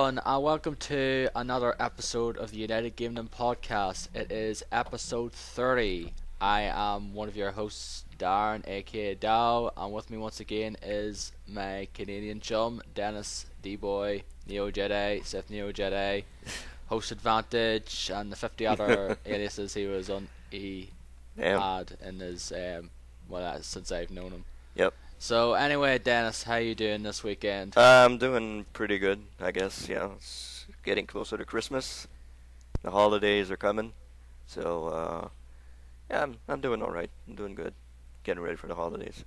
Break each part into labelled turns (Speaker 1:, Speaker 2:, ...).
Speaker 1: everyone, and welcome to another episode of the United Gamedom podcast. It is episode 30. I am one of your hosts, Darren, aka Dow, and with me once again is my Canadian chum, Dennis, D-Boy, Neo Jedi, Sith Neo Jedi, Host Advantage, and the 50 other aliases he had in his since I've known him.
Speaker 2: Yep.
Speaker 1: So anyway, Dennis, how you doing this weekend?
Speaker 2: I'm doing pretty good, I guess. Yeah, it's getting closer to Christmas. The holidays are coming, so yeah, I'm doing all right. I'm doing good. Getting ready for the holidays.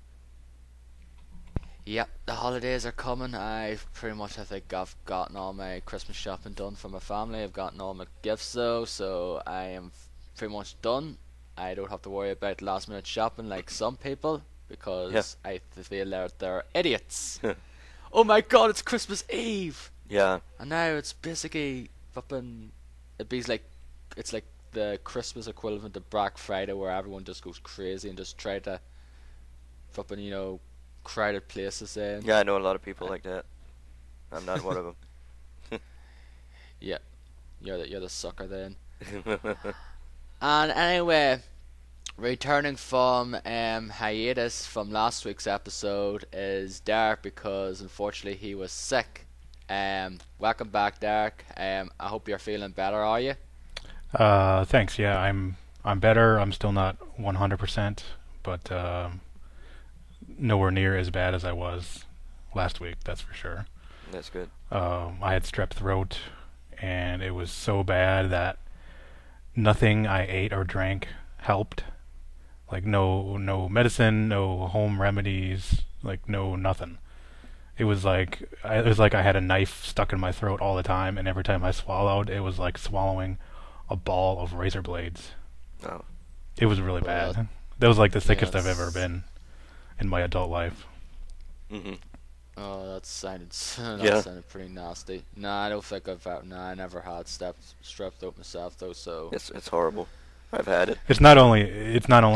Speaker 1: Yep, the holidays are coming. I think I've gotten all my Christmas shopping done for my family. I've gotten all my gifts though, so I am pretty much done. I don't have to worry about last minute shopping like some people, because I feel that they're idiots. Oh my god, it's Christmas Eve!
Speaker 2: Yeah.
Speaker 1: And now it's basically flipping. It's like the Christmas equivalent of Black Friday, where everyone just goes crazy and just try to flipping, crowded places in.
Speaker 2: Yeah, I know a lot of people like that. I'm not one of them.
Speaker 1: Yeah, you're the sucker then. And anyway, returning from hiatus from last week's episode is Derek, because unfortunately he was sick. Welcome back, Derek. I hope you're feeling better. Are you?
Speaker 3: Thanks. Yeah, I'm better. I'm still not 100%, but nowhere near as bad as I was last week. That's for sure.
Speaker 2: That's good.
Speaker 3: I had strep throat, and it was so bad that nothing I ate or drank helped. Like no medicine, no home remedies, like no nothing. It was like I had a knife stuck in my throat all the time, and every time I swallowed, it was like swallowing a ball of razor blades.
Speaker 2: Oh.
Speaker 3: It was really bad. That was like the sickest I've ever
Speaker 1: Yes.
Speaker 3: been in my adult life.
Speaker 2: Mhm.
Speaker 1: Oh, that sounded pretty nasty. I don't think I never had strep throat myself though. So
Speaker 2: It's horrible. I've had it.
Speaker 3: It's not only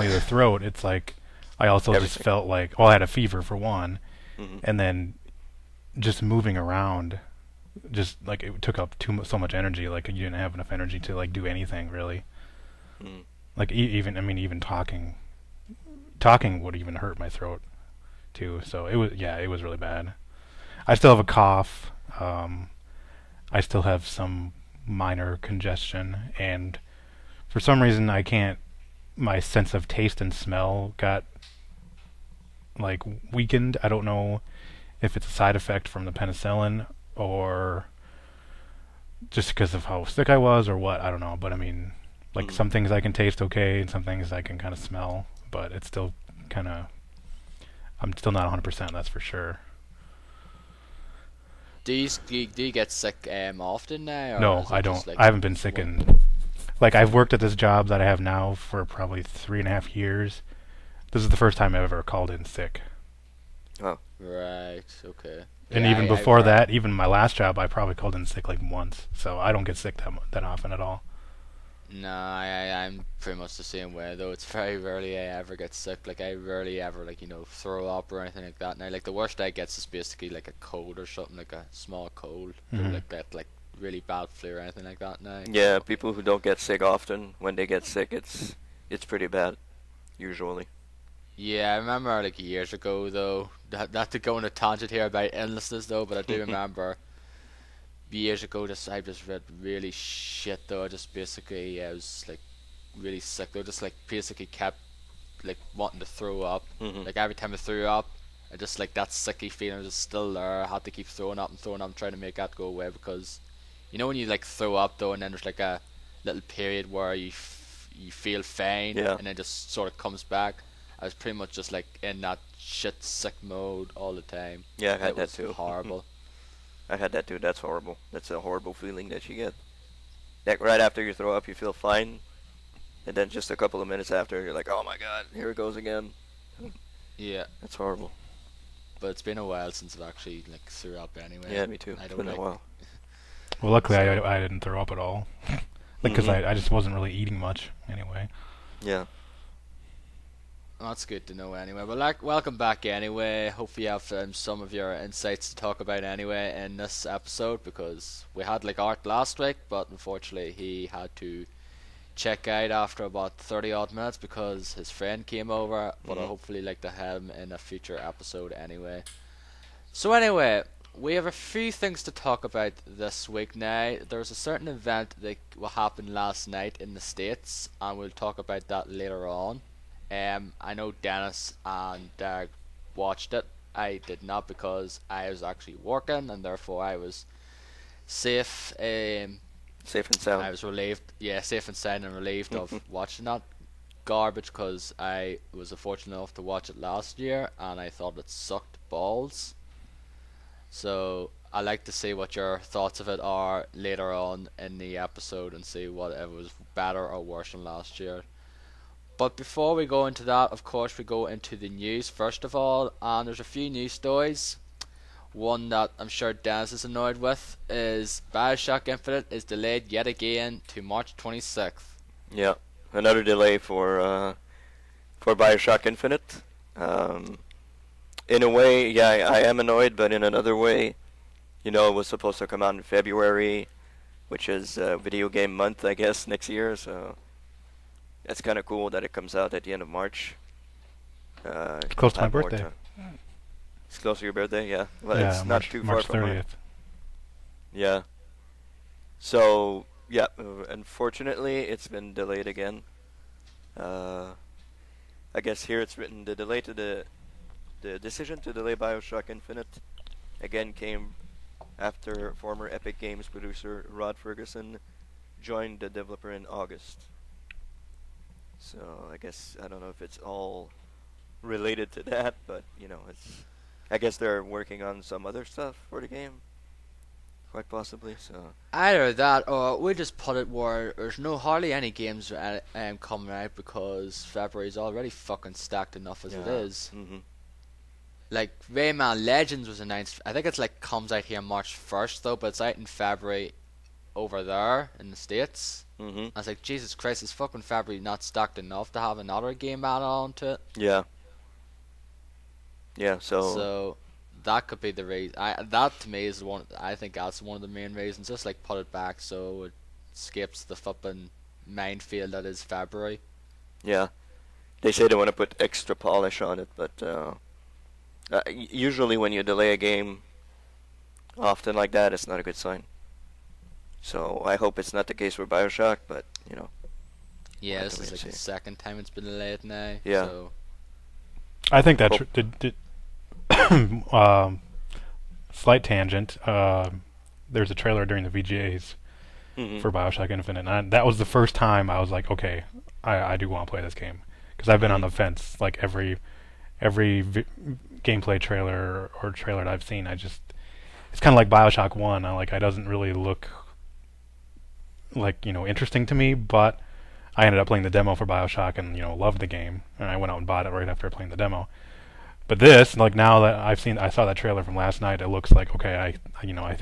Speaker 3: the throat. It's like I also just
Speaker 2: Everything.
Speaker 3: felt like I had a fever for one,
Speaker 2: Mhm.
Speaker 3: and then just moving around, just like it took up so much energy. Like you didn't have enough energy to like do anything really.
Speaker 2: Mhm.
Speaker 3: Like even talking would even hurt my throat too. So it was really bad. I still have a cough. I still have some minor congestion, and for some reason I can't. My sense of taste and smell got like weakened. I don't know if it's a side effect from the penicillin or just because of how sick I was or what. I don't know. But I mean, like some things I can taste okay, and some things I can kind of smell, but it's still kind of. I'm still not 100%. That's for sure.
Speaker 1: do you get sick often now? Or
Speaker 3: No,
Speaker 1: is it
Speaker 3: I
Speaker 1: just,
Speaker 3: don't.
Speaker 1: like,
Speaker 3: I haven't been sick in. Like I've worked at this job that I have now for probably 3.5 years. This is the first time I've ever called in sick.
Speaker 2: Oh.
Speaker 1: Right. Okay.
Speaker 3: And
Speaker 1: Yeah,
Speaker 3: even before that, even my last job, I probably called in sick like once. So I don't get sick that often at all.
Speaker 1: No, I'm pretty much the same way though. It's very rarely I ever get sick. Like I rarely ever throw up or anything like that. Now, like the worst I get is basically like a cold or something, like a small cold, or like that, like really bad flu or anything like that. Now.
Speaker 2: Yeah, people who don't get sick often, when they get sick, it's pretty bad, usually.
Speaker 1: Yeah, I remember like years ago though. Not to go on a tangent here about illnesses though, but I do remember years ago I just read really shit though. I was like really sick though. Just like basically kept like wanting to throw up.
Speaker 2: Mhm.
Speaker 1: Like every time I threw up, I just like that sicky feeling was still there. I had to keep throwing up and trying to make that go away, because when you like throw up though, and then there's like a little period where you feel fine,
Speaker 2: Yeah.
Speaker 1: and then just sort of comes back. I was pretty much just like in that shit sick mode all the time.
Speaker 2: Yeah, I've had
Speaker 1: It
Speaker 2: that
Speaker 1: was
Speaker 2: too.
Speaker 1: horrible.
Speaker 2: I had that too. That's horrible. That's a horrible feeling that you get. Like right after you throw up, you feel fine, and then just a couple of minutes after, you're like, "Oh my God, here it goes again."
Speaker 1: Yeah,
Speaker 2: That's horrible.
Speaker 1: but it's been a while since I've actually like threw up anyway.
Speaker 2: Yeah, me too.
Speaker 1: I
Speaker 2: It's
Speaker 1: don't
Speaker 2: been a
Speaker 1: like.
Speaker 2: while.
Speaker 3: Well, luckily
Speaker 1: So-
Speaker 3: I didn't throw up at all. Like because
Speaker 2: Mhm.
Speaker 3: I just wasn't really eating much anyway.
Speaker 2: Yeah.
Speaker 1: That's good to know anyway. Well, like, welcome back anyway. Hopefully you have some of your insights to talk about anyway in this episode, because we had like Art last week, but unfortunately he had to check out after about 30 odd minutes because his friend came over, but I'll
Speaker 2: Mhm.
Speaker 1: hopefully like to have him in a future episode anyway. So anyway, we have a few things to talk about this week now. There was a certain event that happened last night in the States, and we'll talk about that later on. I know Dennis and Derek watched it. I did not because I was actually working, and therefore I was safe.
Speaker 2: Safe and
Speaker 1: I
Speaker 2: sound.
Speaker 1: was relieved, yeah, safe and sound and relieved of watching that garbage because I was fortunate enough to watch it last year, and I thought it sucked balls. So I like to see what your thoughts of it are later on in the episode and see what it was better or worse than last year. But before we go into that, of course, we go into the news first of all, and there's a few news stories. One that I'm sure Dennis is annoyed with is Bioshock Infinite is delayed yet again to March 26th.
Speaker 2: Yeah, another delay for Bioshock Infinite. Um, in a way, yeah, I am annoyed, but in another way, it was supposed to come out in February, which is video game month, I guess, next year. So it's kind of cool that it comes out at the end of March.
Speaker 3: Close
Speaker 2: You'll
Speaker 3: to my
Speaker 2: have more
Speaker 3: birthday.
Speaker 2: time. It's close to your birthday, yeah. Well,
Speaker 3: Yeah,
Speaker 2: it's not
Speaker 3: March
Speaker 2: too far
Speaker 3: March
Speaker 2: from mine.
Speaker 3: 30th.
Speaker 2: Yeah. So yeah, unfortunately, it's been delayed again. Uh, I guess here it's written the decision to delay Bioshock Infinite again came after former Epic Games producer Rod Ferguson joined the developer in August. So I guess I don't know if it's all related to that, but it's. I guess they're working on some other stuff for the game, quite possibly. So
Speaker 1: Either that, or we just put it where there's no hardly any games coming out because February's already fucking stacked enough as it
Speaker 2: yeah.
Speaker 1: is.
Speaker 2: Mhm.
Speaker 1: Like Rayman Legends was announced. I think it's like comes out here March 1st though, but it's out in February over there in the States.
Speaker 2: Mhm.
Speaker 1: I was like, Jesus Christ, is fucking February not stacked enough to have another game added on to it?
Speaker 2: Yeah. Yeah. So
Speaker 1: So that could be the reason. That to me is one. I think that's one of the main reasons. Just like put it back so it skips the flipping minefield that is February.
Speaker 2: yeah, they say they want to put extra polish on it, but usually when you delay a game often like that, it's not a good sign. So I hope it's not the case for Bioshock, but we'll
Speaker 1: Yeah,
Speaker 2: have to
Speaker 1: this
Speaker 2: wait
Speaker 1: is
Speaker 2: and
Speaker 1: like the
Speaker 2: see.
Speaker 1: second time it's been delayed now.
Speaker 2: Yeah.
Speaker 1: So
Speaker 3: I think that
Speaker 2: Hope.
Speaker 3: slight tangent. There's a trailer during the VGAs
Speaker 2: Mhm.
Speaker 3: for Bioshock Infinite, and that was the first time I was like, okay, I do want to play this game, because I've been on
Speaker 2: Mhm.
Speaker 3: the fence. Like every gameplay trailer or trailer that I've seen, it's kind of like Bioshock One. It doesn't really look like interesting to me, but I ended up playing the demo for Bioshock and loved the game, and I went out and bought it right after playing the demo. But this, like now that I saw that trailer from last night, it looks like okay. I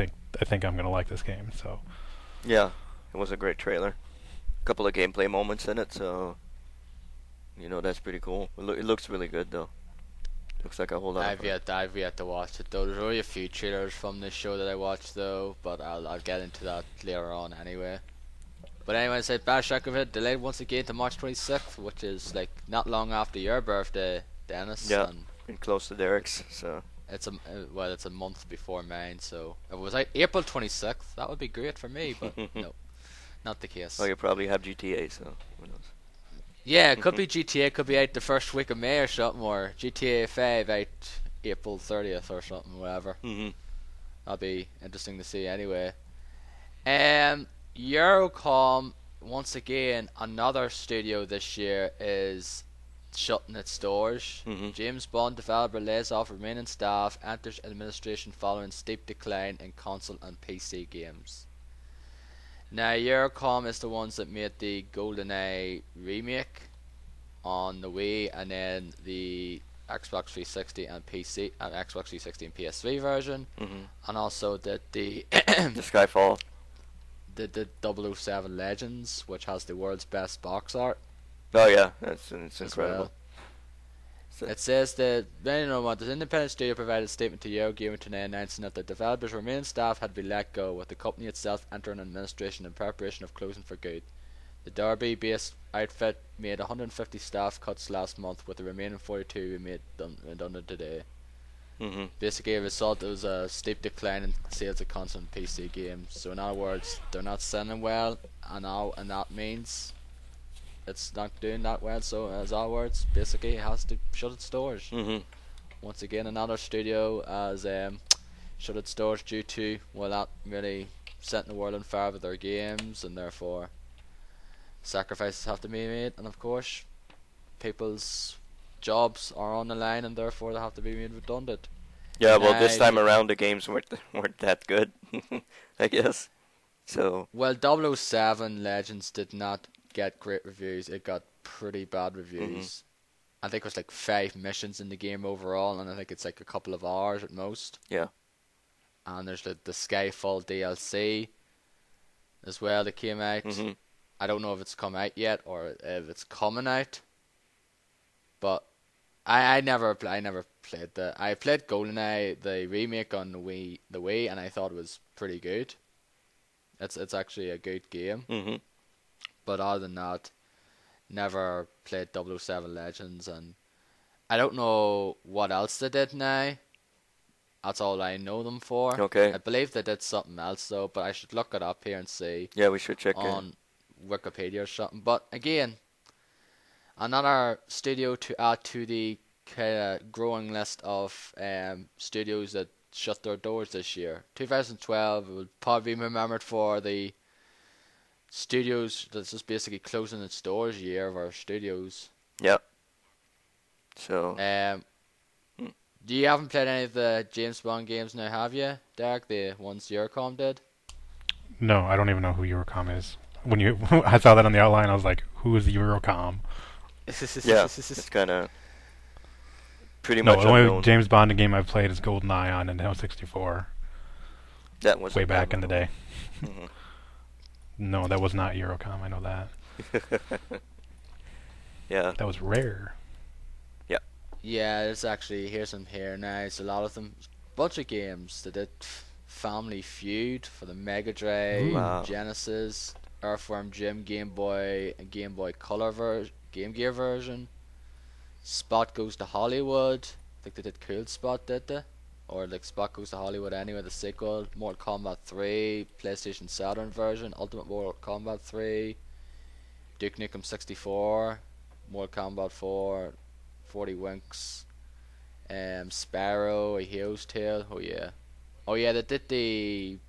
Speaker 3: think I'm gonna like this game. So
Speaker 2: Yeah, it was a great trailer. A couple of gameplay moments in it, so that's pretty cool. It looks really good though. Looks like a whole lot of fun.
Speaker 1: I've yet to watch it though. There's only a few trailers from this show that I watched though, but I'll get into that later on anyway. But anyway, I said Bioshock of it delayed once again to March 26th, which is like not long after your birthday, Dennis,
Speaker 2: Yeah,
Speaker 1: and
Speaker 2: been close to Derek's, so
Speaker 1: it's a month before mine. So if it was like April 26th, that would be great for me, but no, not the case.
Speaker 2: oh, you probably have GTA, so who
Speaker 1: Yeah, it could be GTA, could be out the first week of May or something, or GTA 5 out April 30th or something, whatever.
Speaker 2: knows?
Speaker 1: That'll be interesting to see anyway. Eurocom, once again, another studio this year is shutting its doors.
Speaker 2: Mhm.
Speaker 1: James Bond developer lays off remaining staff, enters administration following steep decline in console and PC games. Now, Eurocom is the ones that made the GoldenEye remake on the Wii, and then the Xbox 360 and PC, and Xbox 360 and PS3 version,
Speaker 2: Mhm.
Speaker 1: and also did the
Speaker 2: The Skyfall.
Speaker 1: the 007 Legends, which has the world's best box art
Speaker 2: Oh yeah, it's
Speaker 1: as
Speaker 2: incredible.
Speaker 1: well.
Speaker 2: So,
Speaker 1: It says that the independent studio provided a statement to Eurogamer today announcing that the developers' remaining staff had been let go, with the company itself entering administration in preparation of closing for good. The Derby-based outfit made 150 staff cuts last month, with the remaining 42 made redundant today.
Speaker 2: hmm
Speaker 1: Basically, a result was a steep decline in sales of console and PC games. So, in other words, they're not selling well, and that means it's not doing that well. So, as other words, basically, it has to shut its doors.
Speaker 2: hmm
Speaker 1: Once again, another studio has shut its doors due to, well, not really setting the world on fire with their games, and therefore sacrifices have to be made, and of course, people's jobs are on the line, and therefore they have to be made redundant.
Speaker 2: Yeah, well, this
Speaker 1: Now,
Speaker 2: time around the games weren't that good, I guess. So,
Speaker 1: well, 007 Legends did not get great reviews. It got pretty bad
Speaker 2: hmm
Speaker 1: reviews. I think it was like 5 missions in the game overall, and I think it's like a couple of hours at most.
Speaker 2: yeah.
Speaker 1: And there's the Skyfall DLC as well that came out.
Speaker 2: hmm
Speaker 1: I don't know if it's come out yet or if it's coming out, but I never played the. I played GoldenEye, the remake on the Wii, and I thought it was pretty good. It's actually a good game,
Speaker 2: hmm
Speaker 1: but other than that, never played 007 Legends, and I don't know what else they did now. That's all I know them for.
Speaker 2: Okay.
Speaker 1: I believe they did something else though, but I should look it up here and see
Speaker 2: Yeah, we should check it.
Speaker 1: on Wikipedia or something. But again, another studio to add to the growing list of studios that shut their doors this year. 2012 will probably be remembered for the studios that's just basically closing its doors year of our studios.
Speaker 2: Yeah. So,
Speaker 1: Um,
Speaker 2: hmm.
Speaker 1: you haven't played any of the James Bond games now, have you, Derek? The ones Eurocom did?
Speaker 3: No, I don't even know who Eurocom is. When you, I saw that on the outline, I was like, "Who is Eurocom?"
Speaker 2: yeah, it's kind of pretty
Speaker 3: No,
Speaker 2: much
Speaker 3: the only
Speaker 2: unknown.
Speaker 3: James Bond game I've played is GoldenEye on Nintendo 64,
Speaker 2: That was
Speaker 3: way back in the day.
Speaker 2: hmm
Speaker 3: No, that was not Eurocom. I know that.
Speaker 2: Yeah.
Speaker 3: That was Rare.
Speaker 1: Yeah, there's actually, here's some here now. It's a lot of them. Bunch of games. They did Family Feud for the Mega Drive,
Speaker 2: Wow.
Speaker 1: Genesis, Earthworm Jim, Game Boy, and Game Boy Color Game Gear version. Spot Goes to Hollywood. I think they did Cool Spot, did they? Or like Spot Goes to Hollywood anyway, the sequel. Mortal Kombat 3, PlayStation Saturn version, Ultimate Mortal Kombat 3, Duke Nukem 64, Mortal Kombat 4, 40 Winks, Sparrow, A Hero's Tale. Oh yeah. Oh yeah, they did the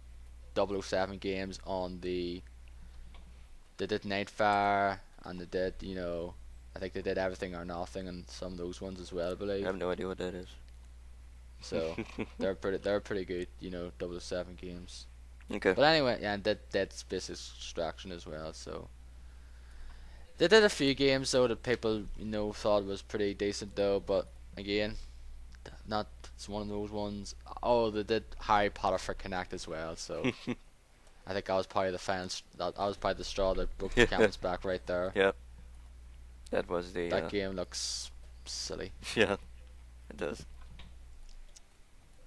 Speaker 1: 007 games on the. They did Nightfire, and they did, I think they did Everything or Nothing and some of those ones as well, I
Speaker 2: I
Speaker 1: believe.
Speaker 2: have no idea what that is.
Speaker 1: So they're pretty good, 007 games.
Speaker 2: Okay.
Speaker 1: But anyway, yeah, and Dead Space Extraction as well. So they did a few games though that people thought was pretty decent though. But again, not it's one of those ones. Oh, they did Harry Potter for Connect as well. So I think I was probably the fans. That I was probably the straw that broke the camel's back right there.
Speaker 2: Yeah. That was the.
Speaker 1: That game looks silly.
Speaker 2: Yeah, it does.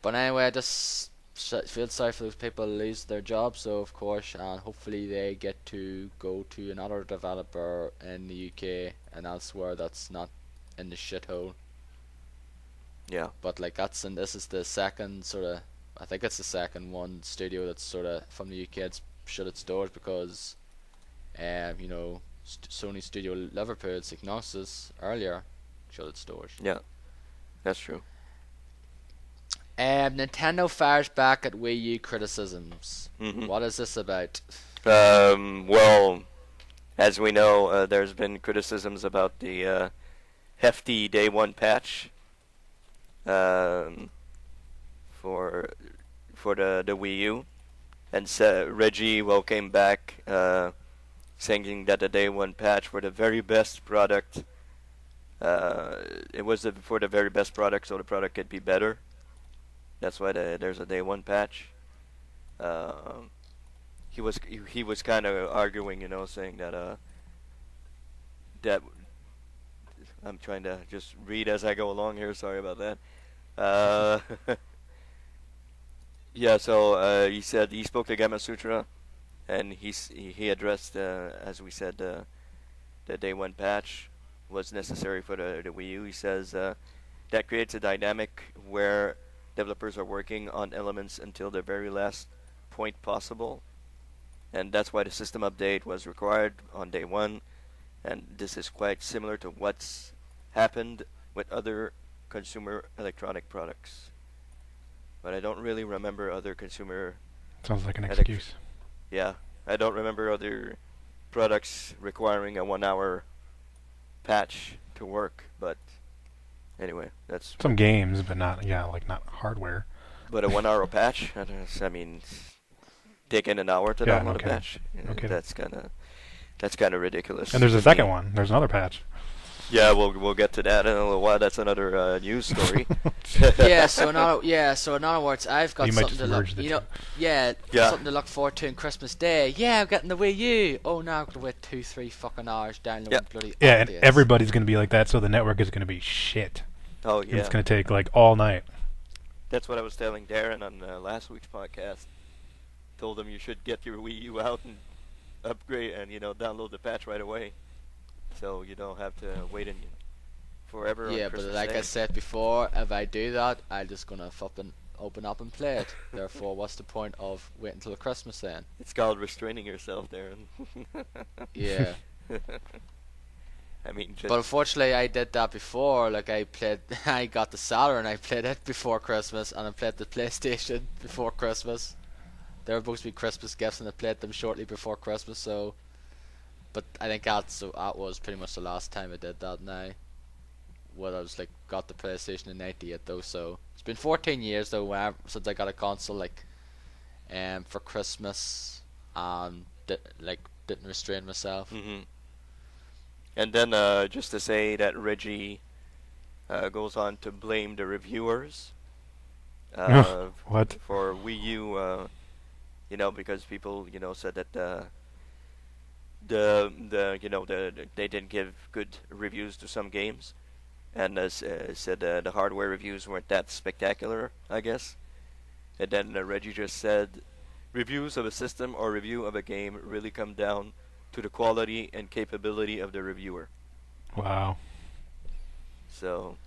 Speaker 1: But anyway, I just feel sorry for those people who lose their jobs. So of course, and hopefully they get to go to another developer in the UK and elsewhere that's not in the shithole.
Speaker 2: Yeah.
Speaker 1: But like this is the second sort of. I think it's the second one studio that's sort of from the UK that's shut its doors because, Sony Studio Liverpool, Psygnosis earlier, shut its doors.
Speaker 2: Yeah. That's true.
Speaker 1: Nintendo fires back at Wii U criticisms.
Speaker 2: hmm
Speaker 1: What is this about?
Speaker 2: Well, as we know, there's been criticisms about the hefty day one patch for the Wii U, and Reggie came back saying that the day one patch for the very best product. It was for the very best product, so the product could be better. That's why there's a day one patch. He was kind of arguing, saying that I'm trying to just read as I go along here. Sorry about that. Uh, yeah. So he said he spoke to Gamma Sutra, and he addressed, as we said, the day one patch was necessary for the Wii U. He says that creates a dynamic where developers are working on elements until the very last point possible, and that's why the system update was required on day one. And this is quite similar to what's happened with other consumer electronic products. But I don't really remember other consumer.
Speaker 3: Sounds like an excuse.
Speaker 2: Yeah, I don't remember other products requiring a 1 hour patch to work. But anyway, that's
Speaker 3: some games, but not not hardware.
Speaker 2: But a 1 hour patch, I mean, taking an hour to download a patch.
Speaker 3: Okay.
Speaker 2: That's kind of ridiculous.
Speaker 3: And there's a second one. There's another patch.
Speaker 2: Yeah, we'll get to that in a little while. That's another news story.
Speaker 1: So in other words, I've got something to look. Something to look forward to on Christmas Day. Yeah, I'm getting the Wii U. Oh, now I've got to wait 2-3 fucking hours downloading bloody updates.
Speaker 3: And everybody's gonna be like that, so the network is gonna be shit.
Speaker 2: Oh yeah.
Speaker 3: And it's gonna take like all night.
Speaker 2: That's what I was telling Darren on last week's podcast. Told him you should get your Wii U out and upgrade and download the patch right away, so you don't have to wait forever.
Speaker 1: Yeah, but like I said before, if I do that, I'm just gonna fucking open up and play it. Therefore, what's the point of waiting until Christmas then?
Speaker 2: It's called restraining yourself, Darren.
Speaker 1: Yeah.
Speaker 2: I mean,
Speaker 1: but unfortunately, I did that before. Like I got the Saturn, I played it before Christmas, and I played the PlayStation before Christmas. They were supposed to be Christmas gifts, and I played them shortly before Christmas. So, but I think that was pretty much the last time I did that. Now, I was got the PlayStation in '98 though. So it's been 14 years though since I got a console for Christmas, and didn't restrain myself.
Speaker 2: Mm-hmm. And then just to say that Reggie goes on to blame the reviewers
Speaker 3: what
Speaker 2: for Wii U. Because people, said that they didn't give good reviews to some games, and said the hardware reviews weren't that spectacular, I guess. And then Reggie just said, reviews of a system or review of a game really come down to the quality and capability of the reviewer.
Speaker 3: Wow.
Speaker 2: So.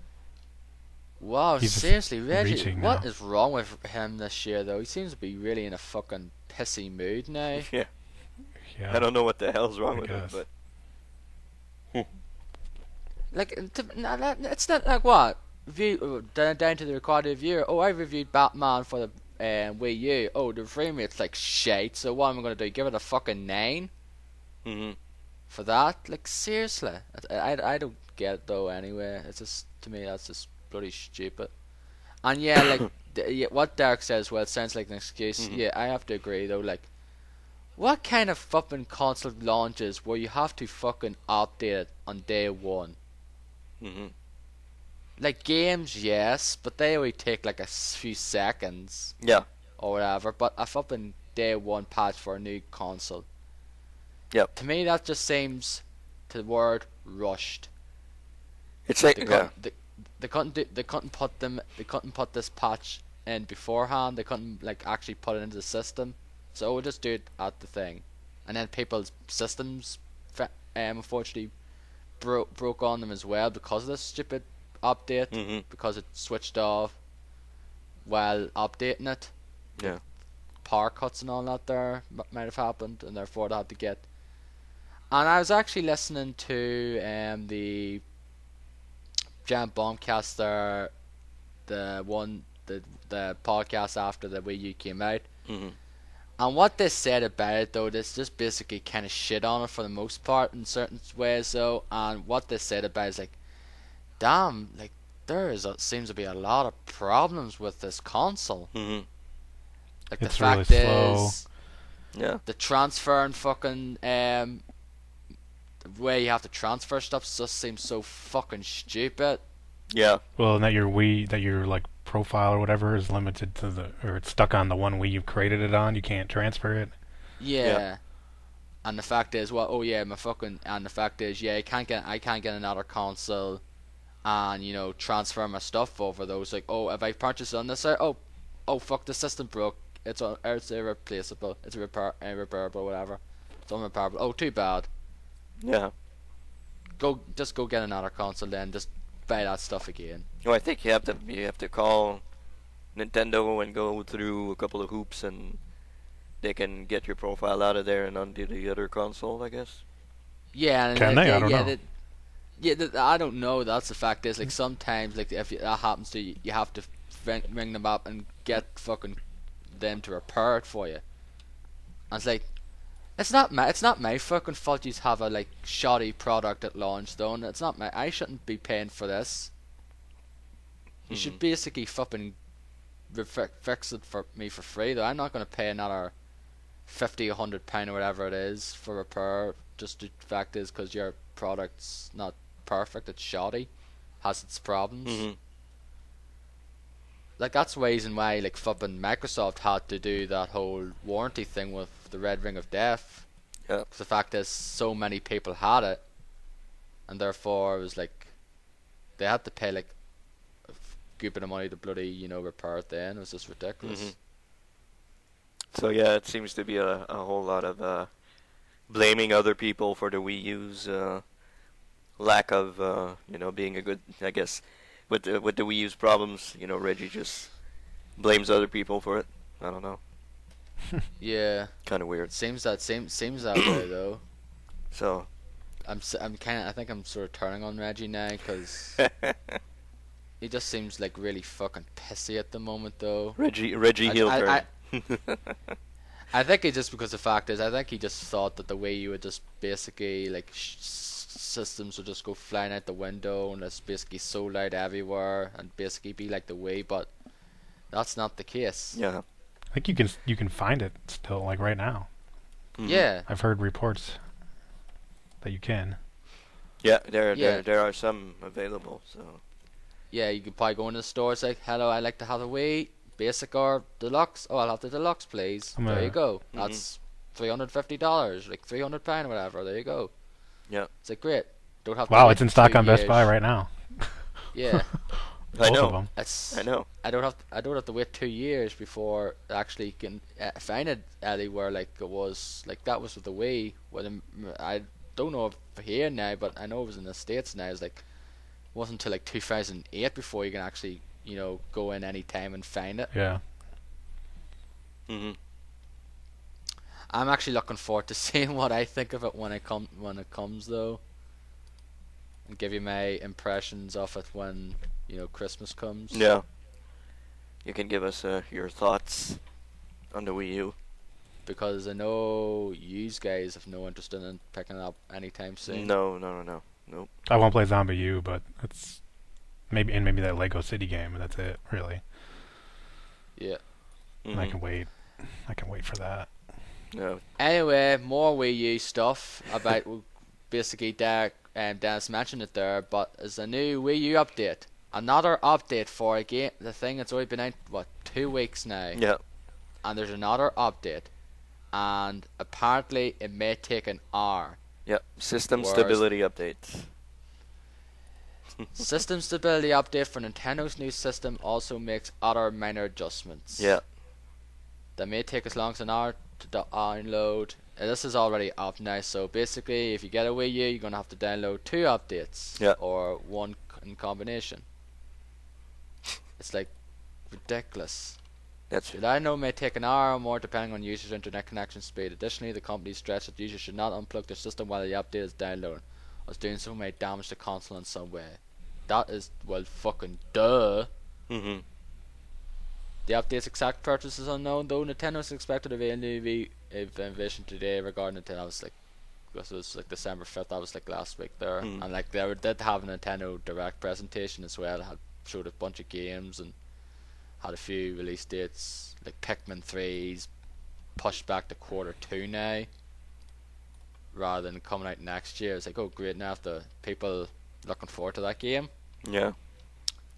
Speaker 1: Wow, seriously, Reggie, what
Speaker 3: now.
Speaker 1: is wrong with him this year, though? He seems to be really in a fucking pissy mood now.
Speaker 2: Yeah.
Speaker 3: Yeah.
Speaker 2: I don't know what the hell's wrong with him, but.
Speaker 1: It's not like what? Down to the recorded reviewer. Oh, I reviewed Batman for the Wii U. Oh, the frame rate's like shite, so what am I going to do? Give it a fucking 9?
Speaker 2: Mm-hmm.
Speaker 1: For that? seriously. I don't get it, though, anyway. It's just, to me, that's just bloody stupid. And yeah, what Derek says, well, it sounds like an excuse.
Speaker 2: Mm-hmm.
Speaker 1: Yeah, I have to agree though. What kind of fucking console launches where you have to fucking update it on day one?
Speaker 2: Mm-hmm.
Speaker 1: Games, yes, but they only take a few seconds.
Speaker 2: Yeah.
Speaker 1: Or whatever. But a fucking day one patch for a new console.
Speaker 2: Yep.
Speaker 1: To me, that just seems the word rushed.
Speaker 2: It's
Speaker 1: They couldn't put this patch in beforehand. They couldn't actually put it into the system. So we'll just do it at the thing, and then people's systems, unfortunately, broke on them as well because of this stupid update.
Speaker 2: Mm-hmm.
Speaker 1: Because it switched off while updating it.
Speaker 2: Yeah.
Speaker 1: Power cuts and all that there might have happened, and therefore they had to get. And I was actually listening to the Giant Bombcast there, the podcast after the Wii U came out.
Speaker 2: Mm-hmm.
Speaker 1: And what they said about it, though, this just basically kind of shit on it for the most part in certain ways, though. And what they said about it is damn, seems to be a lot of problems with this console.
Speaker 2: Mm-hmm.
Speaker 1: The
Speaker 3: it's
Speaker 1: fact
Speaker 3: really slow.
Speaker 1: is,
Speaker 2: yeah,
Speaker 1: the transfer and fucking the way you have to transfer stuff just seems so fucking stupid.
Speaker 2: Yeah.
Speaker 3: Well, and that your profile or whatever is limited to or it's stuck on the one Wii you created it on. You can't transfer it.
Speaker 1: Yeah. And the fact is, I can't get another console and transfer my stuff over. Those like, oh, if I purchase on this site, oh fuck, the system broke. It's irreplaceable. It's irreparable, whatever. It's unrepairable. Oh, too bad.
Speaker 2: Yeah.
Speaker 1: Just go get another console then. Just buy that stuff again.
Speaker 2: Well, I think you have to call Nintendo and go through a couple of hoops, and they can get your profile out of there and onto the other console, I guess.
Speaker 1: Yeah, and
Speaker 3: Can they? I don't know.
Speaker 1: I don't know. That's the fact. Is like sometimes like if that happens to you, you have to ring them up and get fucking them to repair it for you. And it's like, it's not my fucking fault you have a like shoddy product at launch, though. And it's not my. I shouldn't be paying for this. You should basically fucking fix it for me for free, though. I'm not gonna pay another £50, £100 or whatever it is for repair. Just the fact is because your product's not perfect, it's shoddy, has its problems. Like that's the reason why like fucking Microsoft had to do that whole warranty thing with the Red Ring of Death.
Speaker 2: Yeah.
Speaker 1: 'Cause the fact is, so many people had it, and therefore it was like they had to pay like a good bit of money to bloody repair it. Then it was just ridiculous.
Speaker 2: So yeah, it seems to be a whole lot of blaming other people for the Wii U's lack of being a good, I guess, with the Wii U's problems. Reggie just blames other people for it. I don't know.
Speaker 1: Yeah.
Speaker 2: Kind of weird.
Speaker 1: Seems that way though.
Speaker 2: So.
Speaker 1: I think I'm sort of turning on Reggie now because he just seems like really fucking pissy at the moment though.
Speaker 2: Reggie heel turn.
Speaker 1: I think it's just because the fact is, I think he just thought that the way you would just basically like systems would just go flying out the window and it's basically sold out everywhere and basically be like the Wii, but that's not the case.
Speaker 2: Yeah.
Speaker 3: I think you can find it still, like right now.
Speaker 1: Yeah.
Speaker 3: I've heard reports that you can.
Speaker 2: Yeah, there are some available. So.
Speaker 1: Yeah, you could probably go into the store and say, "Hello, I'd like to have a Wii, basic or deluxe." Oh, I'll have the deluxe, please. There you go. That's $350, like £300 or whatever. There you go.
Speaker 2: Yeah.
Speaker 1: It's like great. Don't have.
Speaker 3: Wow,
Speaker 1: to
Speaker 3: it's in stock on Best Buy right now.
Speaker 1: Yeah.
Speaker 2: I know.
Speaker 3: Of them.
Speaker 2: I know.
Speaker 1: I don't have to wait 2 years before I actually can find it anywhere like it was like that was with the Wii. I don't know if here now, but I know it was in the States now. It's like it wasn't until like 2008 before you can actually go in any time and find it.
Speaker 3: Yeah.
Speaker 1: I'm actually looking forward to seeing what I think of it when it comes though, and give you my impressions of it when Christmas comes.
Speaker 2: Yeah. You can give us your thoughts on the Wii U.
Speaker 1: Because I know you guys have no interest in picking it up anytime soon.
Speaker 2: No. Nope.
Speaker 3: I won't play Zombie U, but it's maybe that Lego City game, and that's it, really.
Speaker 1: Yeah.
Speaker 3: I can wait. I can wait for that.
Speaker 2: No.
Speaker 1: Anyway, more Wii U stuff about basically Dennis mentioned it there, but there's a new Wii U update. Another update for a game. The thing that's already been out 2 weeks now.
Speaker 2: Yeah.
Speaker 1: And there's another update, and apparently it may take an hour.
Speaker 2: Yep. System stability updates.
Speaker 1: System stability update for Nintendo's new system also makes other minor adjustments.
Speaker 2: Yeah.
Speaker 1: That may take as long as an hour to download. This is already up now, so basically if you get a Wii U, you're going to have to download 2 updates.
Speaker 2: Yeah.
Speaker 1: Or one in combination. It's like ridiculous. The download may take an hour or more depending on users' internet connection speed. Additionally, the company stressed that users should not unplug their system while the update is downloading, as doing so may damage the console in some way. That is, well, fucking duh. The update's exact purchase is unknown, though Nintendo is expected to be a new information today regarding Nintendo. This was like December 5th, that was like last week there. And like they did have a Nintendo Direct presentation as well. Had showed a bunch of games and had a few release dates, like Pikmin 3's pushed back to Q2 now, rather than coming out next year. It's like, oh great, now the people looking forward to that game.
Speaker 2: Yeah.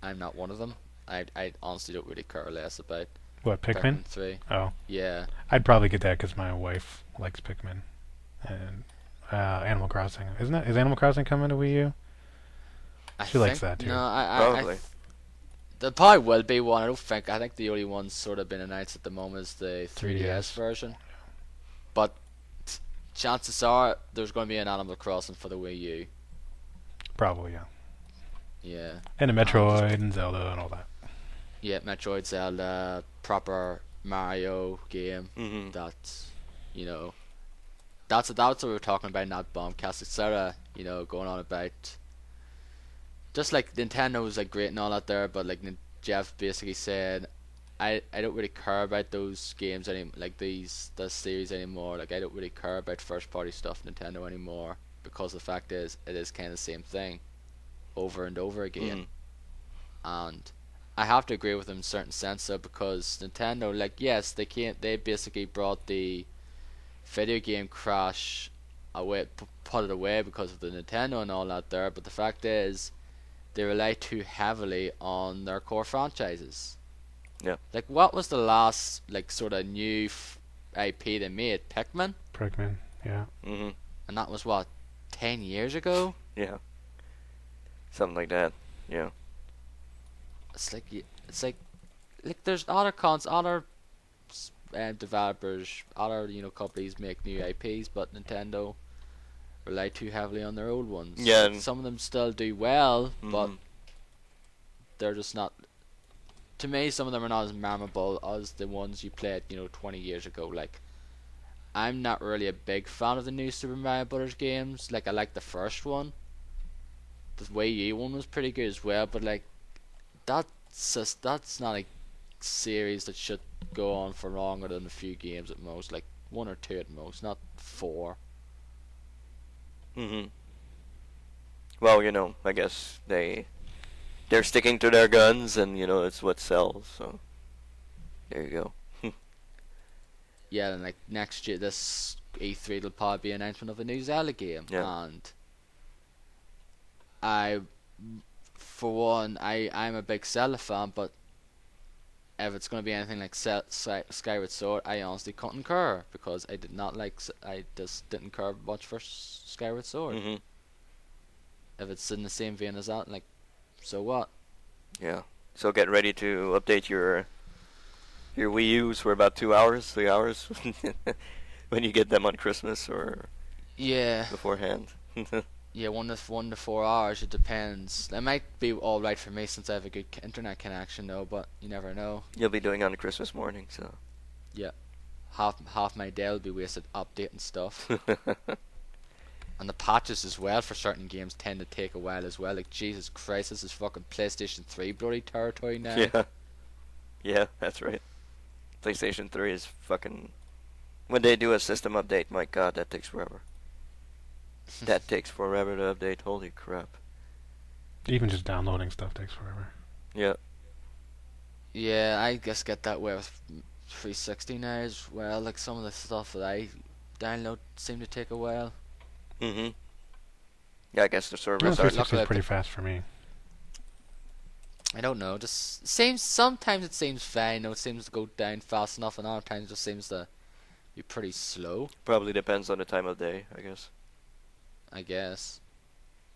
Speaker 1: I'm not one of them. I honestly don't really care less about
Speaker 3: What, Pikmin?
Speaker 1: 3.
Speaker 3: Oh.
Speaker 1: Yeah.
Speaker 3: I'd probably get that because my wife likes Pikmin. And Animal Crossing. Is Animal Crossing coming to Wii U? She likes that too.
Speaker 1: No,
Speaker 2: Probably.
Speaker 1: there probably will be one. I think the only one sort of been announced at the moment is the 3DS
Speaker 3: 3DS.
Speaker 1: version. But chances are there's going to be an Animal Crossing for the Wii U.
Speaker 3: Probably, yeah.
Speaker 1: Yeah.
Speaker 3: And a Metroid and Zelda and all that.
Speaker 1: Yeah, Metroid, Zelda, proper Mario game.
Speaker 2: Mm-hmm.
Speaker 1: That's, you know, that's what we were talking about in that bombcast, etc. You know, going on about just like Nintendo was like great and all that there, but like Jeff basically said, I don't really care about those games like this series anymore. Like I don't really care about first party stuff Nintendo anymore because the fact is it is kind of the same thing over and over again. And I have to agree with him in a certain sense though, because Nintendo, like, yes, they basically brought the video game crash away, put it away because of the Nintendo and all that there, but the fact is they rely too heavily on their core franchises.
Speaker 2: Yeah.
Speaker 1: Like, what was the last like sort of new IP they made? Pikmin,
Speaker 3: yeah.
Speaker 2: Mm-hmm.
Speaker 1: and that was what, 10 years ago.
Speaker 2: Yeah. Something like that. Yeah.
Speaker 1: It's like there's other developers, other companies make new IPs, but Nintendo rely too heavily on their old ones.
Speaker 2: Yeah.
Speaker 1: Like, some of them still do well, but
Speaker 2: Mm-hmm.
Speaker 1: they're just not. To me, some of them are not as memorable as the ones you played, 20 years ago. Like, I'm not really a big fan of the new Super Mario Brothers games. Like, I like the first one. The Wii U one was pretty good as well, but like, that's not a series that should go on for longer than a few games at most. Like, one or two at most, not four.
Speaker 2: Mm-hmm. Well, I guess they're sticking to their guns, and it's what sells. So there you go.
Speaker 1: Yeah, and like next year, this E3 will probably be an announcement of a new Zelda game,
Speaker 2: Yeah.
Speaker 1: and for one, I'm a big Zelda fan, but if it's going to be anything like Skyward Sword, I honestly couldn't care because I just didn't care much for Skyward Sword.
Speaker 2: Mm-hmm.
Speaker 1: If it's in the same vein as that, like, so what?
Speaker 2: Yeah. So get ready to update your Wii U's for about 2 hours, 3 hours when you get them on Christmas or
Speaker 1: Yeah,
Speaker 2: beforehand.
Speaker 1: yeah, 1 to 4 hours. It depends. It might be all right for me since I have a good internet connection, though. But you never know.
Speaker 2: You'll be doing on Christmas morning, so.
Speaker 1: Yeah, half my day will be wasted updating stuff. And the patches as well for certain games tend to take a while as well. Like, Jesus Christ, this is fucking PlayStation 3 bloody territory now.
Speaker 2: Yeah. Yeah, that's right. PlayStation 3 is fucking. When they do a system update, my god, that takes forever. That takes forever to update. Holy crap.
Speaker 3: Even just downloading stuff takes forever.
Speaker 2: Yeah.
Speaker 1: Yeah, I guess get that way with 360 now as well. Like, some of the stuff that I download seem to take a while.
Speaker 2: Mm-hmm. Yeah, I guess the
Speaker 3: No,
Speaker 2: servers are.
Speaker 3: 360 is pretty fast for me.
Speaker 1: I don't know. Just seems sometimes it seems fine. It seems to go down fast enough, and other times it just seems to be pretty slow.
Speaker 2: Probably depends on the time of day, I guess.
Speaker 1: I guess.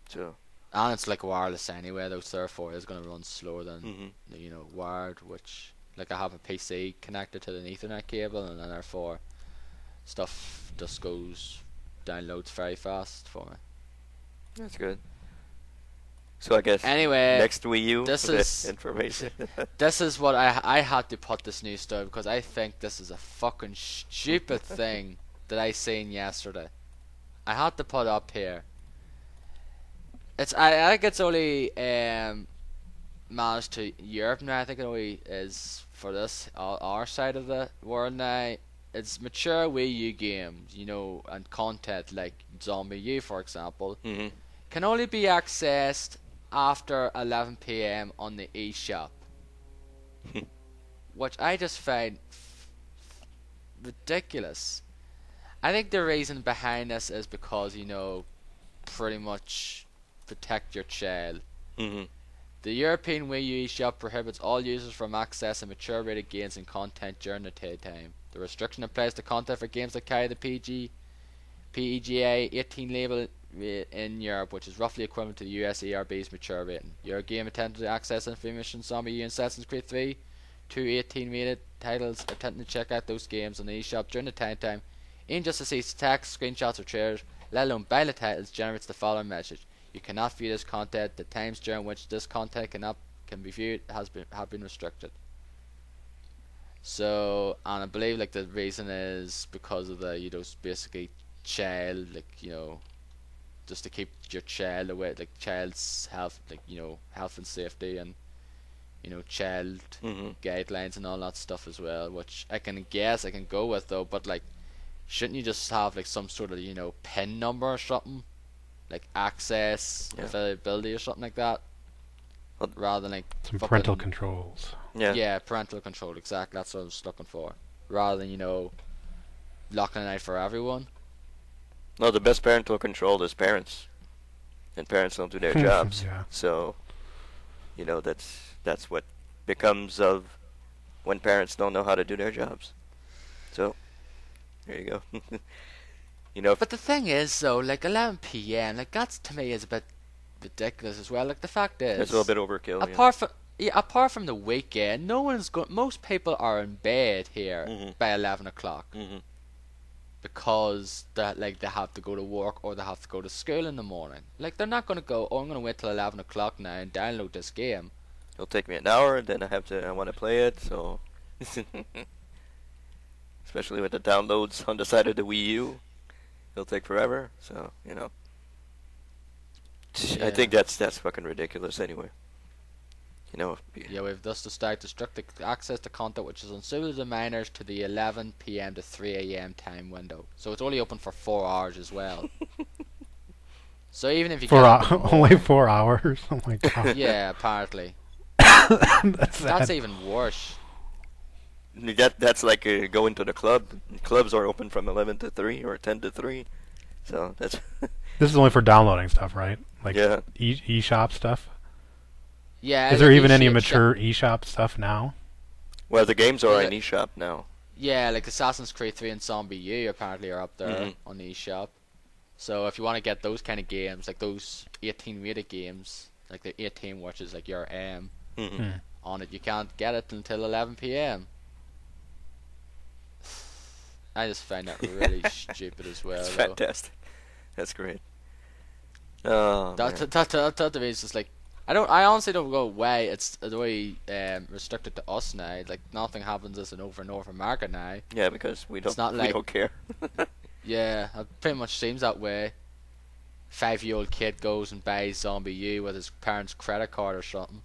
Speaker 2: So.
Speaker 1: And it's like wireless anyway, though, so therefore it's going to run slower than
Speaker 2: Mm-hmm.
Speaker 1: wired. Which, like, I have a PC connected to an Ethernet cable, and then therefore stuff just downloads very fast for me.
Speaker 2: That's good. So I guess
Speaker 1: Anyway,
Speaker 2: next Wii U
Speaker 1: this
Speaker 2: with
Speaker 1: is
Speaker 2: information.
Speaker 1: this is what I had to put this news story because I think this is a fucking stupid thing that I seen yesterday. I had to put up here. I think it's only managed to Europe now. I think it only is for this our side of the world now. It's mature Wii U games, and content like Zombie U, for example,
Speaker 2: Mm-hmm.
Speaker 1: can only be accessed after 11 p.m. on the eShop, which I just find ridiculous. I think the reason behind this is because pretty much protect your child.
Speaker 2: Mm-hmm.
Speaker 1: The European Wii U eShop prohibits all users from accessing mature rated games and content during the daytime. The restriction applies to content for games that carry the PEGA 18 label rate in Europe, which is roughly equivalent to the US ERB's mature rating. Your game attempted to access information Zombie U and Assassin's Creed 3, two 18-rated titles attempting to check out those games on the eShop during the time, even just to see text, screenshots, or trailers, let alone buy the titles, generates the following message: you cannot view this content. The times during which this content can be viewed have been restricted. So, and I believe like the reason is because of the basically child, like just to keep your child away, like child's health, like health and safety, and child guidelines and all that stuff as well, which I can go with though. But like, shouldn't you just have like some sort of PIN number or something, like access availability or something like that, rather than like
Speaker 3: some parental controls.
Speaker 1: Yeah, parental control, exactly. That's what I was looking for. Rather than locking it out for everyone.
Speaker 2: No, the best parental control is parents, and parents don't do their jobs.
Speaker 3: Yeah.
Speaker 2: So, that's what becomes of when parents don't know how to do their jobs. So, there you go.
Speaker 1: But the thing is, though, like 11 p.m., like that's to me is a bit ridiculous as well. Like the fact is,
Speaker 2: it's a little bit overkill.
Speaker 1: Apart from the weekend, most people are in bed here by 11 o'clock. Because they have to go to work or they have to go to school in the morning. Like, they're not going to go, I'm going to wait till 11 o'clock now and download this game.
Speaker 2: It'll take me an hour, then I want to play it, so... Especially with the downloads on the side of the Wii U. It'll take forever, so,
Speaker 1: Yeah.
Speaker 2: I think that's fucking ridiculous anyway.
Speaker 1: We've thus decided to restrict the access to content which is unsuitable to minors to the 11 p.m. to 3 a.m. time window. So it's only open for 4 hours as well. So even if you
Speaker 3: only 4 hours? Oh my god.
Speaker 1: Yeah, apparently. That's even worse.
Speaker 2: That's like going to the club. Clubs are open from 11 to 3 or 10 to 3. So that's...
Speaker 3: This is only for downloading stuff, right? Like
Speaker 2: yeah.
Speaker 3: eShop stuff?
Speaker 1: Yeah.
Speaker 3: Is there even any mature eShop stuff now?
Speaker 2: Well, the games are in eShop now.
Speaker 1: Yeah, like Assassin's Creed 3 and Zombie U apparently are up there on the eShop. So if you want to get those kind of games, like those 18-rated games, like the 18, which is like your M, on it, you can't get it until 11 p.m. I just find that really stupid as well.
Speaker 2: It's fantastic. That's great. Oh,
Speaker 1: that to me is just like, I honestly don't go why it's the way restricted to us now. Like nothing happens as over North America now.
Speaker 2: Yeah, because we don't care.
Speaker 1: Yeah, it pretty much seems that way. 5-year-old kid goes and buys Zombie U with his parents' credit card or something.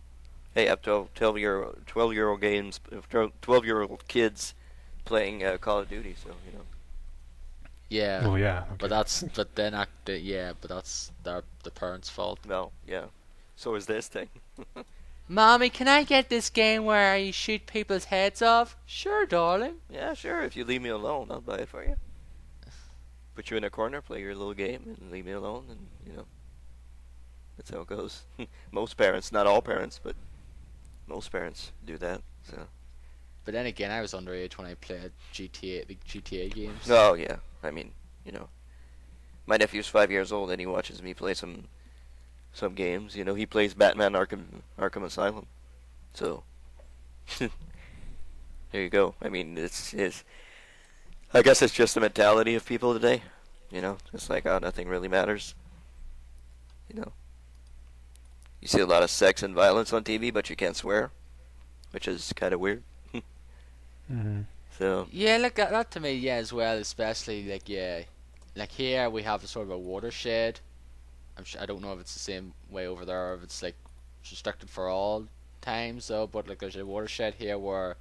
Speaker 2: Hey, up to 12-year-old games, 12-year-old kids playing Call of Duty. So
Speaker 1: Yeah.
Speaker 3: Oh yeah. Okay.
Speaker 1: But that's the parents' fault.
Speaker 2: Well, yeah. So is this thing.
Speaker 1: Mommy, can I get this game where you shoot people's heads off? Sure, darling.
Speaker 2: Yeah, sure. If you leave me alone, I'll buy it for you. Put you in a corner, play your little game, and leave me alone, and that's how it goes. Most parents, not all parents, but most parents do that. So.
Speaker 1: But then again, I was underage when I played the GTA games.
Speaker 2: Oh yeah, I mean, my nephew's 5 years old, and he watches me play some games. He plays Batman Arkham Asylum. So there you go. I mean, I guess it's just the mentality of people today. It's like, oh, nothing really matters. You see a lot of sex and violence on TV, but you can't swear, which is kind of weird. So
Speaker 1: yeah, like that to me, yeah, as well. Especially like here we have a sort of a watershed. I don't know if it's the same way over there, or if it's like restricted for all times though. But like there's a watershed here where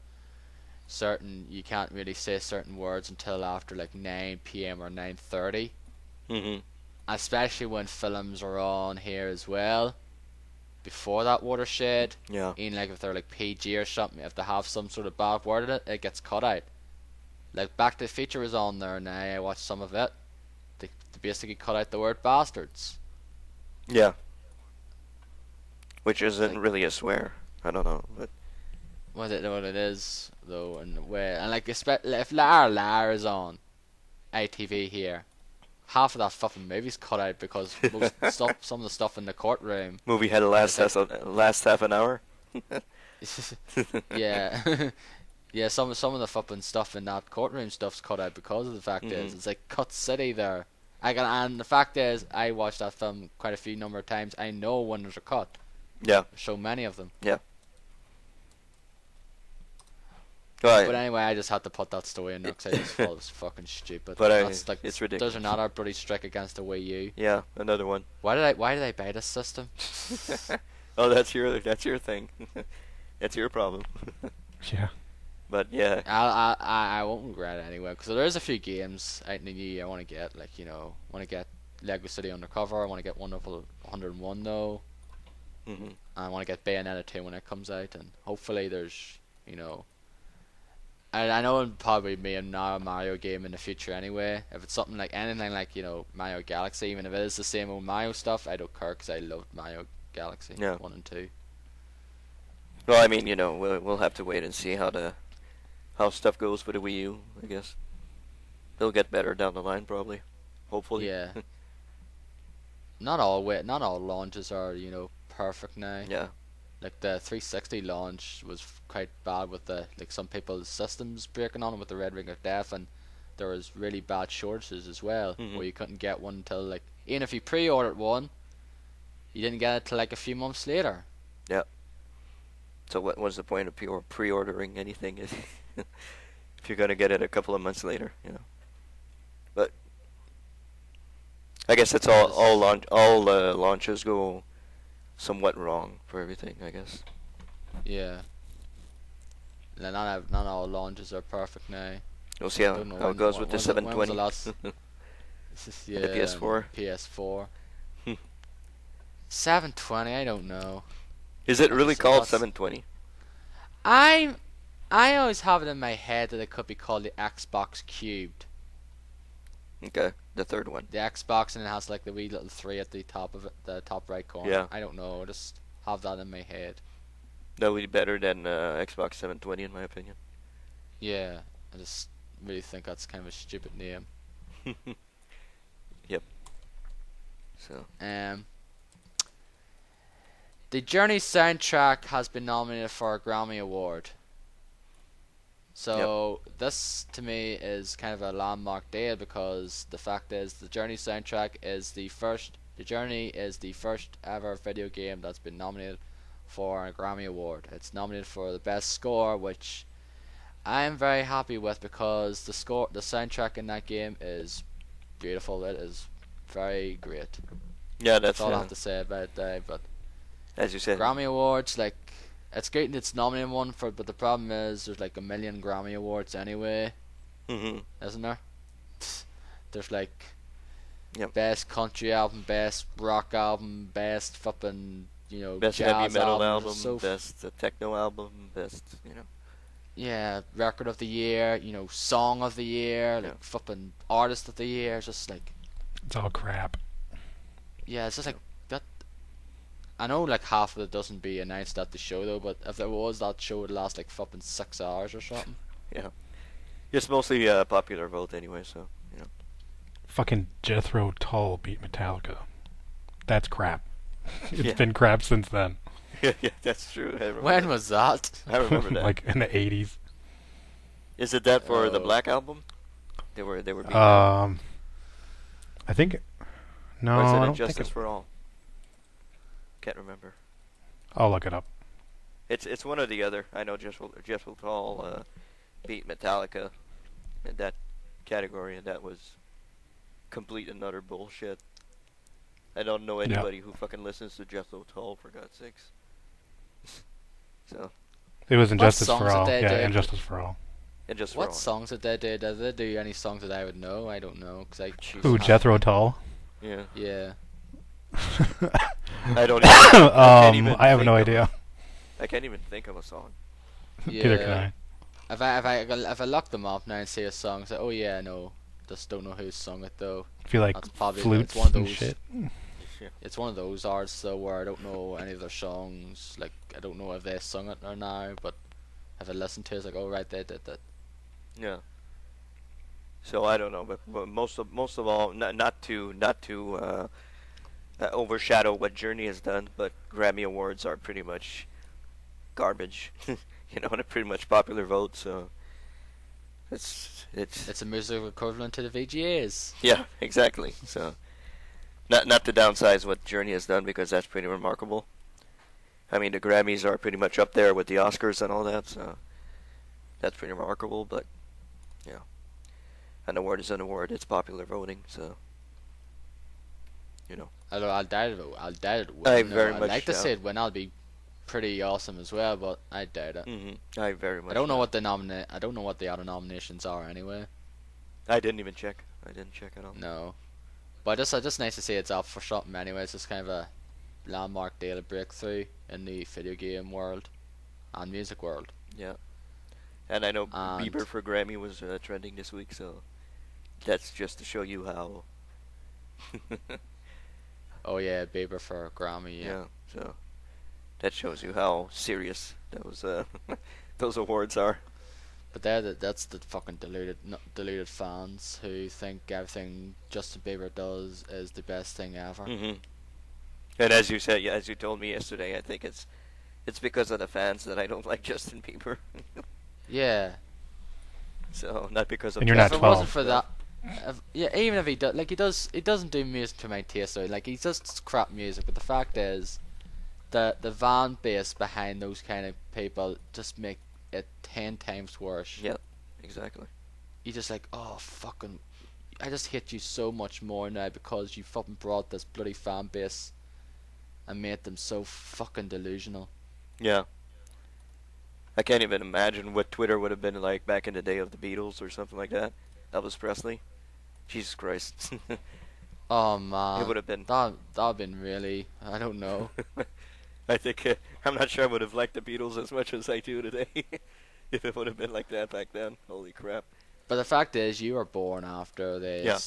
Speaker 1: you can't really say certain words until after like 9 p.m. or 9:30. Especially when films are on here as well. Before that watershed,
Speaker 2: yeah.
Speaker 1: Even like if they're like PG or something, if they have some sort of bad word in it, it gets cut out. Like Back to the Future is on there now. I watched some of it. They basically cut out the word bastards.
Speaker 2: Yeah. Which isn't really a swear. I don't know, but
Speaker 1: what it is though, and like if Lar is on ITV here, half of that fucking movie's cut out because some of the stuff in the courtroom.
Speaker 2: Movie had to last half an hour.
Speaker 1: Yeah, yeah. Some of the fucking stuff in that courtroom stuff's cut out because of the fact is it's like cut city there. And the fact is, I watched that film quite a few number of times. I know when there's a cut.
Speaker 2: Yeah.
Speaker 1: There's so many of them.
Speaker 2: Yeah. Right.
Speaker 1: But anyway, I just had to put that story in there because I just thought it was fucking stupid.
Speaker 2: But
Speaker 1: that's like,
Speaker 2: it's ridiculous.
Speaker 1: There's another bloody strike against the Wii U.
Speaker 2: Yeah, another one.
Speaker 1: Why did I buy this system?
Speaker 2: Oh, that's your thing. That's your problem.
Speaker 3: Yeah.
Speaker 2: But yeah.
Speaker 1: I won't regret it anyway because there's a few games out in the new year I want to get. Like, I want to get Lego City Undercover. I want to get Wonderful 101 though.
Speaker 2: Mhm.
Speaker 1: I want to get Bayonetta 2 when it comes out, and hopefully there's I know it'll probably be a Mario game in the future anyway. If it's something like anything like Mario Galaxy, even if it is the same old Mario stuff, I don't care because I loved Mario Galaxy 1 and 2.
Speaker 2: Well, I mean, we'll have to wait and see how stuff goes for the Wii U. I guess they'll get better down the line, probably. Hopefully.
Speaker 1: Yeah. Not all launches are perfect now.
Speaker 2: Yeah.
Speaker 1: Like the 360 launch was quite bad with some people's systems breaking on it with the Red Ring of Death, and there was really bad shortages as well, where you couldn't get one until even if you pre-ordered one, you didn't get it till a few months later.
Speaker 2: Yeah. So what was the point of pre-ordering anything if you're gonna get it a couple of months later, But I guess that's all launches go somewhat wrong for everything, I guess.
Speaker 1: Yeah. Not all launches are perfect now.
Speaker 2: We'll see how it goes with the 720.
Speaker 1: Yeah,
Speaker 2: the PS4.
Speaker 1: PS4. 720, I don't know.
Speaker 2: Is it really called 720?
Speaker 1: I always have it in my head that it could be called the Xbox Cubed.
Speaker 2: Okay, the third one.
Speaker 1: The Xbox, and it has the wee little 3 at the top of it, the top right corner.
Speaker 2: Yeah.
Speaker 1: I don't know, I just have that in my head.
Speaker 2: That would be better than Xbox 720 in my opinion.
Speaker 1: Yeah, I just really think that's kind of a stupid name.
Speaker 2: Yep. So.
Speaker 1: The Journey soundtrack has been nominated for a Grammy Award. So this to me is kind of a landmark deal because the fact is the Journey soundtrack is the first ever video game that's been nominated for a Grammy Award. It's nominated for the best score, which I am very happy with because the soundtrack in that game is beautiful. It is very great.
Speaker 2: Yeah,
Speaker 1: that's all I have to say about that. But
Speaker 2: as you said,
Speaker 1: Grammy Awards, it's great and it's nominated one for, but the problem is there's a million Grammy Awards anyway, isn't there? There's best country album, best rock album, best fucking
Speaker 2: best
Speaker 1: jazz
Speaker 2: heavy metal album,
Speaker 1: so
Speaker 2: best techno album, best
Speaker 1: yeah, record of the year, song of the year, fucking artist of the year. It's just
Speaker 3: it's all crap.
Speaker 1: Yeah, it's just that. I know half of it doesn't be announced at the show though, but if there was, that show would last fucking 6 hours or something.
Speaker 2: Yeah, it's mostly popular vote anyway, so
Speaker 3: Fucking Jethro Tull beat Metallica. That's crap. It's been crap since then.
Speaker 2: Yeah, that's true.
Speaker 1: When was that?
Speaker 2: I remember that.
Speaker 3: In the 80s.
Speaker 2: Is it that for the Black Album? They were being
Speaker 3: I think no.
Speaker 2: Or is
Speaker 3: I
Speaker 2: it
Speaker 3: don't
Speaker 2: Injustice
Speaker 3: think
Speaker 2: for All? Can't remember.
Speaker 3: I'll look it up.
Speaker 2: It's one or the other. I know Jethro Tull beat Metallica in that category, and that was complete and utter bullshit. I don't know anybody who fucking listens to Jethro Tull, for God's sakes. So.
Speaker 3: It was Injustice for All. Yeah, Injustice for All.
Speaker 1: What songs did they do? Did they do any songs that I would know? I don't know.
Speaker 3: Who, Jethro Tull?
Speaker 2: Yeah.
Speaker 1: Yeah.
Speaker 2: I don't even,
Speaker 3: I have no idea.
Speaker 2: I can't even think of a song.
Speaker 1: Yeah.
Speaker 3: Neither can I.
Speaker 1: If I look them up now and see a song, say, oh yeah, no, just don't know who's sung it though.
Speaker 3: I feel like
Speaker 1: that's probably,
Speaker 3: flutes
Speaker 1: it's one of those,
Speaker 3: and shit.
Speaker 1: It's one of those artists though where I don't know any of their songs. I don't know if they sung it or now, but if I listen to it, it's oh right, they did that.
Speaker 2: Yeah. So I don't know, but most of all, not to overshadow what Journey has done, but Grammy Awards are pretty much garbage. And a pretty much popular vote. So it's
Speaker 1: It's a musical equivalent to the VGAs.
Speaker 2: yeah, exactly. So not to downsize what Journey has done because that's pretty remarkable. I mean, the Grammys are pretty much up there with the Oscars and all that, so that's pretty remarkable. But yeah, an award is an award. It's popular voting, so
Speaker 1: Although I'll doubt it. I'll doubt it.
Speaker 2: I
Speaker 1: No,
Speaker 2: very
Speaker 1: I'd
Speaker 2: much
Speaker 1: like to
Speaker 2: doubt.
Speaker 1: say it when I'll be pretty awesome as well, but I doubt it.
Speaker 2: I very much.
Speaker 1: I don't know
Speaker 2: doubt.
Speaker 1: what I don't know what the other nominations are anyway.
Speaker 2: I didn't even check. I didn't check at all.
Speaker 1: No, but just nice to see it's up for something anyway. It's just kind of a landmark deal, a breakthrough in the video game world and music world.
Speaker 2: Yeah, and I know
Speaker 1: And
Speaker 2: Bieber for Grammy was trending this week, so that's just to show you how.
Speaker 1: oh yeah, Bieber for Grammy. Yeah.
Speaker 2: Yeah, so that shows you how serious those those awards are.
Speaker 1: But that's the fucking deluded fans who think everything Justin Bieber does is the best thing ever.
Speaker 2: And as you said, yeah, as you told me yesterday, I think it's because of the fans that I don't like Justin Bieber.
Speaker 1: Yeah.
Speaker 2: So not because of.
Speaker 3: And you're
Speaker 1: If
Speaker 3: not
Speaker 1: it
Speaker 3: 12.
Speaker 1: wasn't for that, yeah, even if he does, like he doesn't do music to my taste. Though. Like he just crap music. But the fact is, the fan base behind those kind of people just make it 10 times worse.
Speaker 2: Yeah, exactly.
Speaker 1: You just like, oh fucking, I just hate you so much more now because you fucking brought this bloody fan base and made them so fucking delusional.
Speaker 2: Yeah. I can't even imagine what Twitter would have been like back in the day of the Beatles or something like that. Elvis Presley. Jesus Christ.
Speaker 1: Oh man,
Speaker 2: It would have been.
Speaker 1: that'd been really, I don't know.
Speaker 2: I think I'm not sure I would have liked the Beatles as much as I do today. If it would have been like that back then. Holy crap.
Speaker 1: But the fact is, you were born after
Speaker 2: Yeah.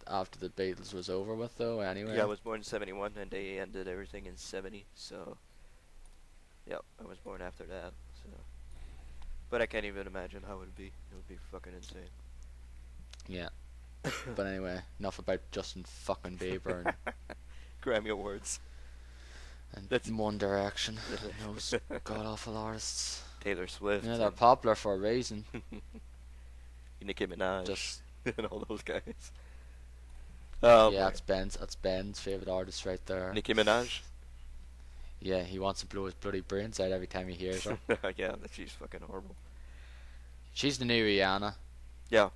Speaker 1: after the Beatles was over with, though. Anyway.
Speaker 2: Yeah, I was born in 71 and they ended everything in 70. So, yeah, I was born after that. So, but I can't even imagine how it would be. It would be fucking insane.
Speaker 1: Yeah. But anyway, enough about Justin fucking Bieber
Speaker 2: Grammy Awards.
Speaker 1: and
Speaker 2: That's-
Speaker 1: One Direction. Those god awful artists.
Speaker 2: Taylor Swift.
Speaker 1: Yeah, they're
Speaker 2: and
Speaker 1: popular for a reason.
Speaker 2: Nicki Minaj.
Speaker 1: Just
Speaker 2: and all those guys. Oh,
Speaker 1: yeah,
Speaker 2: boy.
Speaker 1: that's Ben's favorite artist right there.
Speaker 2: Nicki Minaj?
Speaker 1: Yeah, he wants to blow his bloody brains out every time he hears her.
Speaker 2: Yeah, she's fucking horrible.
Speaker 1: She's the new Rihanna.
Speaker 2: Yeah.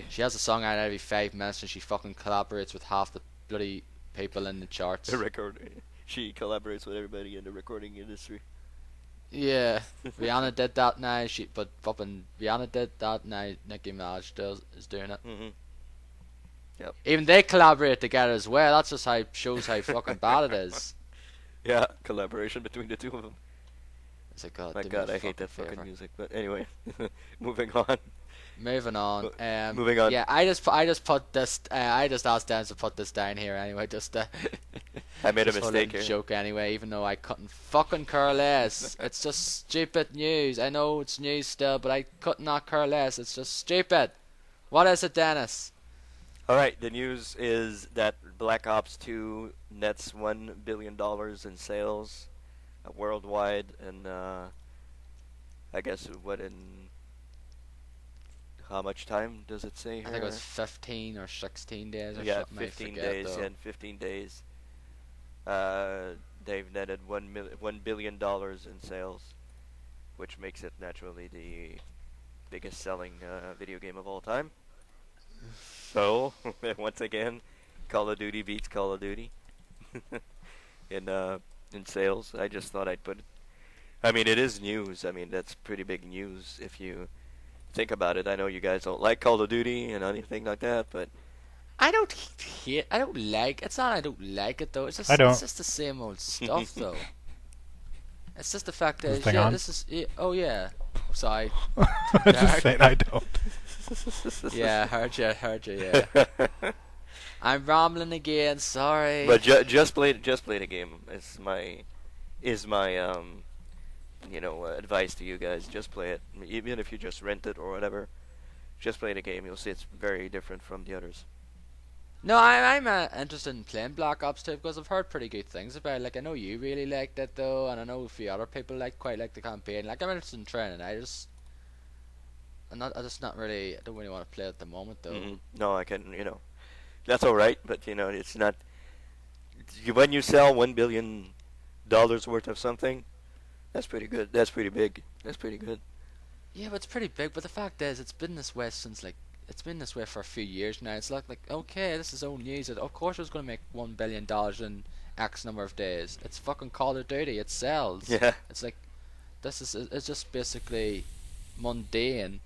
Speaker 1: She has a song out every 5 minutes and she fucking collaborates with half the bloody people in the charts.
Speaker 2: The record. She collaborates with everybody in the recording industry.
Speaker 1: Yeah, Rihanna did that now. But fucking Rihanna did that now. Nicki Minaj is doing it.
Speaker 2: Mm-hmm. Yep.
Speaker 1: Even they collaborate together as well. That's just how shows how fucking bad it is.
Speaker 2: Yeah, collaboration between the two of them.
Speaker 1: It's like God.
Speaker 2: My
Speaker 1: do me
Speaker 2: God,
Speaker 1: a
Speaker 2: I hate that
Speaker 1: favour.
Speaker 2: fucking music. But anyway, moving on.
Speaker 1: Moving on.
Speaker 2: Moving on.
Speaker 1: Yeah, I just put this. I just asked Dan to put this down here anyway. Just
Speaker 2: I made a
Speaker 1: just for
Speaker 2: mistake
Speaker 1: little
Speaker 2: here.
Speaker 1: joke anyway. Even though I couldn't fucking care less. It's just stupid news. I know it's news still, but I could not care less. It's just stupid. What is it, Dennis?
Speaker 2: All right, the news is that Black Ops 2 nets $1 billion in sales worldwide, and I guess what in how much time does it say here?
Speaker 1: I think it was 15 or 16 days or
Speaker 2: Yeah,
Speaker 1: something.
Speaker 2: 15
Speaker 1: I forget,
Speaker 2: days.
Speaker 1: though.
Speaker 2: Yeah, in 15 days, they've netted $1 billion in sales, which makes it naturally the biggest selling video game of all time. So once again, Call of Duty beats Call of Duty in sales. I just thought I'd put it. I mean, it is news. I mean, that's pretty big news if you think about it. I know you guys don't like Call of Duty and anything like that, but
Speaker 1: I don't hate. I don't like. It's not. I don't like it though. It's just.
Speaker 3: I don't.
Speaker 1: It's just the same old stuff though. It's just the fact
Speaker 3: Is
Speaker 1: that
Speaker 3: the thing on?
Speaker 1: this is. Yeah, oh yeah. Sorry.
Speaker 3: I'm just saying I don't.
Speaker 1: Yeah, heard you. Yeah. I'm rambling again. Sorry.
Speaker 2: But just play the game. Is my advice to you guys. Just play it, even if you just rent it or whatever. just play the game. You'll see it's very different from the others.
Speaker 1: No, I'm interested in playing Black Ops 2 because I've heard pretty good things about it. Like, I know you really liked it though, and I know a few other people quite like the campaign. Like, I'm interested in trying it. I just not really. I don't really want to play it at the moment though.
Speaker 2: No, I can. That's all right, but it's not. When you sell $1 billion worth of something, that's pretty good. That's pretty big. That's pretty good.
Speaker 1: Yeah, but it's pretty big. But the fact is, it's been this way since it's been this way for a few years now. It's like okay, this is old news. Of course, it's going to make $1 billion in X number of days. It's fucking Call of Duty. It sells.
Speaker 2: Yeah.
Speaker 1: It's like it's just basically mundane,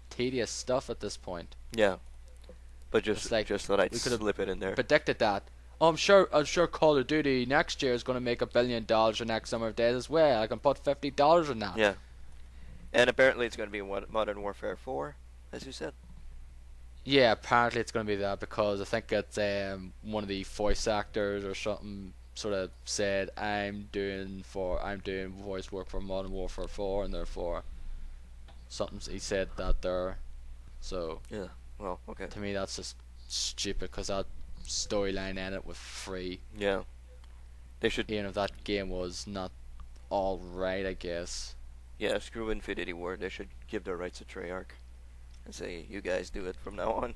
Speaker 1: tedious stuff at this point.
Speaker 2: Yeah. But just thought I'd
Speaker 1: we could have
Speaker 2: slip it in there.
Speaker 1: predicted that. Oh, I'm sure Call of Duty next year is going to make $1 billion in X number of days as well. I can put $50 in that.
Speaker 2: Yeah. And apparently it's going to be Modern Warfare 4, as you said.
Speaker 1: Yeah, apparently it's going to be that because I think it's one of the voice actors or something sort of said I'm doing voice work for Modern Warfare 4 and therefore something he said that there. So
Speaker 2: yeah, well, okay.
Speaker 1: To me that's just stupid because that storyline ended was free.
Speaker 2: Yeah, they should.
Speaker 1: Even if that game was not all right, I guess.
Speaker 2: Yeah, screw Infinity Ward. They should give their rights to Treyarch and say, you guys do it from now on.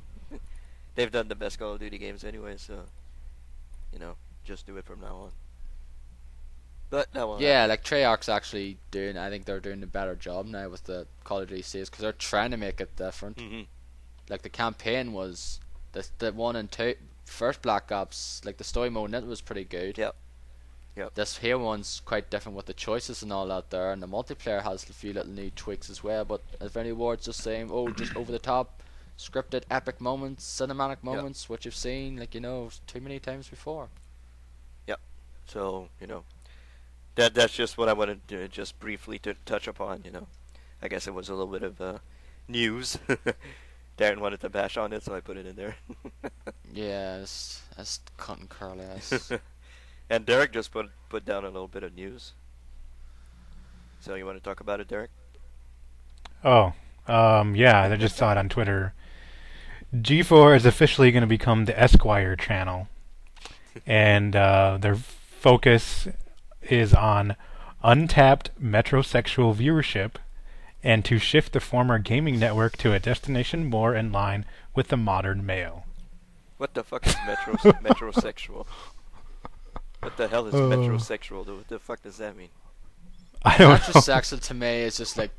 Speaker 2: They've done the best Call of Duty games anyway, so, just do it from now on. But that won't
Speaker 1: Yeah, like Treyarch's actually I think they're doing a better job now with the Call of Duty series because they're trying to make it different. Like the campaign was, the 1 and 2, first Black Ops, like the story mode in it was pretty good.
Speaker 2: Yep.
Speaker 1: This here one's quite different with the choices and all that there, and the multiplayer has a few little new tweaks as well. But Infinity Ward's just saying, just over the top, scripted epic moments, cinematic moments, which you've seen too many times before.
Speaker 2: Yep. So that's just what I wanted to just briefly to touch upon. I guess it was a little bit of news. Darren wanted to bash on it, so I put it in there.
Speaker 1: Yes, that's cut and curl ass.
Speaker 2: And Derek just put down a little bit of news. So you want to talk about it, Derek?
Speaker 3: Oh, yeah, I just saw it on Twitter. G4 is officially going to become the Esquire channel. And their focus is on untapped metrosexual viewership and to shift the former gaming network to a destination more in line with the modern male.
Speaker 2: What the fuck is metrosexual? What the hell is metrosexual? What the fuck does that mean?
Speaker 3: I don't know.
Speaker 1: Metrosexual to me is just like,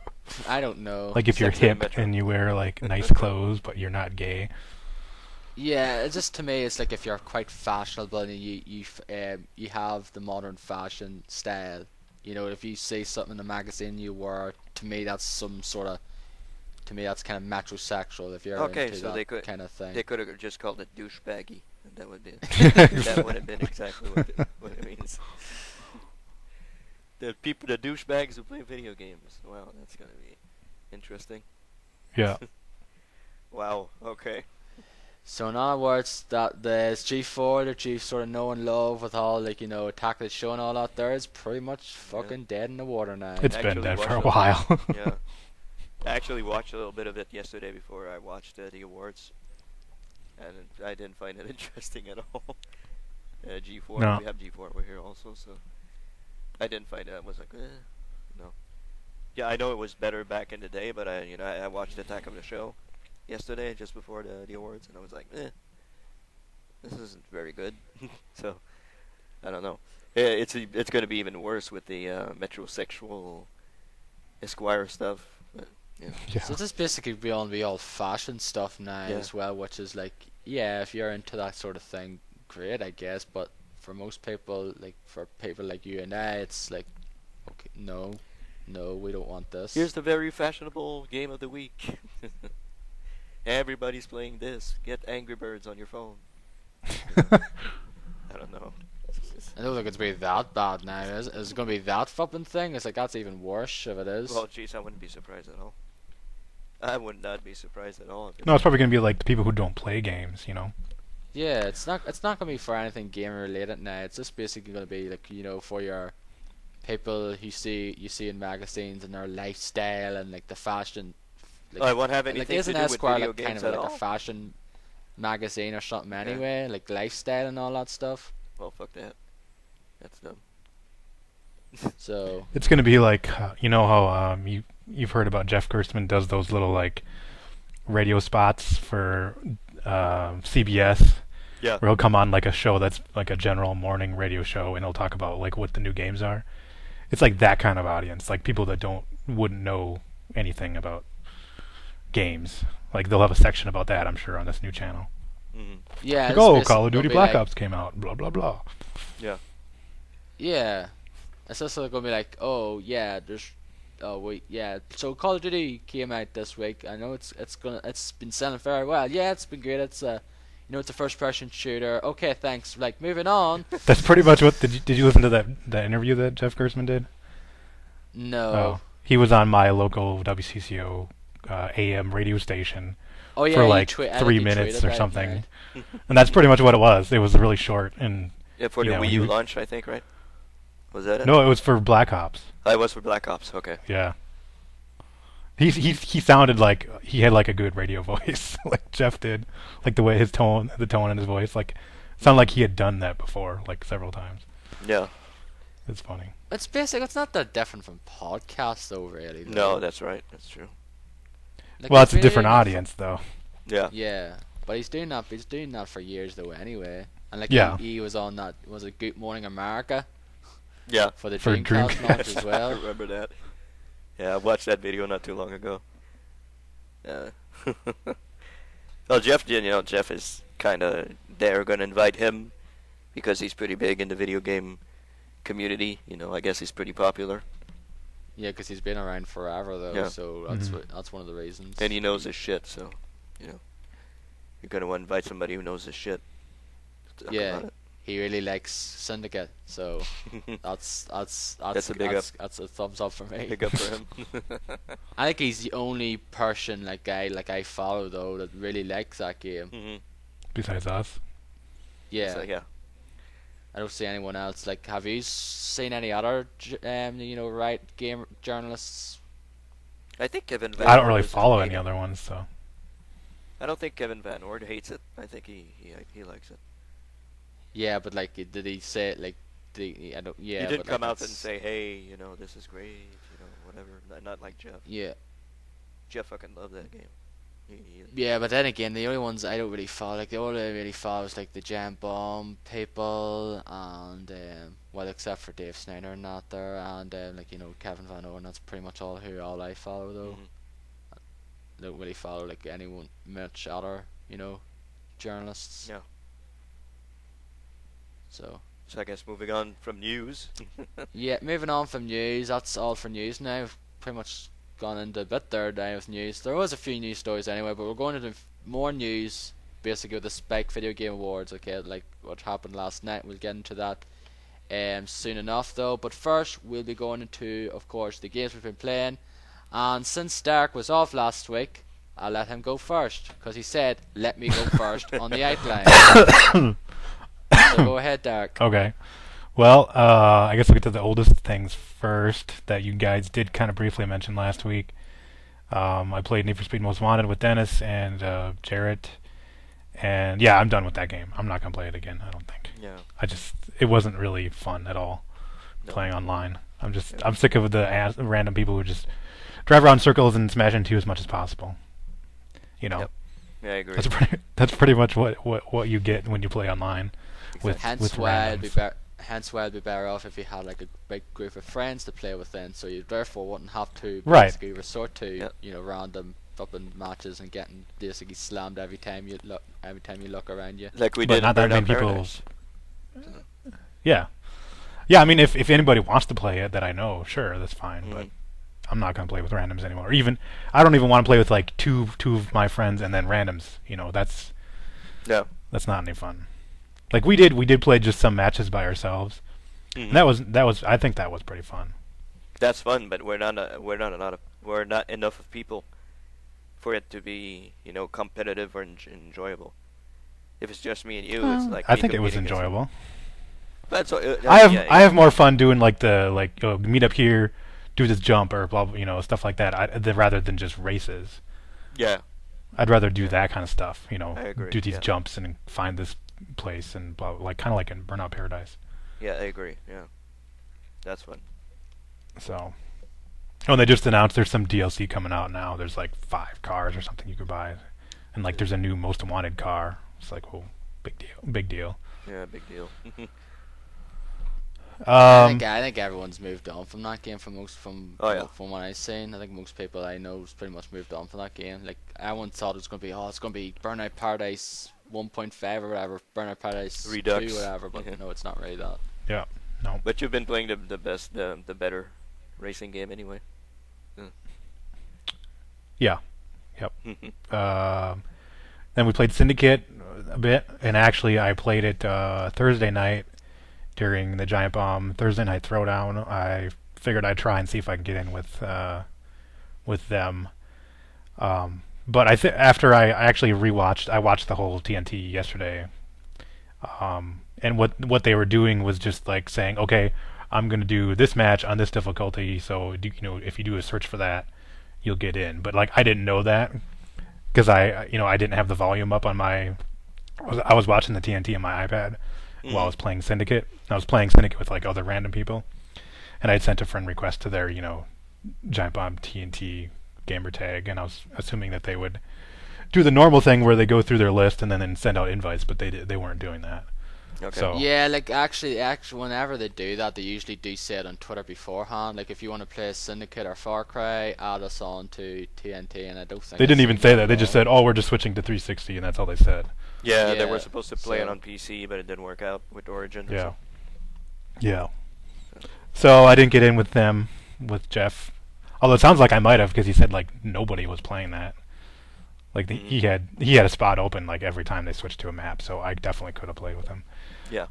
Speaker 1: I don't know.
Speaker 3: Like if you're hip and you wear like nice clothes but you're not gay.
Speaker 1: Yeah, it's just to me it's like if you're quite fashionable and you have the modern fashion style. If you see something in a magazine you wear, to me that's kind of metrosexual if you're into that kind of thing.
Speaker 2: They could have just called it douchebaggy. That would have been exactly what it means. The douchebags who play video games. Wow, that's gonna be interesting.
Speaker 3: Yeah.
Speaker 2: Wow. Okay.
Speaker 1: So in other words, that the G4 that you sort of know and love with all Attack of the Show and all that there is pretty much fucking dead in the water now.
Speaker 3: It's been dead for a while.
Speaker 2: Yeah. I actually watched a little bit of it yesterday before I watched the awards. And I didn't find it interesting at all. G4,
Speaker 3: no.
Speaker 2: We have G4 over here also, so I didn't find it. I was like, no. Yeah, I know it was better back in the day, but I watched Attack of the Show yesterday just before the awards, and I was like, this isn't very good. So I don't know. It's going to be even worse with the metrosexual Esquire stuff. But,
Speaker 3: yeah.
Speaker 1: So this is basically beyond the old-fashioned stuff now as well, which is like, yeah, if you're into that sort of thing, great, I guess. But for most people, for people like you and I, it's like, okay, no, we don't want this.
Speaker 2: Here's the very fashionable game of the week. Everybody's playing this. Get Angry Birds on your phone. I don't know.
Speaker 1: I don't think it's going to be that bad now. Is it going to be that flipping thing? It's like that's even worse if it is.
Speaker 2: Well, jeez, I wouldn't be surprised at all. I would not be surprised at all.
Speaker 3: No, it's probably going to be like the people who don't play games,
Speaker 1: Yeah, it's not going to be for anything game related now. It's just basically going to be like for your people you see in magazines and their lifestyle and like the fashion like,
Speaker 2: Oh, it won't have
Speaker 1: like
Speaker 2: anything
Speaker 1: isn't
Speaker 2: to do with
Speaker 1: Esquire
Speaker 2: video
Speaker 1: like kind
Speaker 2: games
Speaker 1: of
Speaker 2: at
Speaker 1: like a
Speaker 2: all?
Speaker 1: fashion magazine or something
Speaker 2: Yeah.
Speaker 1: anyway, like lifestyle and all that stuff.
Speaker 2: Well, fuck that. That's dumb.
Speaker 1: So
Speaker 3: It's gonna be like you know how you've heard about Jeff Gerstmann does those little like radio spots for CBS
Speaker 2: Yeah.
Speaker 3: where he'll come on like a show that's like a general morning radio show and he'll talk about like what the new games are. It's like that kind of audience, like people that wouldn't know anything about games. Like they'll have a section about that, I'm sure, on this new channel.
Speaker 2: Hmm.
Speaker 1: yeah,
Speaker 3: Like,
Speaker 1: it's
Speaker 3: oh,
Speaker 1: basically
Speaker 3: Call of
Speaker 1: gonna
Speaker 3: Duty
Speaker 1: be
Speaker 3: Black
Speaker 1: like,
Speaker 3: Ops came out, blah blah blah.
Speaker 2: Yeah.
Speaker 1: yeah, it's also gonna be like, oh yeah, there's, oh wait, yeah. So Call of Duty came out this week. I know it's been selling very well. Yeah, it's been great. It's it's a first person shooter. Okay, thanks. Like moving on.
Speaker 3: That's pretty much what. Did you listen to that interview that Jeff Gerstmann did?
Speaker 1: No.
Speaker 3: Oh, he was on my local WCCO AM radio station
Speaker 1: Oh yeah,
Speaker 3: for
Speaker 1: you
Speaker 3: like
Speaker 1: I think
Speaker 3: 3
Speaker 1: you
Speaker 3: minutes
Speaker 1: tweeted
Speaker 3: or
Speaker 1: that,
Speaker 3: something,
Speaker 1: right.
Speaker 3: and that's pretty much what it was. It was really short, and
Speaker 2: Yeah, for
Speaker 3: You
Speaker 2: the
Speaker 3: know,
Speaker 2: Wii
Speaker 3: he
Speaker 2: U
Speaker 3: was-
Speaker 2: launch, I think, right? Was that it?
Speaker 3: no, it was for Black Ops.
Speaker 2: Oh, it was for Black Ops. Okay.
Speaker 3: Yeah. He sounded like he had like a good radio voice, like Jeff did, like the way the tone in his voice, like sounded like he had done that before, like several times.
Speaker 2: Yeah.
Speaker 3: It's funny.
Speaker 1: It's basic. It's not that different from podcasts, though, really.
Speaker 2: No,
Speaker 1: though.
Speaker 2: that's right. That's true.
Speaker 1: Like,
Speaker 3: Well, it's a
Speaker 1: really
Speaker 3: different
Speaker 1: not for-
Speaker 3: audience, though.
Speaker 2: Yeah.
Speaker 1: Yeah, but he's doing that. He's doing that for years, though. Anyway, and like
Speaker 3: Yeah.
Speaker 1: he was on that. Was it Good Morning America
Speaker 2: Yeah.
Speaker 1: for the
Speaker 3: For
Speaker 1: Dreamcast launch as
Speaker 2: I
Speaker 1: well?
Speaker 2: remember that. Yeah, I watched that video not too long ago. Yeah. Well, Jeff did. Jeff is kind of. They're gonna invite him because he's pretty big in the video game community. I guess he's pretty popular,
Speaker 1: Yeah, because he's been around forever, though.
Speaker 2: Yeah.
Speaker 1: So
Speaker 3: Mhm.
Speaker 1: that's one of the reasons.
Speaker 2: and he knows his shit. So, you're gonna want to invite somebody who knows his shit. to talk
Speaker 1: Yeah.
Speaker 2: about
Speaker 1: He really likes Syndicate, so
Speaker 2: it.
Speaker 1: that's
Speaker 2: That's a big up.
Speaker 1: that's a thumbs up for me.
Speaker 2: Big up for him.
Speaker 1: I think he's the only person like I follow though that really likes that game.
Speaker 2: Hmm.
Speaker 3: Besides us,
Speaker 1: Yeah,
Speaker 2: So, yeah.
Speaker 1: I don't see anyone else. Like, have you seen any other game journalists?
Speaker 2: I think Kevin Van
Speaker 3: I don't
Speaker 2: Ord
Speaker 3: really
Speaker 2: doesn't
Speaker 3: follow
Speaker 2: hate
Speaker 3: any
Speaker 2: it.
Speaker 3: other ones, so
Speaker 2: I don't think Kevin Van Ord hates it. I think he likes it.
Speaker 1: Yeah, but like, did he say it like? I don't. Yeah,
Speaker 2: he didn't
Speaker 1: but,
Speaker 2: come
Speaker 1: like,
Speaker 2: out and
Speaker 1: it's-
Speaker 2: say, "Hey, this is great," whatever. Not like Jeff.
Speaker 1: Yeah,
Speaker 2: Jeff fucking loved that game.
Speaker 1: yeah, but then again, the only ones I don't really follow, like the only I really follow is like the Jam Bomb people, and well, except for Dave Snyder and that there, and Kevin Van Oren. That's pretty much all I follow though.
Speaker 2: Mhm.
Speaker 1: I don't really follow like anyone much other journalists.
Speaker 2: Yeah.
Speaker 1: So
Speaker 2: So I guess moving on from news.
Speaker 1: yeah, moving on from news. That's all for news now. We've pretty much gone into a bit there now with news. There was a few news stories anyway, but we're going into more news. Basically, with the Spike Video Game Awards. Okay, like what happened last night. We'll get into that soon enough, though. But first, we'll be going into, of course, the games we've been playing. And since Stark was off last week, I'll let him go first because he said, "Let me go first" on the outline. So go ahead, Dark.
Speaker 3: okay. Well, I guess we'll get to the oldest things first that you guys did kind of briefly mention last week. I played Need for Speed Most Wanted with Dennis and Jarrett, and yeah, I'm done with that game. I'm not gonna play it again. I don't think.
Speaker 2: Yeah.
Speaker 3: It wasn't really fun at all
Speaker 2: No.
Speaker 3: playing online. I'm sick of the random people who just drive around in circles and smash into as much as possible.
Speaker 2: Yep. Yeah, I agree.
Speaker 3: That's pretty much what you get when you play online. With
Speaker 1: Hence why
Speaker 3: randoms.
Speaker 1: it'd be better off if you had like a big group of friends to play with then, so you therefore wouldn't have to
Speaker 3: Right.
Speaker 1: basically resort to
Speaker 2: Yep.
Speaker 1: random flipping matches and getting basically slammed every time you look around you.
Speaker 2: Like we
Speaker 3: But
Speaker 2: did
Speaker 3: not that
Speaker 2: in
Speaker 3: many
Speaker 2: Burnout
Speaker 3: people.
Speaker 2: Paradise.
Speaker 3: Yeah, yeah. I mean, if anybody wants to play it that I know, sure, that's fine. But
Speaker 2: Mhm.
Speaker 3: I'm not gonna play with randoms anymore. Or even I don't even want to play with like two of my friends and then randoms.
Speaker 2: No.
Speaker 3: That's not any fun. Like we did play just some matches by ourselves.
Speaker 2: Mhm.
Speaker 3: And that was I think that was pretty fun.
Speaker 2: That's fun, but we're not enough of people for it to be competitive or enjoyable. If it's just me and you, it's like
Speaker 3: I
Speaker 2: me
Speaker 3: think it was
Speaker 2: competing against you.
Speaker 3: enjoyable.
Speaker 2: That's
Speaker 3: I have more fun doing like meet up here, do this jump or blah blah, stuff like that. Rather than just races.
Speaker 2: Yeah,
Speaker 3: I'd rather do that kind of stuff.
Speaker 2: I agree.
Speaker 3: Do these
Speaker 2: Yeah,
Speaker 3: jumps and find this place and blah, like kind of like in Burnout Paradise.
Speaker 2: yeah, I agree. Yeah, that's fun.
Speaker 3: So, oh, and they just announced there's some DLC coming out now. There's like 5 cars or something you could buy, and like there's a new Most Wanted car. It's like, oh, big deal, big deal.
Speaker 2: Yeah, big deal.
Speaker 1: I think everyone's moved on from that game
Speaker 2: Oh yeah.
Speaker 1: from what I've seen. I think most people I know has pretty much moved on from that game. Like everyone thought it was gonna be it's gonna be Burnout Paradise 1.5 or whatever, Burnout Paradise
Speaker 2: Redux.
Speaker 1: 2 or whatever, but no, it's not really that.
Speaker 3: Yeah, no.
Speaker 2: But you've been playing the better racing game anyway.
Speaker 3: Yeah, yep. Then we played Syndicate a bit, and actually I played it Thursday night during the Giant Bomb Thursday night throwdown. I figured I'd try and see if I can get in with them. But after I actually I watched the whole TNT yesterday. And what they were doing was just like saying, okay, I'm gonna do this match on this difficulty. So if you do a search for that, you'll get in. But like I didn't know that because I didn't have the volume up on my. I was watching the TNT on my iPad while I was playing Syndicate. I was playing Syndicate with like other random people, and I'd sent a friend request to their Giant Bomb TNT gamer tag, and I was assuming that they would do the normal thing where they go through their list and then send out invites, but they weren't doing that.
Speaker 2: Okay.
Speaker 3: So
Speaker 1: Yeah, like actually, whenever they do that, they usually do say it on Twitter beforehand. Like, if you want to play Syndicate or Far Cry, add us on to TNT, and I don't think
Speaker 3: they didn't
Speaker 1: I've
Speaker 3: even
Speaker 1: seen
Speaker 3: say
Speaker 1: that
Speaker 3: that. They
Speaker 1: at
Speaker 3: just
Speaker 1: all.
Speaker 3: said, "Oh, we're just switching to 360," and that's all they said.
Speaker 2: Yeah, they
Speaker 1: Yeah,
Speaker 2: were supposed to play it
Speaker 1: so-
Speaker 2: on PC, but it didn't work out with Origin. or
Speaker 3: Yeah.
Speaker 2: so.
Speaker 3: Yeah. So I didn't get in with them, with Jeff. Although it sounds like I might have, because he said like nobody was playing that. Like he had a spot open like every time they switched to a map, so I definitely could have played with him.
Speaker 2: Yeah.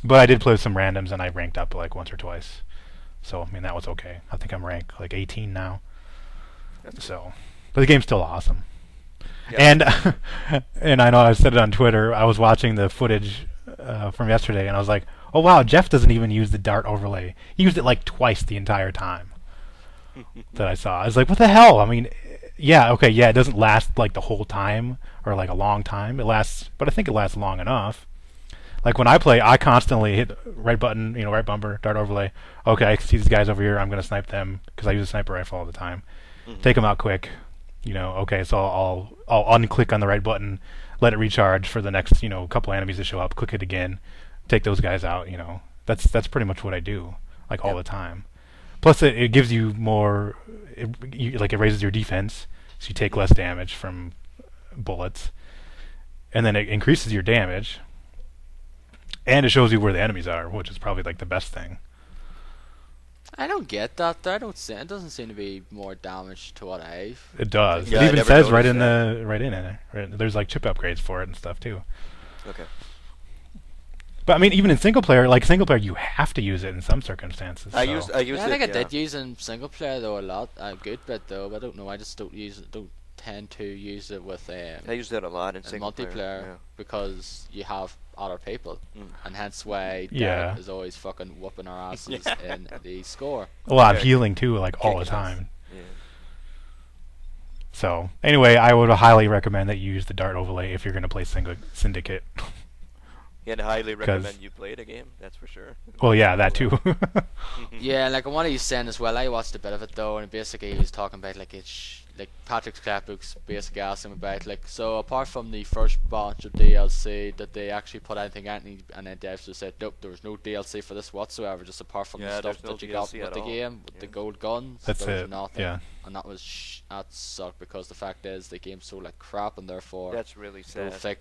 Speaker 3: But I did play with some randoms, and I ranked up like once or twice. So I mean that was okay. I think I'm ranked like 18 now. So, but the game's still awesome.
Speaker 2: Yeah.
Speaker 3: And I know I said it on Twitter. I was watching the footage from yesterday, and I was like, "Oh wow, Jeff doesn't even use the dart overlay. He used it like twice the entire time that I saw." I was like, "What the hell?" I mean, yeah, okay, yeah, it doesn't last like the whole time or like a long time. It lasts, but I think it lasts long enough. Like when I play, I constantly hit right button, right bumper, dart overlay. Okay, I see these guys over here. I'm gonna snipe them because I use a sniper rifle all the time. Take them out quick. Okay, so I'll unclick on the right button, let it recharge for the next couple enemies to show up. Click it again, take those guys out. That's pretty much what I do, like all the time. Plus, it gives you more. It raises your defense, so you take less damage from bullets, and then it increases your damage, and it shows you where the enemies are, which is probably like the best thing.
Speaker 1: I don't get that. It doesn't seem to be more damage to what I've.
Speaker 3: It does.
Speaker 2: Yeah,
Speaker 3: it
Speaker 2: I
Speaker 3: even
Speaker 2: never
Speaker 3: says right
Speaker 2: noticed
Speaker 3: in it. Right, there's like chip upgrades for it and stuff too.
Speaker 2: Okay.
Speaker 3: But I mean, even in single player, you have to use it in some circumstances.
Speaker 2: I
Speaker 3: so.
Speaker 2: used
Speaker 1: I
Speaker 2: it.
Speaker 1: think I
Speaker 2: Yeah.
Speaker 1: did use it in single player though a lot, a good bit though. But I don't know. I just don't tend to use it with
Speaker 2: I used it a lot in single
Speaker 1: multiplayer
Speaker 2: player.
Speaker 1: because you have other people, and hence why
Speaker 3: Yeah.
Speaker 1: Darren is always fucking whooping our asses in the score.
Speaker 3: A lot of
Speaker 2: Okay.
Speaker 3: healing too, like all the
Speaker 2: Kicking us.
Speaker 3: time.
Speaker 2: Yeah.
Speaker 3: So anyway, I would highly recommend that you use the dart overlay if you're going to play Syndicate.
Speaker 2: Yeah, and I highly recommend you play the game. That's for sure.
Speaker 3: Well, yeah, that too.
Speaker 1: Yeah, like what he's saying as well. I watched a bit of it though, and basically he was talking about like like Patrick's scrapbooks basically asked him about like, so apart from the first batch of DLC, did they actually put anything out? And then devs just said nope, there was no DLC for this whatsoever, just apart from the
Speaker 2: Yeah,
Speaker 1: stuff
Speaker 2: there's no
Speaker 1: that you got
Speaker 2: DLC
Speaker 1: with
Speaker 2: at
Speaker 1: the
Speaker 2: all.
Speaker 1: game, with the
Speaker 2: Yeah.
Speaker 1: gold guns.
Speaker 3: That's
Speaker 1: there was
Speaker 3: it.
Speaker 1: nothing.
Speaker 3: Yeah.
Speaker 1: And that sucked because the fact is the game's so like crap, and therefore
Speaker 2: That's really
Speaker 1: I don't
Speaker 2: sad.
Speaker 1: think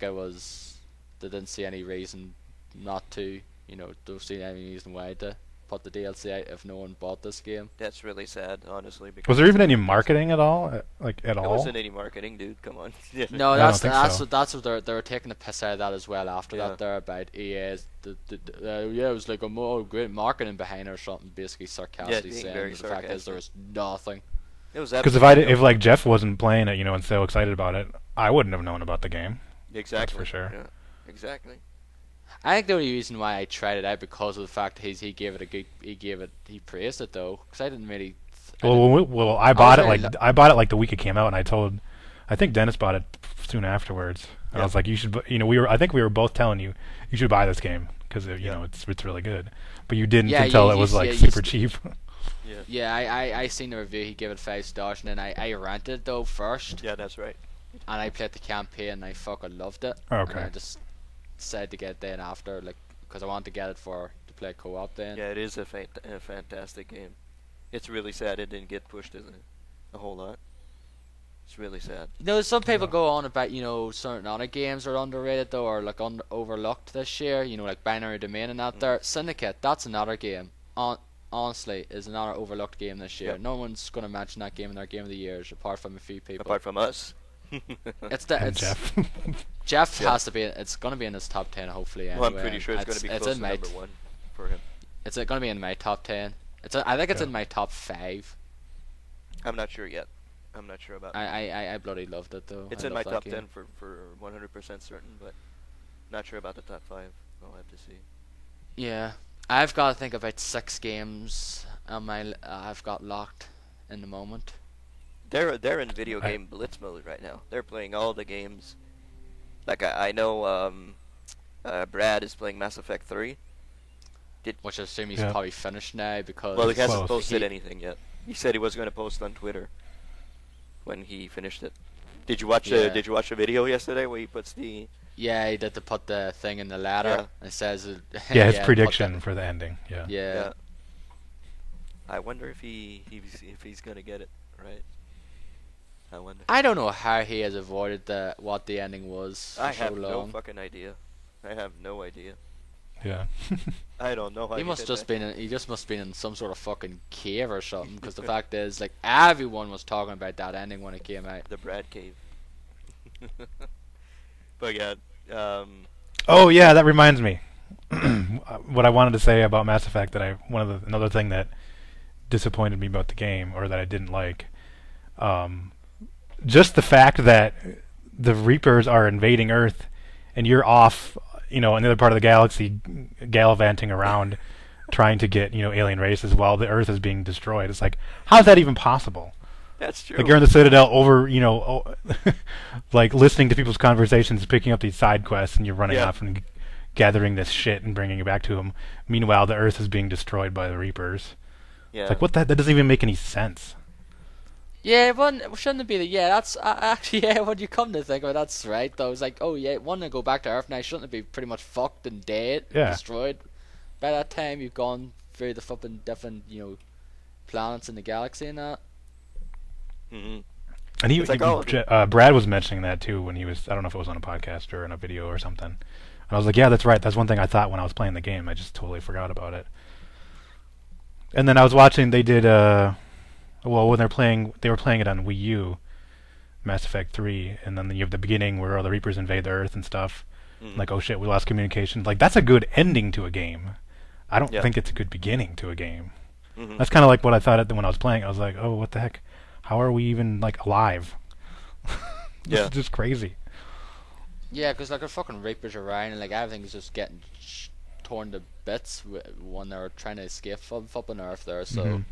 Speaker 1: they didn't see any reason not to, don't see any reason why to put the DLC out if no one bought this game.
Speaker 2: That's really sad, honestly. Because
Speaker 3: Was there even any marketing at all? Like at
Speaker 2: There
Speaker 3: all?
Speaker 2: wasn't any marketing, dude. Come on.
Speaker 1: No,
Speaker 3: I don't
Speaker 1: that's
Speaker 3: think
Speaker 1: that's
Speaker 3: so.
Speaker 1: what that's what they were taking the piss out of that as well after
Speaker 2: Yeah.
Speaker 1: that there about EA's yeah, it was like a more great marketing behind it or something, basically sarcastically
Speaker 2: being
Speaker 1: saying
Speaker 2: very
Speaker 1: that the fact is there was nothing.
Speaker 2: It was
Speaker 3: Because
Speaker 2: absolutely
Speaker 3: if like Jeff wasn't playing it, and so excited about it, I wouldn't have known about the game.
Speaker 2: exactly
Speaker 3: for sure.
Speaker 2: Yeah, exactly.
Speaker 1: I think the only reason why I tried it out because of the fact he praised it though, because I didn't really
Speaker 3: I bought it like the week it came out, and I think Dennis bought it soon afterwards, and I was like, you should, I think we were both telling you should buy this game because it's really good, but you didn't until it was like super cheap.
Speaker 1: Yeah, I seen the review. He gave it 5 stars, and then I rented it though first.
Speaker 2: Yeah, that's right.
Speaker 1: And I played the campaign, and I fucking loved it.
Speaker 3: Okay.
Speaker 1: And I just decided to get it then after, like, because I wanted to get it to play co-op then.
Speaker 2: Yeah, it is a fantastic game. It's really sad it didn't get pushed a whole lot. It's really sad.
Speaker 1: Some people go on about, certain other games are underrated though, or like overlooked this year. Like Binary Domain and that. There, Syndicate, that's another game. Honestly, is another overlooked game this year.
Speaker 2: Yep.
Speaker 1: No one's gonna mention that game in their game of the years, apart from a few people.
Speaker 2: Apart from us.
Speaker 1: It's
Speaker 3: Jeff.
Speaker 1: Jeff has to be. It's gonna be in his top 10, hopefully. Anyway.
Speaker 2: Well, I'm pretty sure it's gonna be close to number 1 for him.
Speaker 1: It's gonna be in my top 10. I think it's in my top 5.
Speaker 2: I'm not sure yet. I'm not sure about.
Speaker 1: I bloody loved it though.
Speaker 2: It's in my top 10 for 100% certain, but not sure about the top 5. I'll have to see.
Speaker 1: Yeah, I've got to think about 6 games on I've got locked in the moment.
Speaker 2: They're in video game blitz mode right now. They're playing all the games. Like I know Brad is playing Mass Effect 3.
Speaker 1: Which I assume he's probably finished now because.
Speaker 2: Well, he hasn't posted anything yet. He said he was going to post on Twitter when he finished it. Did you watch the video yesterday where he puts the?
Speaker 1: Yeah, he did to put the thing in the ladder.
Speaker 2: Yeah.
Speaker 1: It says.
Speaker 3: His prediction for the ending. Yeah.
Speaker 1: Yeah.
Speaker 2: I wonder if he's going to get it right. I wonder.
Speaker 1: I don't know how he has avoided what the ending was for so long.
Speaker 2: I have no fucking idea. I have no idea.
Speaker 3: Yeah.
Speaker 2: I don't know how
Speaker 1: he must just been in some sort of fucking cave or something, because the fact is, like, everyone was talking about that ending when it came out.
Speaker 2: The Brad cave. But yeah.
Speaker 3: Oh yeah, that reminds me. What I wanted to say about Mass Effect, another thing that disappointed me about the game, or that I didn't like, just the fact that the Reapers are invading Earth, and you're off, in the other part of the galaxy, gallivanting around, trying to get, alien races while the Earth is being destroyed. It's like, how is that even possible?
Speaker 2: That's true.
Speaker 3: Like, you're in the Citadel over, like, listening to people's conversations, picking up these side quests, and you're running off and gathering this shit and bringing it back to them. Meanwhile, the Earth is being destroyed by the Reapers.
Speaker 2: Yeah.
Speaker 3: It's like, that doesn't even make any sense.
Speaker 1: Yeah, shouldn't it be that's actually, when you come to think of it, that's right though. It's like, oh yeah, want to go back to Earth now, shouldn't it be pretty much fucked and dead, destroyed? By that time you've gone through the fucking different, planets in the galaxy and that.
Speaker 2: Mm-hmm.
Speaker 3: And Brad was mentioning that too when he was, I don't know if it was on a podcast or in a video or something. And I was like, yeah, that's right, that's one thing I thought when I was playing the game, I just totally forgot about it. And then I was watching, they did, when they were playing it on Wii U, Mass Effect 3, and then you have the beginning where all the Reapers invade the Earth and stuff. Mm-hmm. Like, oh shit, we lost communication. Like, that's a good ending to a game. I don't think it's a good beginning to a game. Mm-hmm. That's kind of like what I thought when I was playing. I was like, oh, what the heck? How are we even, like, alive? This is just crazy.
Speaker 1: Yeah, because, like, the fucking Reapers are around, and, like, everything's just getting torn to bits when they're trying to escape from on Earth there, so... Mm-hmm.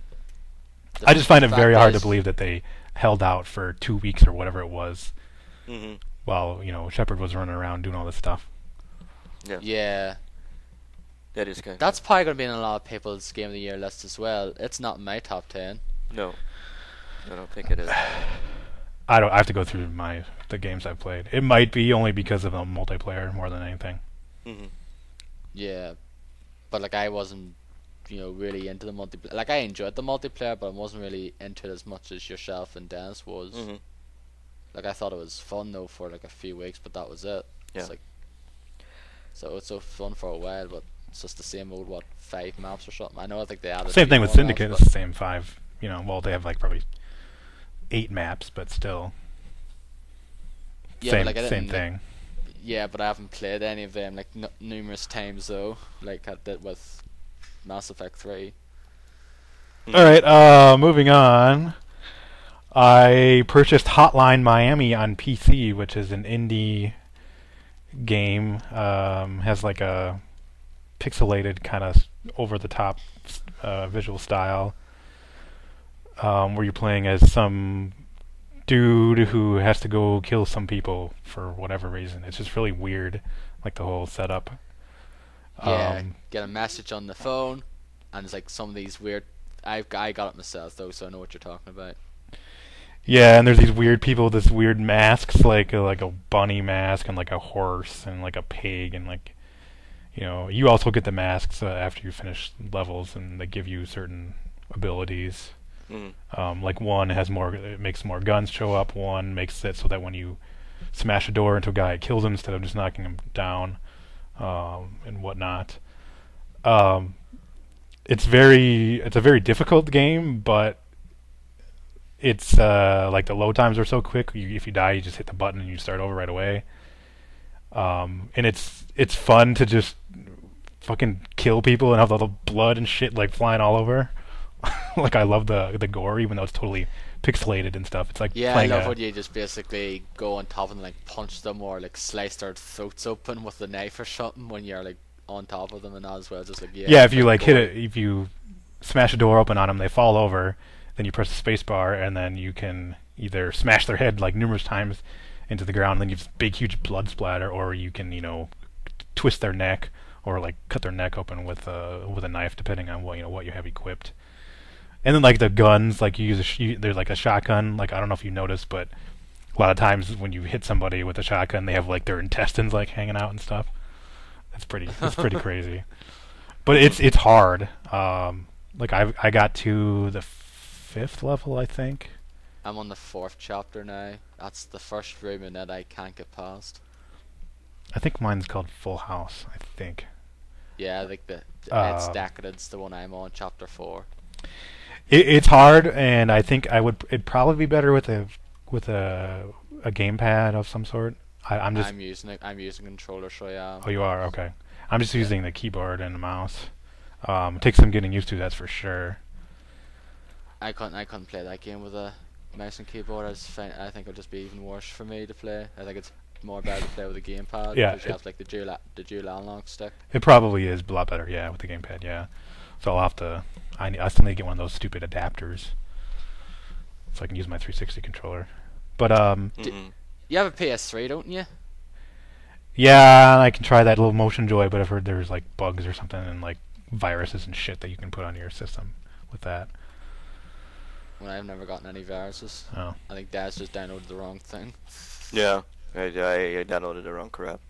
Speaker 3: I just find it very hard to believe that they held out for 2 weeks or whatever it was, while Shepard was running around doing all this stuff.
Speaker 1: Yeah.
Speaker 2: That is kind.
Speaker 1: That's probably going to be in a lot of people's Game of the Year lists as well. It's not in my top 10.
Speaker 2: No, I don't think it is.
Speaker 3: I have to go through the games I've played. It might be only because of the multiplayer more than anything.
Speaker 2: Mm-hmm.
Speaker 1: Yeah, but like I wasn't. Really into the multiplayer. Like, I enjoyed the multiplayer, but I wasn't really into it as much as yourself and Dennis was.
Speaker 2: Mm-hmm.
Speaker 1: Like, I thought it was fun, though, for, like, a few weeks, but that was it.
Speaker 2: Yeah.
Speaker 1: It's like... So, it's so fun for a while, but it's just the same old, 5 maps or something. I think they added...
Speaker 3: Same thing with Syndicate, it's the same 5. Well, they have, like, probably 8 maps, but still...
Speaker 1: Yeah,
Speaker 3: same thing.
Speaker 1: Yeah, but I haven't played any of them, like, numerous times, though. Like, I did with... Mass Effect 3.
Speaker 3: Alright, moving on. I purchased Hotline Miami on PC, which is an indie game. Has like a pixelated kind of over-the-top visual style. where you're playing as some dude who has to go kill some people for whatever reason. It's just really weird, like the whole setup.
Speaker 1: Yeah, get a message on the phone, and it's like some of these weird. I got it myself though, so I know what you're talking about.
Speaker 3: Yeah, and there's these weird people with this weird masks, like a bunny mask and like a horse and like a pig and like you also get the masks after you finish levels and they give you certain abilities.
Speaker 2: Mm.
Speaker 3: Like one has more, it makes more guns show up. One makes it so that when you smash a door into a guy, it kills him instead of just knocking him down, and whatnot. Um, it's a very difficult game, but it's like the load times are so quick. If you die, you just hit the button and you start over right away. And it's fun to just fucking kill people and have all the blood and shit like flying all over. Like I love the gore, even though it's totally pixelated and stuff. It's like
Speaker 1: Yeah, I
Speaker 3: playing
Speaker 1: love when you just basically go on top of them, like punch them or like slice their throats open with a knife or something when you're like on top of them and that as well. Just like
Speaker 3: yeah. If you like hit
Speaker 1: gore.
Speaker 3: it, if you smash a door open on them, they fall over. Then you press the space bar, and then you can either smash their head like numerous times into the ground, and then you have big, huge blood splatter, or you can twist their neck or like cut their neck open with a knife, depending on what you have equipped. And then like the guns, like you use there's like a shotgun. Like I don't know if you noticed, but a lot of times when you hit somebody with a shotgun, they have like their intestines like hanging out and stuff. That's pretty crazy. But it's hard. Like I got to the fifth level, I think.
Speaker 1: I'm on the 4th chapter now. That's the first room in it I can't get past.
Speaker 3: I think mine's called Full House. I think.
Speaker 1: Yeah, I think it's Decadence, the one I'm on, chapter 4.
Speaker 3: It's hard, and I think it'd probably be better with a gamepad of some sort.
Speaker 1: I'm using it. I'm using a controller, so yeah.
Speaker 3: Oh, you are? Okay. I'm just using the keyboard and the mouse. It takes some getting used to, that's for sure.
Speaker 1: I couldn't play that game with a mouse and keyboard. I think it'd just be even worse for me to play. I think it's more better to play with a gamepad
Speaker 3: Yeah,
Speaker 1: because you have like the dual analog stick.
Speaker 3: It probably is a lot better, yeah, with the gamepad, yeah. So I'll have to. I still need to get one of those stupid adapters, so I can use my 360 controller. But
Speaker 1: You have a PS3, don't you?
Speaker 3: yeah, I can try that little motion joy, but I've heard there's like bugs or something and like viruses and shit that you can put on your system with that.
Speaker 1: Well, I've never gotten any viruses.
Speaker 3: Oh.
Speaker 1: I think Dad's just downloaded the wrong thing.
Speaker 2: Yeah, I downloaded the wrong crap.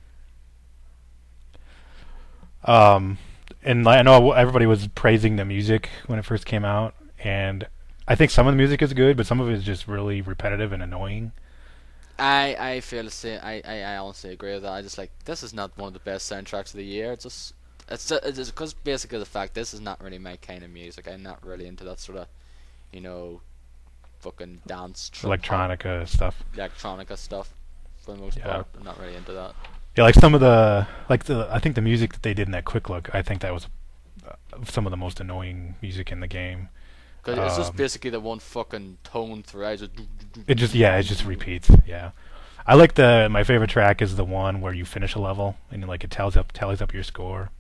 Speaker 3: And I know everybody was praising the music when it first came out, and I think some of the music is good, but some of it is just really repetitive and annoying.
Speaker 1: I feel the same. I honestly agree with that. I just like this is not one of the best soundtracks of the year. It's just because basically the fact this is not really my kind of music. I'm not really into that sort of, fucking dance
Speaker 3: Electronica stuff.
Speaker 1: electronica stuff for the most
Speaker 3: Yeah.
Speaker 1: part. I'm not really into that.
Speaker 3: Yeah, like some of I think the music that they did in that quick look, I think that was some of the most annoying music in the game.
Speaker 1: Because it's just basically the one fucking tone throughout.
Speaker 3: It just repeats. Yeah, I like my favorite track is the one where you finish a level and like it tallies up your score.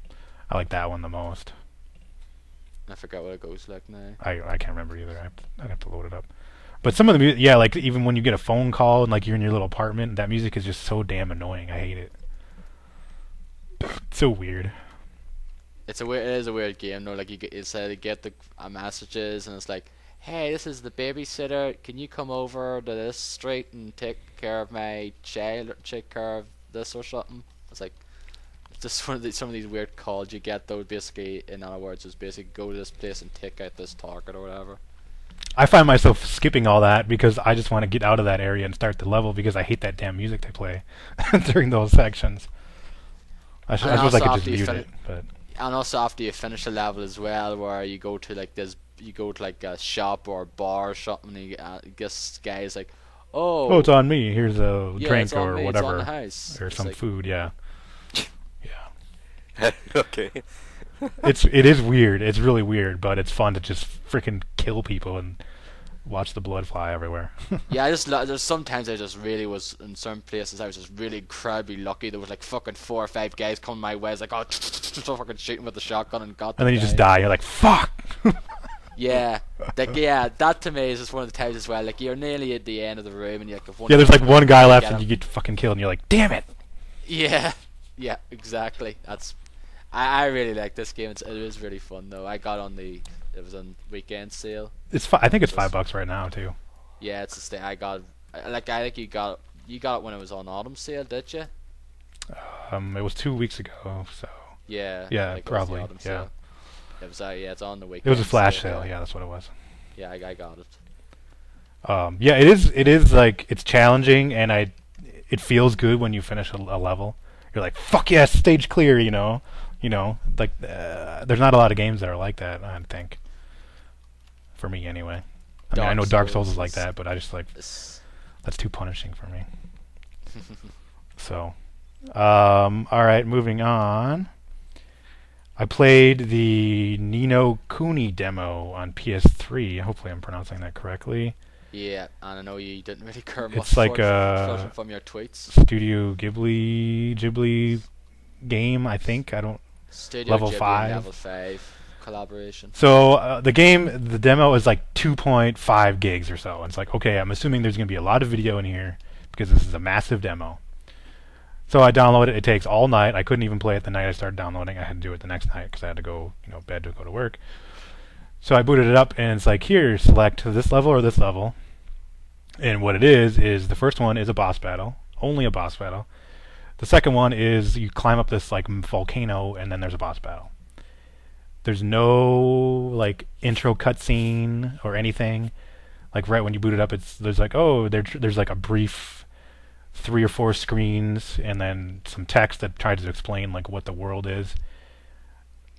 Speaker 3: I like that one the most.
Speaker 1: I forgot what it goes like now.
Speaker 3: I can't remember either. I'd have to load it up. But some of the music, yeah, like even when you get a phone call and like you're in your little apartment, that music is just so damn annoying. I hate it. It's so weird.
Speaker 1: It is a weird game, though. Like you get the messages, and it's like, "Hey, this is the babysitter. Can you come over to this street and take care of my child, or take care of this or something?" It's like just some of these weird calls you get. Though basically, in other words, is basically go to this place and take out this target or whatever.
Speaker 3: I find myself skipping all that because I just want to get out of that area and start the level because I hate that damn music they play during those sections. I suppose I could just mute it, but.
Speaker 1: And also after you finish a level as well, where you go to like a shop or a bar or something, and this guy's like, "Oh,
Speaker 3: it's on me. Here's a
Speaker 1: yeah,
Speaker 3: drink
Speaker 1: it's on
Speaker 3: or
Speaker 1: me,
Speaker 3: whatever,
Speaker 1: it's on the house."
Speaker 3: or
Speaker 1: It's
Speaker 3: some
Speaker 1: like,
Speaker 3: food." Yeah, yeah.
Speaker 2: Okay.
Speaker 3: It is weird. It's really weird, but it's fun to just freaking kill people and watch the blood fly everywhere.
Speaker 1: Yeah, there's sometimes I just really was in certain places I was just really incredibly lucky. There was like fucking 4 or 5 guys coming my way. I was like, oh, so fucking shooting with the shotgun and got.
Speaker 3: And then you just die. You're like, fuck.
Speaker 1: Yeah, like yeah, that to me is just one of the times as well. Like you're nearly at the end of the room, and you're like, if one
Speaker 3: Yeah, there's like one guy left,
Speaker 1: get
Speaker 3: and
Speaker 1: him.
Speaker 3: you get fucking killed, and you're like, damn it.
Speaker 1: Yeah, yeah, exactly. I really like this game. It is really fun though. I got on it was on weekend sale.
Speaker 3: I think it's
Speaker 1: Just-
Speaker 3: $5 right now too.
Speaker 1: Yeah, it's a stay. I think you got it when it was on autumn sale, did you?
Speaker 3: It was 2 weeks ago, so
Speaker 1: Yeah.
Speaker 3: Yeah,
Speaker 1: I think it was the
Speaker 3: probably,
Speaker 1: autumn
Speaker 3: yeah.
Speaker 1: sale. It was yeah, it's on the weekend.
Speaker 3: it was a flash
Speaker 1: sale.
Speaker 3: sale. Yeah, that's what it was.
Speaker 1: Yeah, I got it.
Speaker 3: Yeah, it is like it's challenging, and it feels good when you finish a level. You're like, fuck yes, stage clear, like there's not a lot of games that are like that, I think, for me anyway. I mean, I know Dark Souls is like that, but I just like
Speaker 1: It's,
Speaker 3: that's too punishing for me. So, all right, moving on. I played the No Kuni demo on PS3. Hopefully, I'm pronouncing that correctly.
Speaker 1: yeah, and I know you didn't really care much
Speaker 3: It's like
Speaker 1: judging from your tweets.
Speaker 3: Studio Ghibli game, I think. I don't.
Speaker 1: Studio
Speaker 3: Level
Speaker 1: Ghibli
Speaker 3: 5.
Speaker 1: Level 5 collaboration.
Speaker 3: So the demo is like 2.5 gigs or so. And it's like, okay, I'm assuming there's going to be a lot of video in here because this is a massive demo. So I download it. It takes all night. I couldn't even play it the night I started downloading. I had to do it the next night because I had to go, bed to go to work. So I booted it up, and it's like, here, select this level or this level. And what it is the first one is a boss battle, only a boss battle. The second one is you climb up this like volcano, and then there's a boss battle. There's no like intro cutscene or anything. Like right when you boot it up, there's like, oh, there's like a brief 3 or 4 screens, and then some text that tries to explain like what the world is.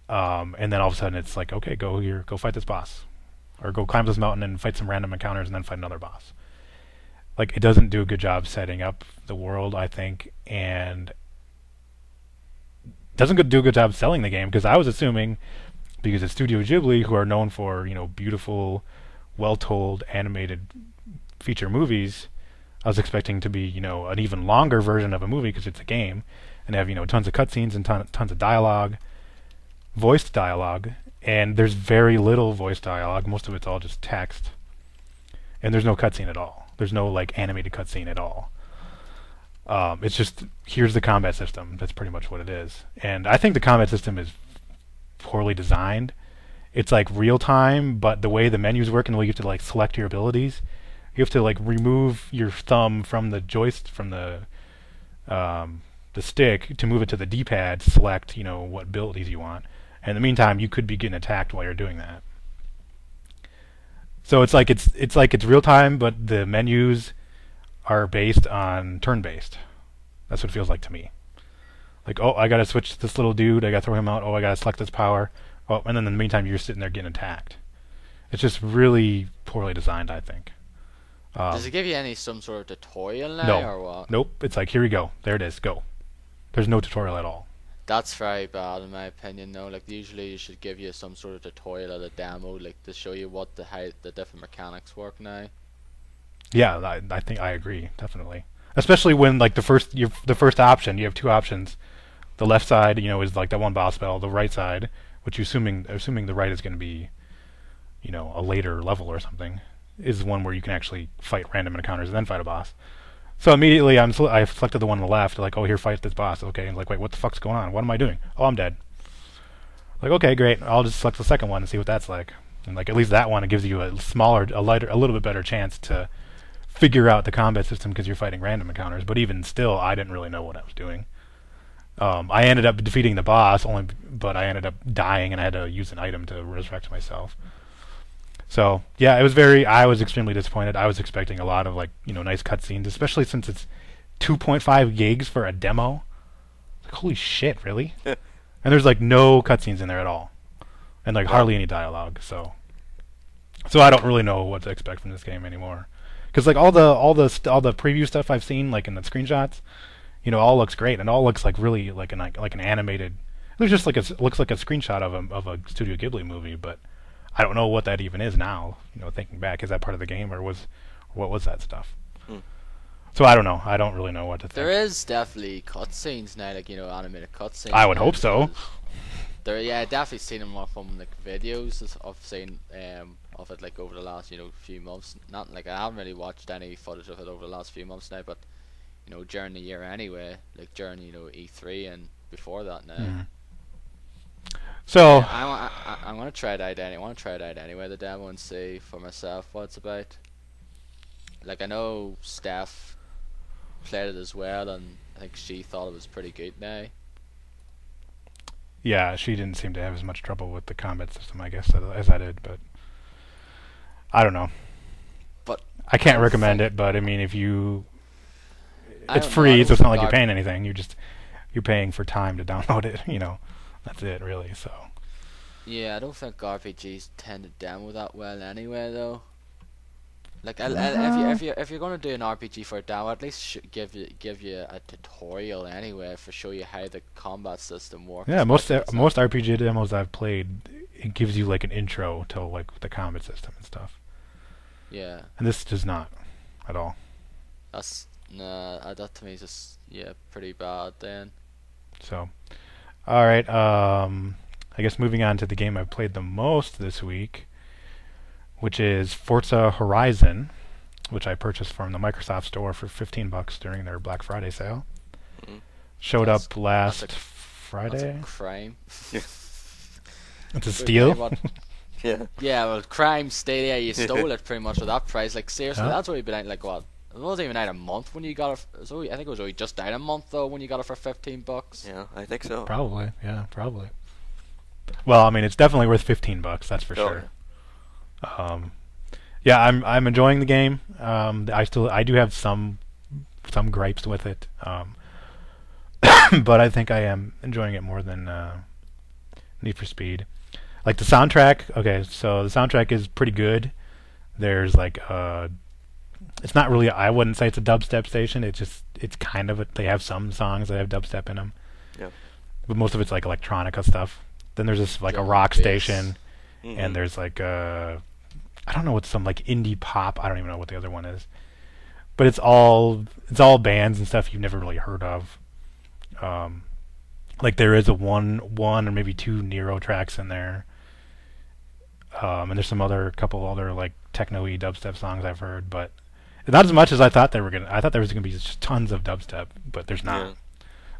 Speaker 3: And then all of a sudden it's like, okay, go here, go fight this boss, or go climb this mountain and fight some random encounters, and then fight another boss. Like, it doesn't do a good job setting up the world, I think, and doesn't do a good job selling the game, because I was assuming, because it's Studio Ghibli, who are known for, beautiful, well-told, animated feature movies, I was expecting to be, an even longer version of a movie, because it's a game, and have, tons of cutscenes and tons of dialogue, voiced dialogue, and there's very little voice dialogue. Most of it's all just text, and there's no cutscene at all. There's no like animated cutscene at all. It's just, here's the combat system. That's pretty much what it is. And I think the combat system is poorly designed. It's like real time, but the way the menus work and the way you have to like select your abilities, you have to like remove your thumb from the joystick, from the stick, to move it to the D-pad, select what abilities you want. And in the meantime, you could be getting attacked while you're doing that. So it's like it's real time, but the menus are based on turn-based. That's what it feels like to me. Like, oh, I gotta switch this little dude. I gotta throw him out. Oh, I gotta select this power. Oh, and then in the meantime, you're sitting there getting attacked. It's just really poorly designed, I think.
Speaker 1: Does it give you some sort of tutorial now,
Speaker 3: No.
Speaker 1: or what?
Speaker 3: Nope. It's like, here we go. There it is. Go. There's no tutorial at all.
Speaker 1: That's very bad in my opinion. No, like usually you should give you some sort of tutorial or a demo, like to show you how the different mechanics work now.
Speaker 3: Yeah, I think I agree, definitely. Especially when like the first option, you have 2 options. The left side, is like that one boss battle. The right side, which assuming the right is going to be, a later level or something, is one where you can actually fight random encounters and then fight a boss. So immediately I selected the one on the left, like, oh, here, fight this boss. Okay, and like, wait, what the fuck's going on? What am I doing? Oh, I'm dead. Like, okay, great. I'll just select the second one and see what that's like. And like, at least that one, it gives you a little bit better chance to figure out the combat system because you're fighting random encounters. But even still, I didn't really know what I was doing. I ended up defeating the boss, but I ended up dying, and I had to use an item to resurrect myself. So yeah, I was extremely disappointed. I was expecting a lot of like nice cutscenes, especially since it's 2.5 gigs for a demo. Like, holy shit, really? And there's like no cutscenes in there at all, and like hardly any dialogue. So I don't really know what to expect from this game anymore. Because like all the preview stuff I've seen, like in the screenshots, all looks great, and all looks like really like an animated. It looks just like looks like a screenshot of a Studio Ghibli movie, but I don't know what that even is now. Thinking back, is that part of the game, or what was that stuff? So I don't know. I don't really know what to think.
Speaker 1: There is definitely cutscenes now, like animated cutscenes.
Speaker 3: I would hope so.
Speaker 1: There, yeah, I definitely seen him from like videos of seen of it like over the last few months. Not like I haven't really watched any footage of it over the last few months now, but during the year anyway, like during E3 and before that now.
Speaker 3: Mm. So
Speaker 1: Yeah, I'm gonna try it out anyway. I want to try it out anyway, the demo, and see for myself what it's about. Like I know Steph played it as well, and I think she thought it was pretty good now.
Speaker 3: yeah, she didn't seem to have as much trouble with the combat system, I guess, as I did. But I don't know.
Speaker 1: But
Speaker 3: I can't recommend it. But I mean, if you,
Speaker 1: I
Speaker 3: it's
Speaker 1: don't know, I
Speaker 3: free,
Speaker 1: don't
Speaker 3: so it's not
Speaker 1: think
Speaker 3: like you're paying anything. You're paying for time to download it. That's it, really. So.
Speaker 1: Yeah, I don't think RPGs tend to demo that well anyway, though. Like, if you're gonna do an RPG for a demo, at least give you a tutorial anyway for show you how the combat system works.
Speaker 3: Yeah, most
Speaker 1: especially if it's
Speaker 3: most
Speaker 1: not-
Speaker 3: RPG demos I've played, it gives you like an intro to like the combat system and stuff.
Speaker 1: Yeah,
Speaker 3: And this does not at all.
Speaker 1: that's that to me is just pretty bad then.
Speaker 3: So, all right. I guess moving on to the game I've played the most this week, which is Forza Horizon, which I purchased from the Microsoft Store for $15 during their Black Friday sale.
Speaker 2: Mhm.
Speaker 3: Showed
Speaker 1: That's-
Speaker 3: up last
Speaker 1: That's
Speaker 3: Friday.
Speaker 1: a crime.
Speaker 3: It's a
Speaker 1: But
Speaker 3: steal.
Speaker 1: really what-
Speaker 2: Yeah.
Speaker 1: Yeah, well, crime still. Yeah, you stole it pretty much for that price. Like seriously,
Speaker 3: Huh?
Speaker 1: that's only been out like what? It wasn't even out a month when you got it. I think it was only just out a month though when you got it for $15.
Speaker 2: Yeah, I think so.
Speaker 3: Probably, yeah, probably. Well, I mean, it's definitely worth $15. That's for
Speaker 2: Oh,
Speaker 3: sure. Yeah, I'm enjoying the game. I do have some gripes with it, but I think I am enjoying it more than Need for Speed. Like the soundtrack. Okay, so the soundtrack is pretty good. There's like it's not really. I wouldn't say it's a dubstep station. It's kind of. They have some songs that have dubstep in them.
Speaker 2: Yeah.
Speaker 3: But most of it's like electronica stuff. Then there's this like a
Speaker 1: Drum
Speaker 3: rock
Speaker 1: and bass.
Speaker 3: station,
Speaker 2: Mhm.
Speaker 3: and there's like I don't know what's some like indie pop. I don't even know what the other one is. But it's all bands and stuff you've never really heard of. Like there is a one or maybe two Nero tracks in there. And there's some couple other like techno-y dubstep songs I've heard, but not as much as I thought they were gonna. I thought there was gonna be just tons of dubstep, but there's not.
Speaker 2: Yeah.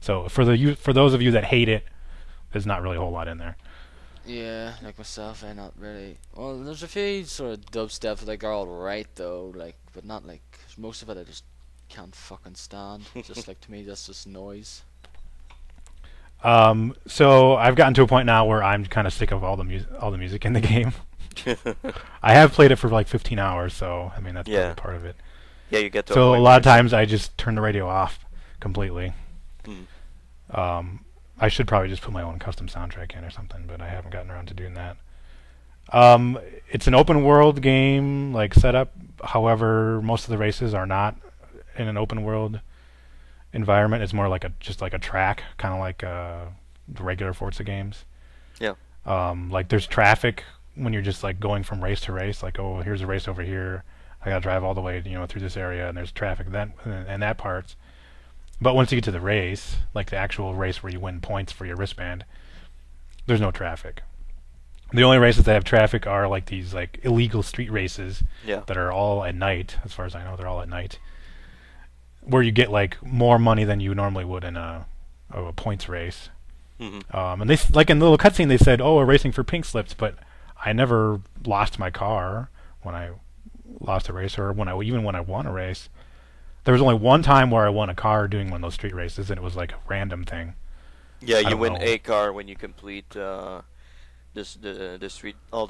Speaker 3: So for those of you that hate it, there's not really a whole lot in there.
Speaker 1: Yeah, like myself, I not really. Well, there's a few sort of dubstep like are alright though, like, but not like most of it. I just can't fucking stand. Just like to me, that's just noise.
Speaker 3: So I've gotten to a point now where I'm kind of sick of all the music in the game. I have played it for like 15 hours, so I mean that's
Speaker 2: Yeah.
Speaker 3: probably part of it.
Speaker 2: Yeah, you get to
Speaker 3: So a
Speaker 2: point
Speaker 3: lot of
Speaker 2: where
Speaker 3: times I just turn the radio off completely.
Speaker 2: Mm.
Speaker 3: I should probably just put my own custom soundtrack in or something, but I haven't gotten around to doing that. It's an open world game, like setup. However, most of the races are not in an open world environment. It's more like just like a track, kind of like the regular Forza games.
Speaker 2: Yeah.
Speaker 3: Like there's traffic when you're just like going from race to race. Like, oh, here's a race over here. I gotta drive all the way, through this area, and there's traffic then and that part. But once you get to the race, like the actual race where you win points for your wristband, there's no traffic. The only races that have traffic are like these like illegal street races
Speaker 2: Yeah.
Speaker 3: that are all at night. As far as I know, they're all at night, where you get like more money than you normally would in a points race.
Speaker 2: Mm-hmm.
Speaker 3: And they like in the little cutscene they said, "Oh, we're racing for pink slips," but I never lost my car when I lost a race, or even when I won a race. There was only one time where I won a car doing one of those street races, and it was like a random thing.
Speaker 2: Yeah,
Speaker 3: I
Speaker 2: you
Speaker 3: don't
Speaker 2: win
Speaker 3: know.
Speaker 2: a car when you complete the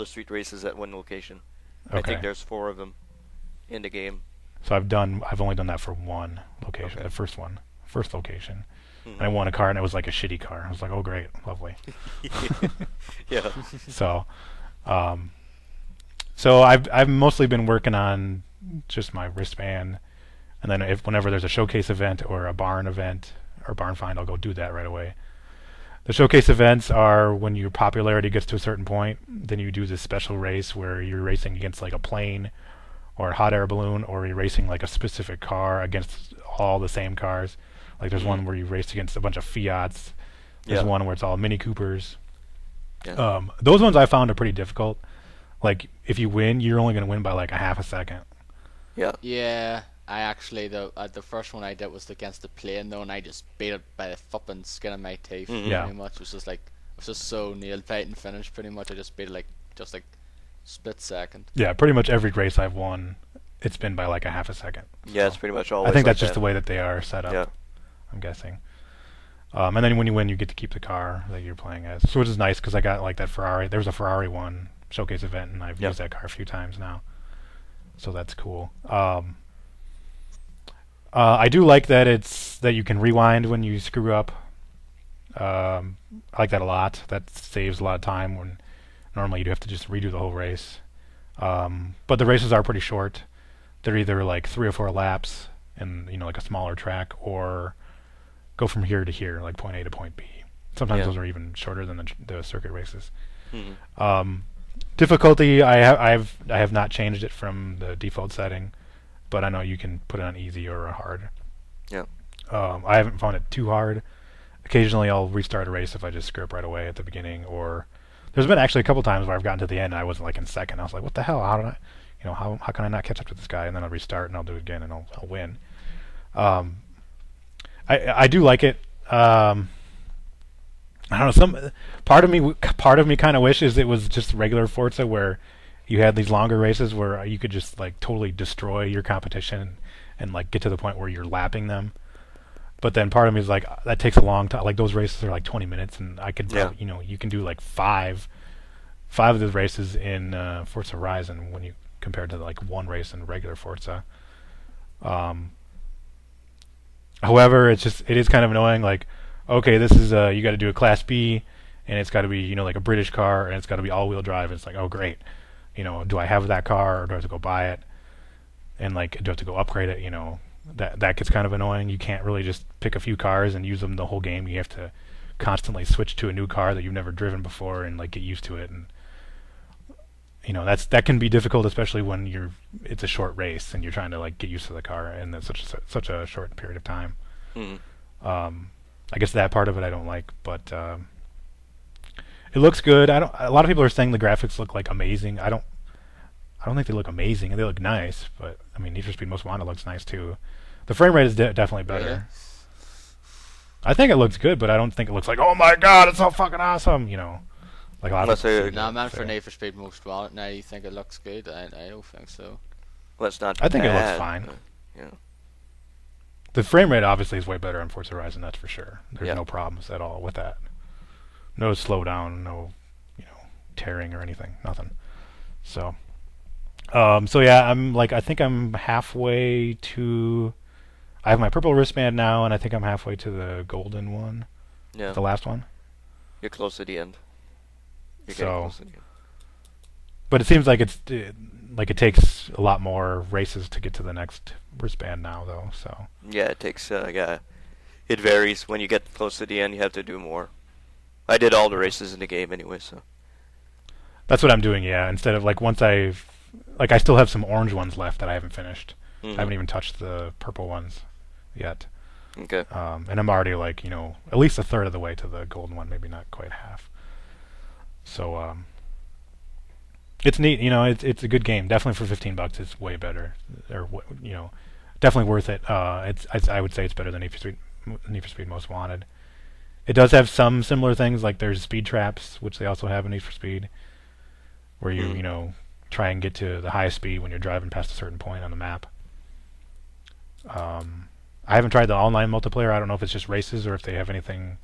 Speaker 2: street races at one location. I
Speaker 3: Okay.
Speaker 2: think there's 4 of them in the game.
Speaker 3: So I've only done that for one location,
Speaker 2: Okay.
Speaker 3: the first location.
Speaker 2: Mhm.
Speaker 3: And I won a car, and it was like a shitty car. I was like, oh great, lovely.
Speaker 2: Yeah.
Speaker 3: So I've mostly been working on just my wristband, and then whenever there's a showcase event or a barn event or barn find, I'll go do that right away. The showcase events are when your popularity gets to a certain point, then you do this special race where you're racing against like a plane or a hot air balloon, or you're racing like a specific car against all the same cars. Like there's one where you race against a bunch of Fiats. There's
Speaker 2: Yeah.
Speaker 3: one where it's all Mini Coopers.
Speaker 2: Yeah.
Speaker 3: Those ones I found are pretty difficult. Like, if you win, you're only going to win by like a half a second.
Speaker 2: Yeah.
Speaker 1: Yeah, I actually the first one I did was against the plane though, and I just beat it by the fucking skin of my teeth.
Speaker 2: Mhm.
Speaker 3: Yeah.
Speaker 1: Pretty much, it was just like it was just so nail biting finish. Pretty much, I just beat it like just like split second.
Speaker 3: Yeah, pretty much every race I've won, it's been by like a half a second.
Speaker 2: Yeah, it's
Speaker 3: So,
Speaker 2: pretty much always
Speaker 3: I think
Speaker 2: like
Speaker 3: that's just
Speaker 2: that.
Speaker 3: the way that they are set up.
Speaker 2: Yeah.
Speaker 3: I'm guessing. And then when you win, you get to keep the car that you're playing as, so which is nice because I got like that Ferrari. There was a Ferrari one showcase event, and I've
Speaker 2: Yep.
Speaker 3: used that car a few times now, so that's cool. I do like that it's that you can rewind when you screw up. I like that a lot. That saves a lot of time when normally you'd have to just redo the whole race. But the races are pretty short. They're either like 3 or 4 laps in like a smaller track, or go from here to here, like point A to point B. Sometimes
Speaker 2: Yeah.
Speaker 3: those are even shorter than the circuit races.
Speaker 2: Mhm.
Speaker 3: Difficulty, I have not changed it from the default setting, but I know you can put it on easy or a hard.
Speaker 2: Yeah.
Speaker 3: I haven't found it too hard. Occasionally, I'll restart a race if I just screw up right away at the beginning, or there's been actually a couple times where I've gotten to the end and I wasn't like in second. I was like, what the hell? How did I, how can I not catch up to this guy? And then I'll restart and I'll do it again and I'll win. I do like it. I don't know. Some part of me kind of wishes it was just regular Forza, where you had these longer races where you could just like totally destroy your competition and like get to the point where you're lapping them. But then part of me is like, that takes a long time. Like, those races are like 20 minutes, and I could probably, you can do like five of those races in Forza Horizon when you compared to like one race in regular Forza. However, it is kind of annoying. Like, okay, this is you got to do a Class B, and it's got to be like a British car, and it's got to be all-wheel drive. It's like, oh great, do I have that car, or do I have to go buy it? And like, do I have to go upgrade it? That gets kind of annoying. You can't really just pick a few cars and use them the whole game. You have to constantly switch to a new car that you've never driven before and like get used to it. And that can be difficult, especially when it's a short race and you're trying to like get used to the car in such a short period of time.
Speaker 2: Mhm.
Speaker 3: I guess that part of it I don't like, but it looks good. A lot of people are saying the graphics look like amazing. I don't think they look amazing. They look nice, but I mean, Need for Speed Most Wanted looks nice too. The frame rate is definitely better.
Speaker 1: Really?
Speaker 3: I think it looks good, but I don't think it looks like, oh my god, it's so fucking awesome. Like a lot
Speaker 2: Unless
Speaker 3: of
Speaker 2: they-
Speaker 3: people
Speaker 1: No, man,
Speaker 3: say.
Speaker 1: for Need for Speed Most Wanted, now you think it looks good? I don't think so.
Speaker 2: Well, it's not
Speaker 3: I think it looks
Speaker 2: bad,
Speaker 3: fine.
Speaker 2: but, yeah.
Speaker 3: The frame rate obviously is way better on Forza Horizon, that's for sure. There's
Speaker 2: Yeah.
Speaker 3: no problems at all with that. No slowdown, no, tearing or anything, nothing. So yeah, I think I'm halfway to. I have my purple wristband now, and I think I'm halfway to the golden one,
Speaker 2: Yeah.
Speaker 3: the last one.
Speaker 2: You're close to the end. You're
Speaker 3: So-
Speaker 2: getting close to the end.
Speaker 3: But it seems like it takes a lot more races to get to the next wristband now, though. So
Speaker 2: Yeah, it takes. Yeah, it varies. When you get close to the end, you have to do more. I did all the races in the game anyway, so.
Speaker 3: that's what I'm doing. Yeah, instead of like once I still have some orange ones left that I haven't finished.
Speaker 2: Mhm.
Speaker 3: I haven't even touched the purple ones yet.
Speaker 2: Okay.
Speaker 3: And I'm already like, at least a third of the way to the golden one, maybe not quite half. So, it's neat. It's a good game. Definitely for $15, it's way better. Or definitely worth it. I would say it's better than Need for Speed Most Wanted. It does have some similar things, like there's speed traps, which they also have in Need for Speed, where you try and get to the highest speed when you're driving past a certain point on the map. I haven't tried the online multiplayer. I don't know if it's just races or if they have anything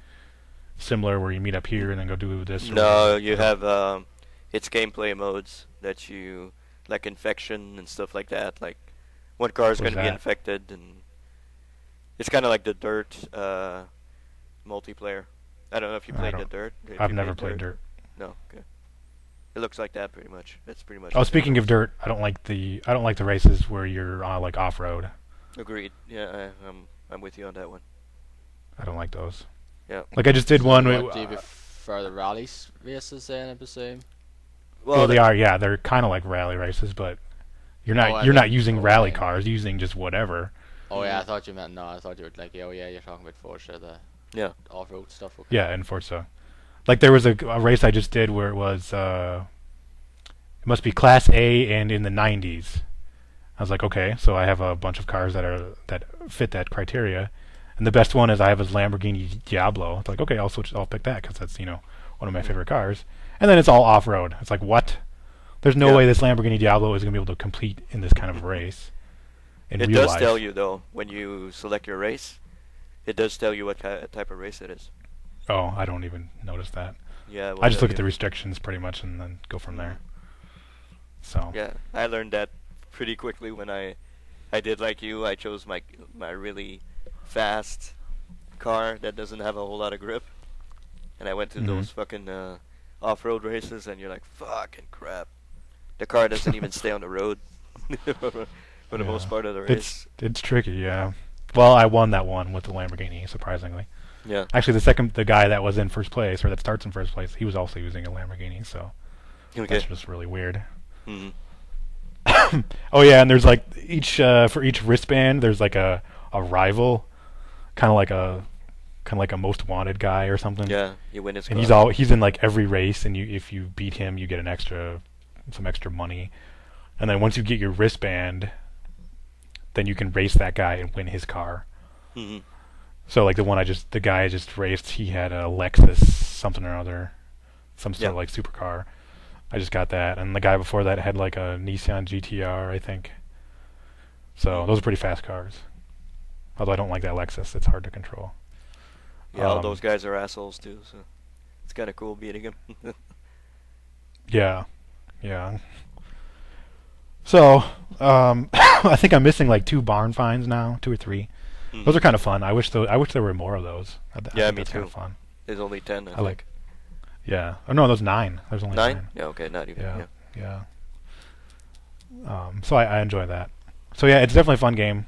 Speaker 3: similar where you meet up here and then go do this.
Speaker 2: No, you have it's gameplay modes that you like infection and stuff like that. Like one car is
Speaker 3: What is
Speaker 2: going to be
Speaker 3: that?
Speaker 2: infected, and it's kind of like the Dirt multiplayer. I don't know if you
Speaker 3: I
Speaker 2: played the
Speaker 3: don't-
Speaker 2: Dirt. If
Speaker 3: I've
Speaker 2: you
Speaker 3: never played Dirt.
Speaker 2: No, okay. It looks like that pretty much. That's pretty much.
Speaker 3: Oh,
Speaker 2: it.
Speaker 3: speaking of Dirt, I don't like the races where you're like off road.
Speaker 2: Agreed. Yeah, I'm with you on that one.
Speaker 3: I don't like those.
Speaker 2: Yeah.
Speaker 3: Like I just did one.
Speaker 1: What, do you prefer the rally races then, I presume?
Speaker 3: Well, they are. Yeah, they're kind of like rally races, but you're not.
Speaker 1: Oh, I
Speaker 3: you're not
Speaker 1: mean-
Speaker 3: using
Speaker 1: oh,
Speaker 3: rally
Speaker 1: yeah.
Speaker 3: cars. You're using just whatever.
Speaker 1: Oh yeah, I thought you meant no. I thought you were like, oh yeah, you're talking about Forza, the
Speaker 2: Yeah.
Speaker 1: off-road stuff. Okay.
Speaker 3: Yeah, in Forza. Like there was a race I just did where it was it must be Class A and in the 90s. I was like, okay, so I have a bunch of cars that fit that criteria, and the best one is I have this Lamborghini Diablo. It's like, okay, I'll pick that because that's one of my favorite cars. And then it's all off road. It's like, what? There's no way this Lamborghini Diablo is gonna be able to compete in this kind of race in
Speaker 2: It
Speaker 3: real
Speaker 2: does
Speaker 3: life.
Speaker 2: tell you though when you select your race. It does tell you what type of race it is.
Speaker 3: Oh, I don't even notice that.
Speaker 2: Yeah,
Speaker 3: I just look at the restrictions pretty much and then go from there. So
Speaker 2: yeah, I learned that pretty quickly when I did like you. I chose my really fast car that doesn't have a whole lot of grip, and I went to those fucking off-road races, and you're like, fucking crap, the car doesn't even stay on the road for the most part of the race.
Speaker 3: It's tricky, yeah. Well, I won that one with the Lamborghini, surprisingly.
Speaker 2: Yeah.
Speaker 3: Actually, the guy that was in first place, or that starts in first place, he was also using a Lamborghini, so that's just really weird. Oh yeah, and there's like for each wristband, there's like a rival, kind of like a most wanted guy or something.
Speaker 2: Yeah, you win his car.
Speaker 3: And he's in like every race, and if you beat him, you get some extra money, and then once you get your wristband, then you can race that guy and win his car. So like the guy I just raced, he had a Lexus something or other, some sort of like supercar. I just got that, and the guy before that had like a Nissan GTR, I think. So those are pretty fast cars. Although I don't like that Lexus; it's hard to control.
Speaker 2: Yeah, all those guys are assholes too, so it's kind of cool beating them.
Speaker 3: Yeah. So I think I'm missing like 2 barn finds now, 2 or 3. Those are kind of fun. I wish there were more of those. I think
Speaker 2: me
Speaker 3: that's
Speaker 2: too.
Speaker 3: kind of fun.
Speaker 2: There's only 10. I
Speaker 3: like. Yeah. Oh no, there's 9. There's only 9.
Speaker 2: Yeah. Okay. Not even.
Speaker 3: Yeah. So I enjoy that. So yeah, it's definitely a fun game.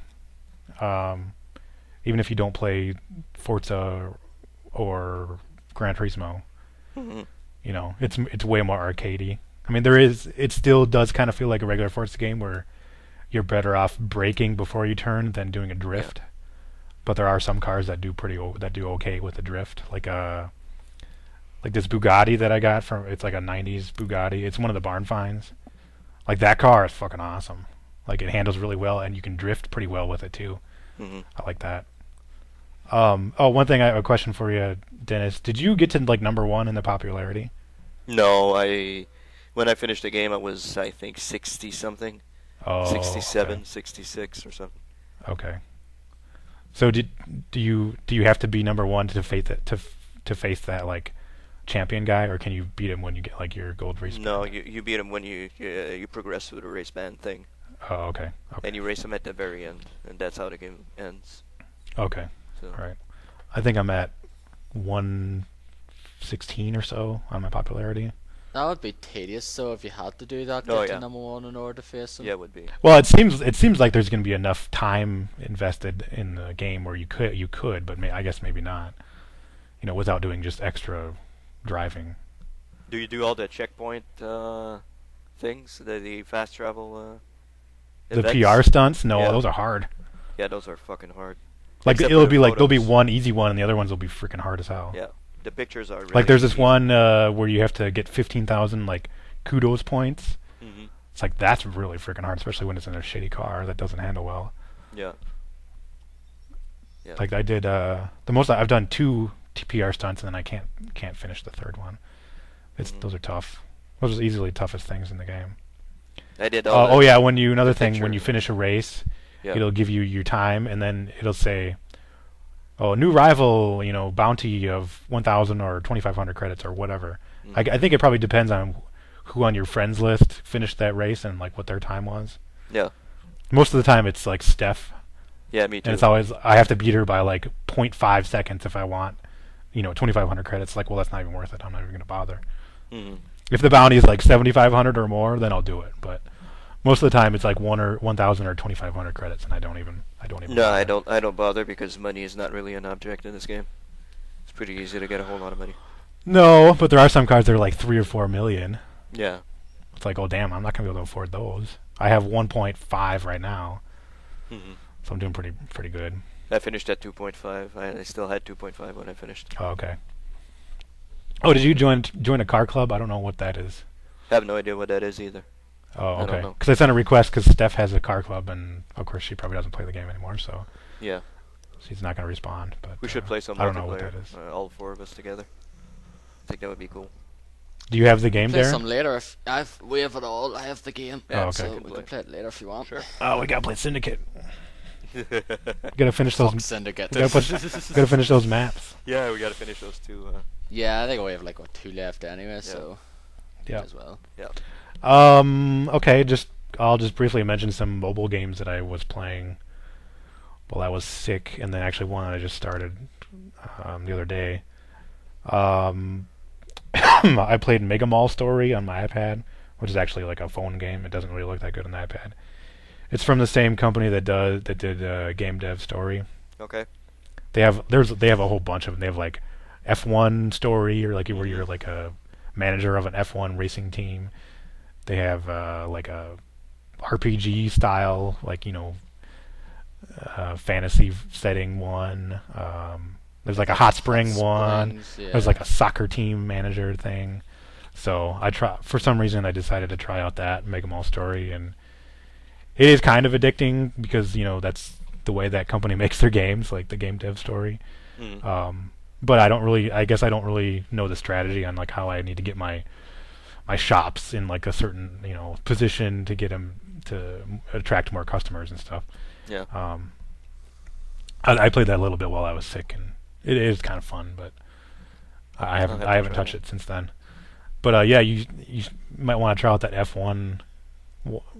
Speaker 3: Even if you don't play Forza or Gran Turismo, it's way more arcadey. I mean, it still does kind of feel like a regular Forza game where you're better off braking before you turn than doing a drift. Yeah. But there are some cars that do okay with the drift, like this Bugatti that I got it's like a 90s Bugatti. It's one of the barn finds. Like that car is fucking awesome. Like it handles really well and you can drift pretty well with it too. I like that. One thing, I have a question for you, Dennis. Did you get to like number 1 in the popularity?
Speaker 2: No, when I finished the game I was, I think, 60 something. 67, okay. 66 or something. Okay.
Speaker 3: So do you have to be number 1 to face that like champion guy, or can you beat him when you get like your gold race band?
Speaker 2: No, you beat him when you progress through the race band thing.
Speaker 3: Oh, okay.
Speaker 2: And you race him at the very end, and that's how the game ends.
Speaker 3: Okay. So. All right. I think I'm at 116 or so on my popularity.
Speaker 1: That would be tedious. So if you had to do that, get to number 1 in order to face him.
Speaker 2: Yeah, it would be.
Speaker 3: Well, it seems like there's going to be enough time invested in the game where you could, but I guess maybe not. Without doing just extra driving.
Speaker 2: Do you do all the checkpoint things, the fast travel?
Speaker 3: The PR stunts? No, those are hard.
Speaker 2: Yeah, those are fucking hard.
Speaker 3: Like it'll be like there'll be one easy one, and the other ones will be freaking hard as hell.
Speaker 2: Yeah. The pictures are really
Speaker 3: like there's this one where you have to get 15,000 like kudos points. It's like that's really freaking hard, especially when it's in a shitty car that doesn't handle well.
Speaker 2: Yeah.
Speaker 3: Like I did the most I've done 2 PR stunts, and then I can't finish the third one. Those are tough. Those are easily the toughest things in the game.
Speaker 2: I did.
Speaker 3: When you finish a race, it'll give you your time, and then it'll say, "Oh, new rival, bounty of 1,000 or 2,500 credits or whatever." I think it probably depends on who on your friends list finished that race and like what their time was.
Speaker 2: Yeah.
Speaker 3: Most of the time, it's like Steph.
Speaker 2: Yeah, me too.
Speaker 3: And it's always I have to beat her by like 0.5 seconds if I want, 2,500 credits. Like, well, that's not even worth it. I'm not even gonna bother. If the bounty is like 7,500 or more, then I'll do it. But most of the time, it's like 1,000 or 2,500 credits, and I don't even.
Speaker 2: No, bother. I don't bother because money is not really an object in this game. It's pretty easy to get a whole lot of money.
Speaker 3: No, but there are some cars that are like 3 or 4 million.
Speaker 2: Yeah.
Speaker 3: It's like, oh damn, I'm not gonna be able to afford those. I have 1.5 right now, so I'm doing pretty good.
Speaker 2: I finished at 2.5. I still had 2.5 when I finished.
Speaker 3: Oh, okay. Oh, did you join a car club? I don't know what that is.
Speaker 2: I have no idea what that is either.
Speaker 3: Oh,
Speaker 2: I don't
Speaker 3: okay.
Speaker 2: know.
Speaker 3: Because I sent a request because Steph has a car club, and of course she probably doesn't play the game anymore, so
Speaker 2: Yeah,
Speaker 3: she's not going to respond. But
Speaker 2: we should play some
Speaker 3: I don't know what
Speaker 2: multiplayer.
Speaker 3: that is.
Speaker 2: All four of us together. I think that would be cool.
Speaker 3: Do you have the game,
Speaker 1: Play
Speaker 3: Darren?
Speaker 1: some later if we have it all. I have the game.
Speaker 3: Oh, okay.
Speaker 1: So we can play it later if you want.
Speaker 2: Sure.
Speaker 3: Oh, we got to play Syndicate. Gotta finish those.
Speaker 1: Fuck Syndicate.
Speaker 3: Gotta finish those maps.
Speaker 2: Yeah, we gotta finish those two.
Speaker 1: Yeah, I think we have like 2 left anyway, so
Speaker 3: Yeah.
Speaker 1: as well.
Speaker 2: Yeah.
Speaker 3: Okay. I'll just briefly mention some mobile games that I was playing while I was sick, and then actually one I just started the other day. I played Mega Mall Story on my iPad, which is actually like a phone game. It doesn't really look that good on the iPad. It's from the same company that did Game Dev Story.
Speaker 2: Okay.
Speaker 3: They have a whole bunch of them. They have like F1 Story, or like where you're like a manager of an F1 racing team. They have like a RPG style, like fantasy setting one. There's like a hot spring one.
Speaker 1: Yeah.
Speaker 3: There's like a soccer team manager thing. So for some reason I decided to try out that Mega Mall Story, and it is kind of addicting because that's the way that company makes their games, like the Game Dev Story. But I guess I don't really know the strategy on like how I need to get my shops in like a certain position to get them to attract more customers and stuff.
Speaker 2: Yeah.
Speaker 3: I played that a little bit while I was sick, and it is kind of fun, but I haven't touched it since then. But yeah, you might want to try out that F1.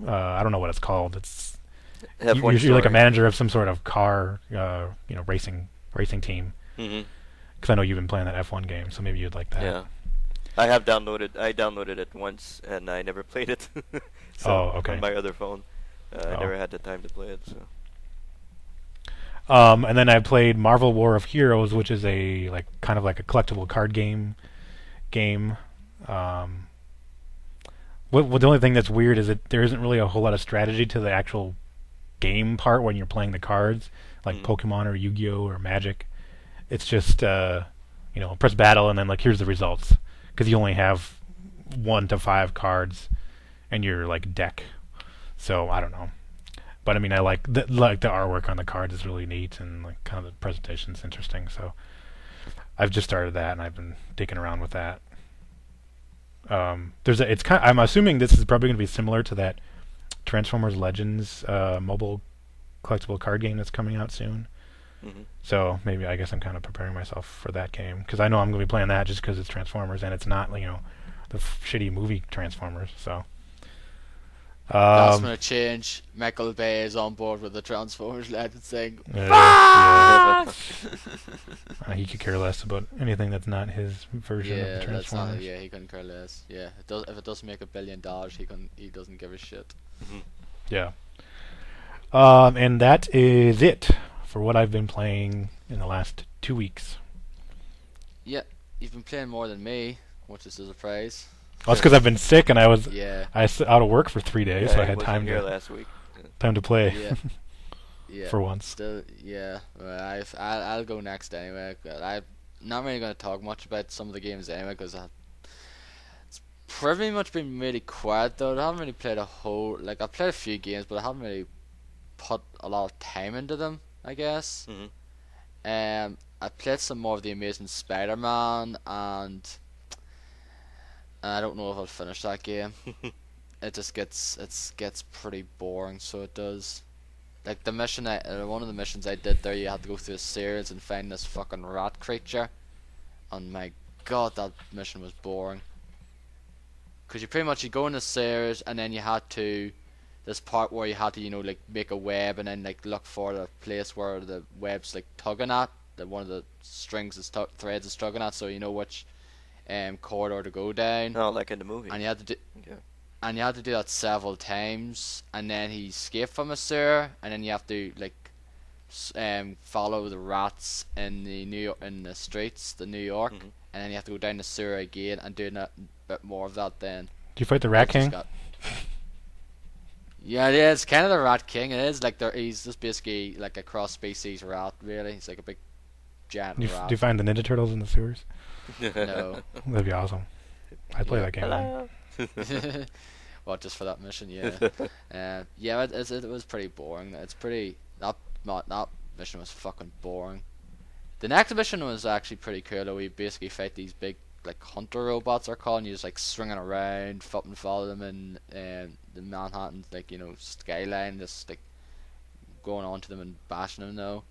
Speaker 3: I don't know what it's called. It's you're like a manager of some sort of car, racing team. Because I know you've been playing that F1 game, so maybe you'd like that.
Speaker 2: Yeah. I downloaded it once, and I never played it. So,
Speaker 3: okay.
Speaker 2: On my other phone, I never had the time to play it. So.
Speaker 3: And then I played Marvel War of Heroes, which is kind of like a collectible card game. The only thing that's weird is that there isn't really a whole lot of strategy to the actual game part when you're playing the cards, like Pokemon or Yu-Gi-Oh or Magic. It's just press battle and then like here's the results, because you only have 1 to 5 cards in your like deck. So I don't know, but I mean I like the artwork on the cards is really neat, and like kind of the presentation's interesting. So I've just started that, and I've been digging around with that. I'm assuming this is probably going to be similar to that Transformers Legends mobile collectible card game that's coming out soon. So maybe I guess I'm kind of preparing myself for that game, because I know I'm going to be playing that just because it's Transformers and it's not the shitty movie Transformers. So
Speaker 1: that's going to change. Michael Bay is on board with the Transformers Legends thing.
Speaker 3: He could care less about anything that's not his version of the Transformers.
Speaker 1: He couldn't care less. Yeah, if it doesn't make $1 billion, he doesn't give a shit.
Speaker 3: Yeah. And that is it for what I've been playing in the last 2 weeks.
Speaker 1: Yeah, you've been playing more than me, which is a surprise.
Speaker 3: Well, that's because I've been sick and I was out of work for 3 days, so I had time to play.
Speaker 1: Yeah.
Speaker 3: For once.
Speaker 1: Still, yeah. Well, I'll go next anyway. I'm not really going to talk much about some of the games anyway, because it's pretty much been really quiet though. I haven't really played a whole I've played a few games, but I haven't really put a lot of time into them, I guess. I played some more of the Amazing Spider-Man, and I don't know if I'll finish that game. It gets pretty boring, so it does. Like the mission, one of the missions I did there, you had to go through a series and find this fucking rat creature, and my god, that mission was boring. Cause you go in the series, and then you had to, this part where you had to make a web, and then look for the place where the web's tugging at, that one of the strings is threads is tugging at, so you know which corridor to go down.
Speaker 2: Oh, like in the movie.
Speaker 1: And you had to do. Yeah. And you had to do that several times, and then he escaped from a sewer, and then you have to follow the rats in the streets, the New York, and then you have to go down the sewer again and do a bit more of that. Then
Speaker 3: do you fight the Rat King?
Speaker 1: Yeah, it is kind of the Rat King. It is he's just basically like a cross species rat. Really, he's like a big giant
Speaker 3: Do
Speaker 1: rat.
Speaker 3: you find the Ninja Turtles in the sewers?
Speaker 1: No.
Speaker 3: That'd be awesome. I'd play that game.
Speaker 2: Hello.
Speaker 1: Well, just for that mission, yeah. Yeah, it was pretty boring. It's pretty that mission was fucking boring. The next mission was actually pretty cool. Though we basically fight these big like hunter robots are called, and you just like swinging around, and follow them in the Manhattan like skyline, just like going on to them and bashing them. Though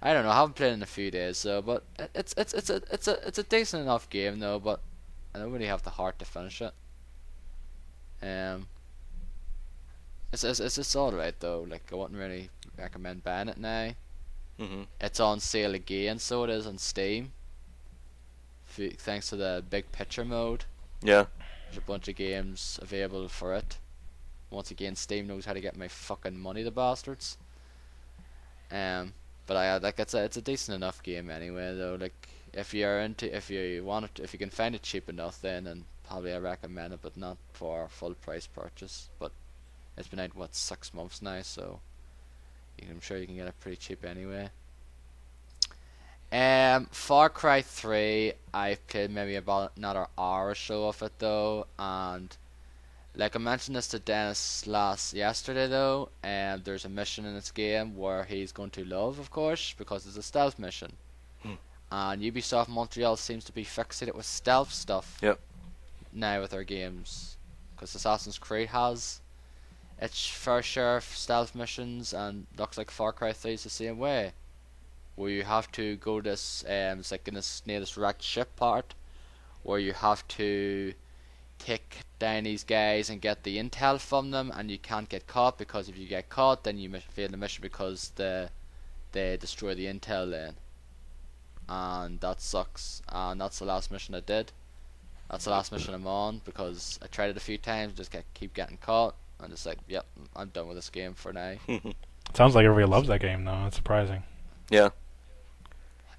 Speaker 1: I don't know, I haven't played in a few days, so but it's a decent enough game though. But I don't really have the heart to finish it. Um, it's alright though. Like I wouldn't really recommend buying it now. It's on sale again, so it is on Steam. Thanks to the big picture mode.
Speaker 2: Yeah.
Speaker 1: There's a bunch of games available for it. Once again, Steam knows how to get my fucking money, the bastards. But I like it's a decent enough game anyway though. Like if you can find it cheap enough, then probably I recommend it, but not for a full price purchase. But it's been out 6 months now, so I'm sure you can get it pretty cheap anyway. Far Cry 3, I've played maybe about another hour or so of it though, and like I mentioned this to Dennis yesterday though, there's a mission in this game where he's going to love, of course, because it's a stealth mission. And Ubisoft Montreal seems to be fixated with stealth stuff.
Speaker 2: Yep.
Speaker 1: Now with their games, because Assassin's Creed has its fair share of stealth missions, and looks like Far Cry 3 is the same way, where you have to go this it's like near this wrecked ship part, where you have to take down these guys and get the intel from them, and you can't get caught, because if you get caught then you fail the mission because they destroy the intel then, and that sucks. And that's the last mission I did. That's the last mission I'm on, because I tried it a few times, just keep getting caught. I'm just like, yep, I'm done with this game for now.
Speaker 3: Sounds like everybody loves that game though. It's surprising.
Speaker 2: Yeah.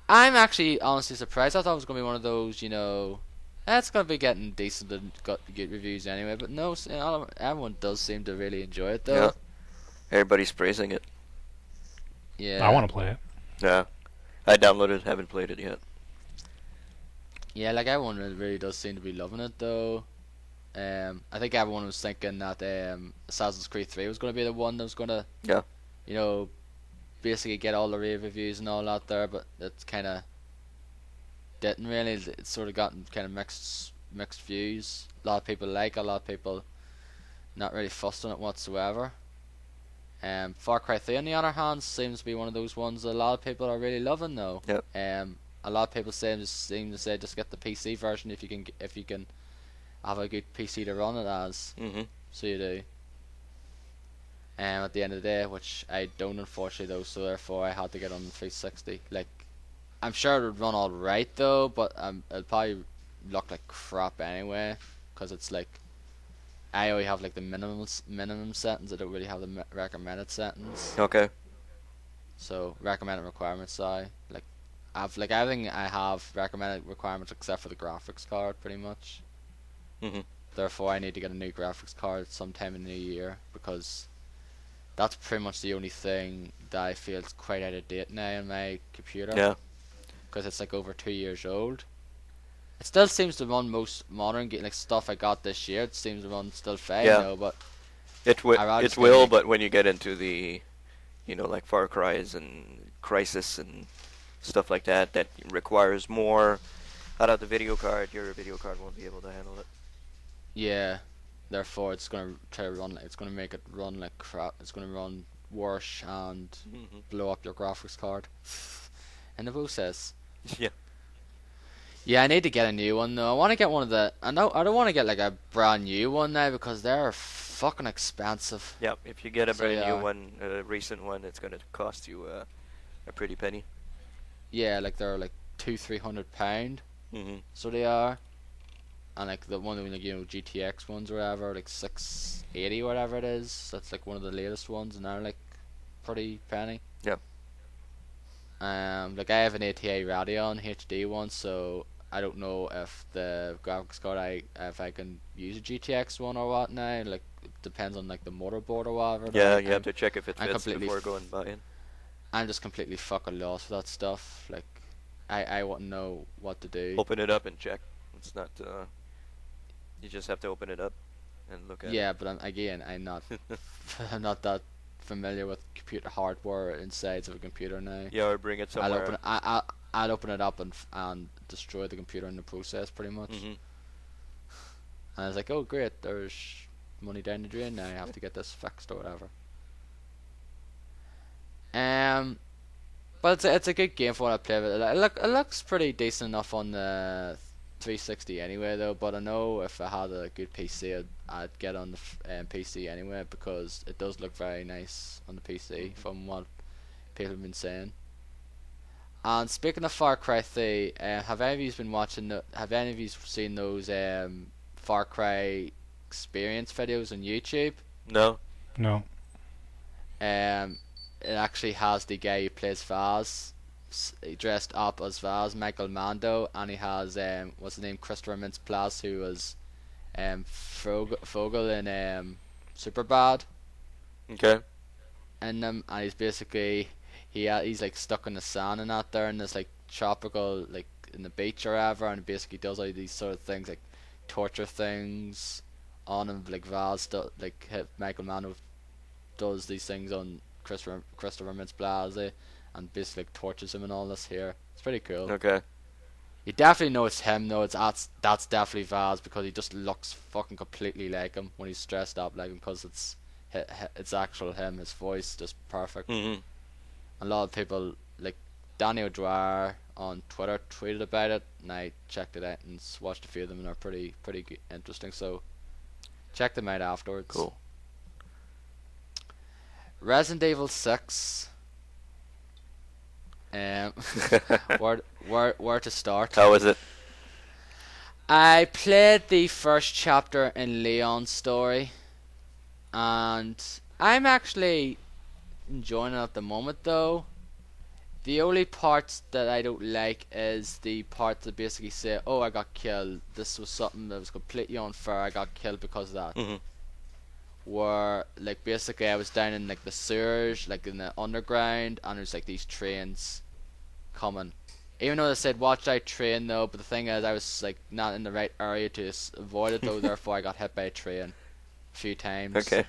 Speaker 1: I'm actually honestly surprised. I thought it was going to be one of those, it's going to be getting decent and good reviews anyway. But no, everyone does seem to really enjoy it though.
Speaker 2: Yeah. Everybody's praising it.
Speaker 1: Yeah.
Speaker 3: I want to play it.
Speaker 2: Yeah. I downloaded it, haven't played it yet.
Speaker 1: Yeah, like everyone really does seem to be loving it though. I think everyone was thinking that Assassin's Creed 3 was going to be the one that was going to, basically get all the rave reviews and all that there, but it's kind of didn't really. It's sort of gotten kind of mixed views. A lot of people like it, a lot of people not really fussed on it whatsoever. Far Cry 3 on the other hand seems to be one of those ones that a lot of people are really loving though.
Speaker 2: Yep.
Speaker 1: A lot of people seem to say just get the PC version if you can have a good PC to run it as. So you do. At the end of the day, which I don't unfortunately though, so therefore I had to get on the 360. Like, I'm sure it would run alright though, but it'll probably look like crap anyway, because it's like I only have like the minimum settings. I don't really have the recommended settings.
Speaker 2: Okay.
Speaker 1: So recommended requirements, sorry. Like everything I have recommended requirements except for the graphics card, pretty much. Therefore, I need to get a new graphics card sometime in the new year, because that's pretty much the only thing that I feel is quite out of date now on my computer.
Speaker 2: Yeah.
Speaker 1: Because it's like over 2 years old. It still seems to run most modern like stuff I got this year. It seems to run still fine though, but
Speaker 2: it will. But when you get into the, like Far Cry's and Crisis and stuff like that, that requires more out of the video card, your video card won't be able to handle it.
Speaker 1: Yeah. Therefore, it's gonna try to run. It's gonna make it run like crap. It's gonna run worse and blow up your graphics card. In the process.
Speaker 2: Yeah.
Speaker 1: Yeah, I need to get a new one though. I want to get one of the. I don't want to get like a brand new one now, because they're fucking expensive.
Speaker 2: Yeah, if you get a brand new one, a recent one, it's gonna cost you a pretty penny.
Speaker 1: Yeah, like they're like £200-300. So they are. And like the one, like, GTX ones or whatever, like 680 or whatever it is. That's like one of the latest ones, and they're like pretty penny.
Speaker 2: Yeah.
Speaker 1: Like I have an ATA Radeon HD one, so I don't know if the graphics card if I can use a GTX one or what now. Like it depends on like the motherboard or whatever.
Speaker 2: Yeah, you have to check if it fits before going buying.
Speaker 1: I'm just completely fucking lost with that stuff. Like I wouldn't know what to do.
Speaker 2: Open it up and check. It's not. You just have to open it up and look at
Speaker 1: Yeah, but I'm not
Speaker 2: it.
Speaker 1: I'm not that familiar with computer hardware insides of a computer now.
Speaker 2: Yeah, or bring it
Speaker 1: I'll
Speaker 2: somewhere.
Speaker 1: open it, I'll open it up and destroy the computer in the process, pretty much.
Speaker 2: Mm-hmm.
Speaker 1: And I was like, oh great, there's money down the drain now. I have to get this fixed or whatever. But it's a good game for what I play with it. It looks pretty decent enough on the 360 anyway, though. But I know if I had a good PC, I'd get on the PC anyway, because it does look very nice on the PC from what people have been saying. And speaking of Far Cry 3, have any of you been watching? Have any of you seen those Far Cry experience videos on YouTube?
Speaker 2: No.
Speaker 3: No.
Speaker 1: It actually has the guy who plays Vaz dressed up as Vaz, Michael Mando, and he has what's his name, Christopher Mintz-Plasse, who was Fogel in Superbad,
Speaker 2: Okay.
Speaker 1: and he's basically he's like stuck in the sand and out there in this like tropical, like in the beach or whatever, and basically does all these sort of things like torture things on him, like Vaz like Michael Mando does these things on Christopher Mintz-Plasse and basically like, tortures him and all this here. It's pretty cool.
Speaker 2: Okay.
Speaker 1: You definitely know it's him though. That's definitely Vaz, because he just looks fucking completely like him when he's dressed up like him, because it's actual him. His voice just perfect.
Speaker 2: Mm-hmm.
Speaker 1: A lot of people like Daniel Dwyer on Twitter tweeted about it, and I checked it out and watched a few of them, and they're pretty interesting. So check them out afterwards.
Speaker 2: Cool.
Speaker 1: Resident Evil 6. Where to start?
Speaker 2: How is it?
Speaker 1: I played the first chapter in Leon's story, and I'm actually enjoying it at the moment though. The only parts that I don't like is the part that basically say, oh, I got killed, this was something that was completely unfair, I got killed because of that.
Speaker 2: Mm-hmm.
Speaker 1: Where like basically I was down in like the sewers, like in the underground, and there's like these trains coming. Even though they said watch out train though, but the thing is I was like not in the right area to avoid it though, therefore I got hit by a train a few times.
Speaker 2: Okay.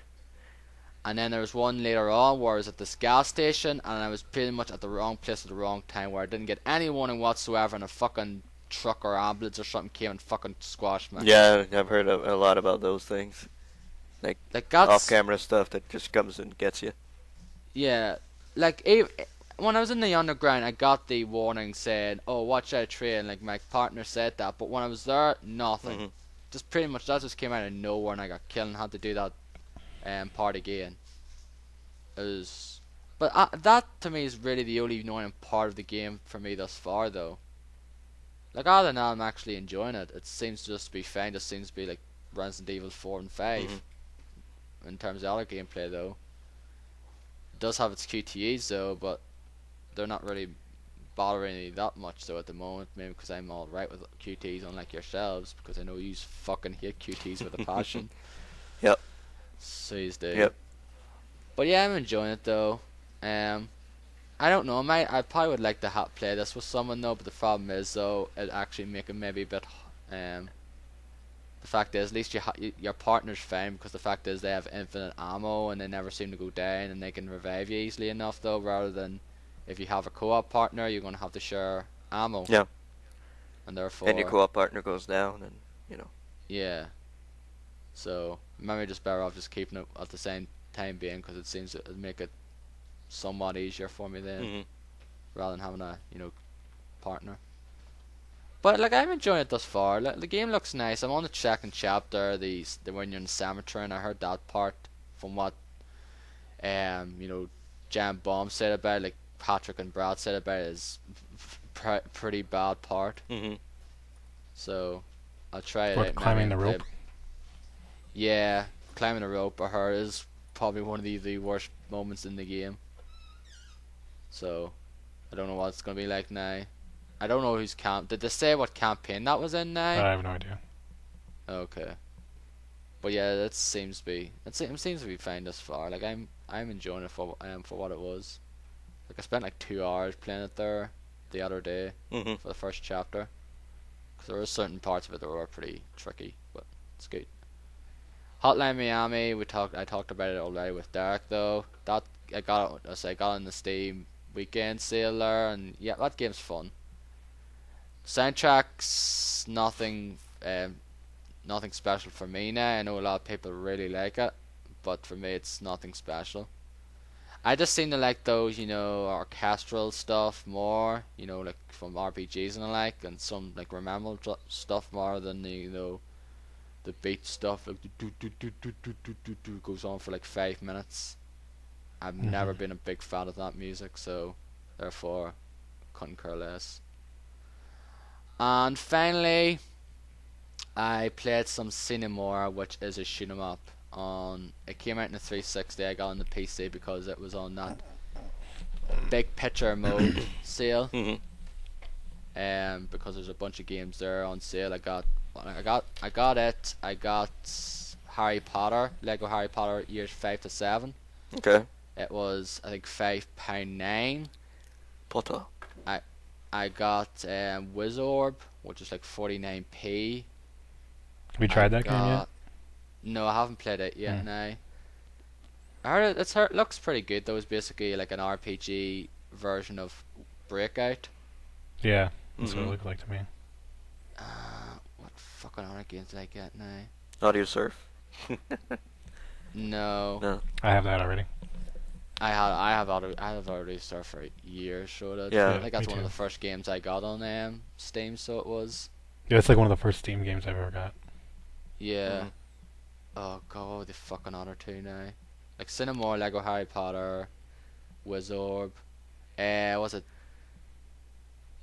Speaker 1: And then there was one later on where I was at this gas station, and I was pretty much at the wrong place at the wrong time, where I didn't get any warning whatsoever, and a fucking truck or ambulance or something came and fucking squashed me.
Speaker 2: Yeah, I've heard a lot about those things. Like
Speaker 1: that's
Speaker 2: off-camera stuff that just comes and gets you.
Speaker 1: Yeah, like when I was in the underground, I got the warning saying, "Oh, watch out, train." Like my partner said that, but when I was there, nothing.
Speaker 2: Mm-hmm.
Speaker 1: Just pretty much that just came out of nowhere, and I got killed and had to do that part again. It was, but that to me is really the only annoying part of the game for me thus far, though. Like other than that, I'm actually enjoying it. It seems to just be fine. It seems to be like Resident Evil 4 and 5
Speaker 2: Mm-hmm.
Speaker 1: in terms of other gameplay, though. It does have its QTEs though, but they're not really bothering me that much though at the moment. Maybe because I'm all right with QTEs, unlike yourselves, because I know you fucking hate QTEs with a passion.
Speaker 2: Yep.
Speaker 1: So you do.
Speaker 2: Yep.
Speaker 1: But yeah, I'm enjoying it though. I don't know. I probably would like to play this with someone though, but the problem is though, it actually make it maybe a bit. The fact is, at least your partner's fine, because the fact is they have infinite ammo and they never seem to go down, and they can revive you easily enough though. Rather than if you have a co-op partner, you're gonna have to share ammo.
Speaker 2: Yeah.
Speaker 1: And therefore.
Speaker 2: And your co-op partner goes down, and
Speaker 1: Yeah. So maybe just better off just keeping it at the same time being, because it seems to make it somewhat easier for me then,
Speaker 2: Mm-hmm.
Speaker 1: rather than having a partner. But like I'm enjoying it thus far. Like, the game looks nice. I'm on the second chapter. The when you're in the cemetery, and I heard that part from what Jam Bomb said about it, like Patrick and Brad said about it, is pretty bad part.
Speaker 2: Mm-hmm.
Speaker 1: So I'll try it
Speaker 3: What,
Speaker 1: out.
Speaker 3: climbing the
Speaker 1: maybe
Speaker 3: rope?
Speaker 1: Yeah, climbing the rope or her is probably one of the worst moments in the game. So I don't know what it's gonna be like now. I don't know who's did they say what campaign that was in now?
Speaker 3: I have no idea.
Speaker 1: Okay. But yeah, it seems to be fine thus far. Like I'm enjoying it for what it was. Like I spent like 2 hours playing it there the other day
Speaker 2: Mm-hmm.
Speaker 1: for the first chapter. Because there were certain parts of it that were pretty tricky, but it's good. Hotline Miami, I talked about it already with Derek though. That I got on the Steam weekend sale there, and yeah, that game's fun. Soundtrack's nothing special for me now. I know a lot of people really like it, but for me it's nothing special. I just seem to like those, orchestral stuff more, like from RPGs and the like, and some like remember stuff more than the beat stuff, like the do goes on for like 5 minutes. I've never been a big fan of that music, so therefore couldn't care less. And finally, I played some Cinemore, which is a shoot 'em up. It came out in the 360. I got on the PC because it was on that big picture mode sale.
Speaker 2: Mm-hmm.
Speaker 1: Because there's a bunch of games there on sale. I got it. I got Harry Potter, Lego Harry Potter years 5 to 7.
Speaker 2: Okay.
Speaker 1: It was, I think, £5.9.
Speaker 2: Potter.
Speaker 1: I got Wizorb, which is like 49p.
Speaker 3: Have you tried that game yet?
Speaker 1: No, I haven't played it yet. No. I heard it looks pretty good though. It's basically like an RPG version of Breakout.
Speaker 3: Yeah, that's what it looked like to me.
Speaker 1: What fucking other games did I get now?
Speaker 2: Audio Surf.
Speaker 1: No.
Speaker 2: No.
Speaker 3: I have that already.
Speaker 1: I have already started for years, so that
Speaker 2: Yeah,
Speaker 1: I think that's
Speaker 3: me
Speaker 1: one of
Speaker 3: too.
Speaker 1: the first games I got on Steam. So it was.
Speaker 3: Yeah, it's like one of the first Steam games I've ever got.
Speaker 1: Yeah. Oh god, what were the fucking other two now? Like Cinemore, Lego Harry Potter, Wizorb. Was it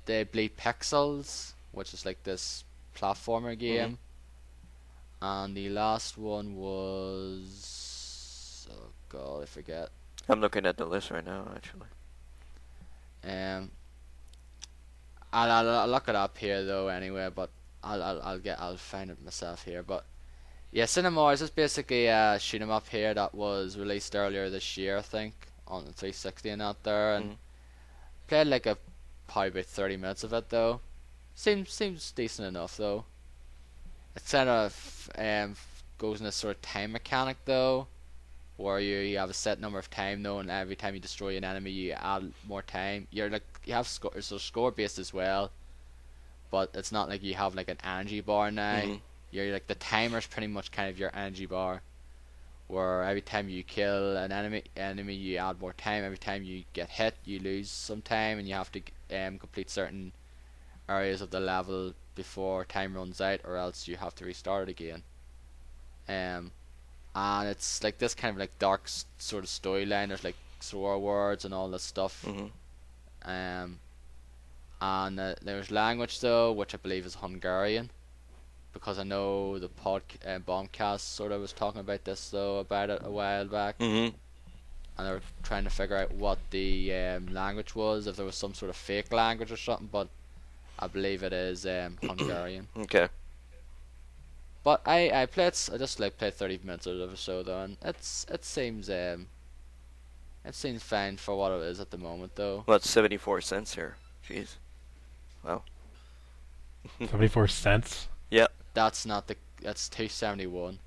Speaker 1: They Bleed Pixels, which is like this platformer game. And the last one was, oh god, I forget.
Speaker 2: I'm looking at the list right now, actually.
Speaker 1: I'll look it up here though anyway, but I'll find it myself here. But yeah, Cinemore is just basically a shoot 'em up here that was released earlier this year, I think, on the 360 and out there, and played like probably about 30 minutes of it though. Seems decent enough though. It kind of goes in a sort of time mechanic though, where you have a set number of time though, and every time you destroy an enemy you add more time. You have score based as well, but it's not like you have like an energy bar now. You're like the timer's pretty much kind of your energy bar, where every time you kill an enemy you add more time. Every time you get hit you lose some time, and you have to complete certain areas of the level before time runs out, or else you have to restart it again. And it's like this kind of like dark sort of storyline. There's like swear words and all this stuff. And there's language though, which I believe is Hungarian, because I know the Bombcast sort of was talking about this though, about it a while back. And they were trying to figure out what the language was, if there was some sort of fake language or something, but I believe it is Hungarian.
Speaker 2: Okay.
Speaker 1: But I just like played 30 minutes of it or so though, and it seems fine for what it is at the moment though.
Speaker 2: Well, it's 74 cents here. Jeez. Wow.
Speaker 3: 74 cents?
Speaker 2: Yeah.
Speaker 1: That's $2.71.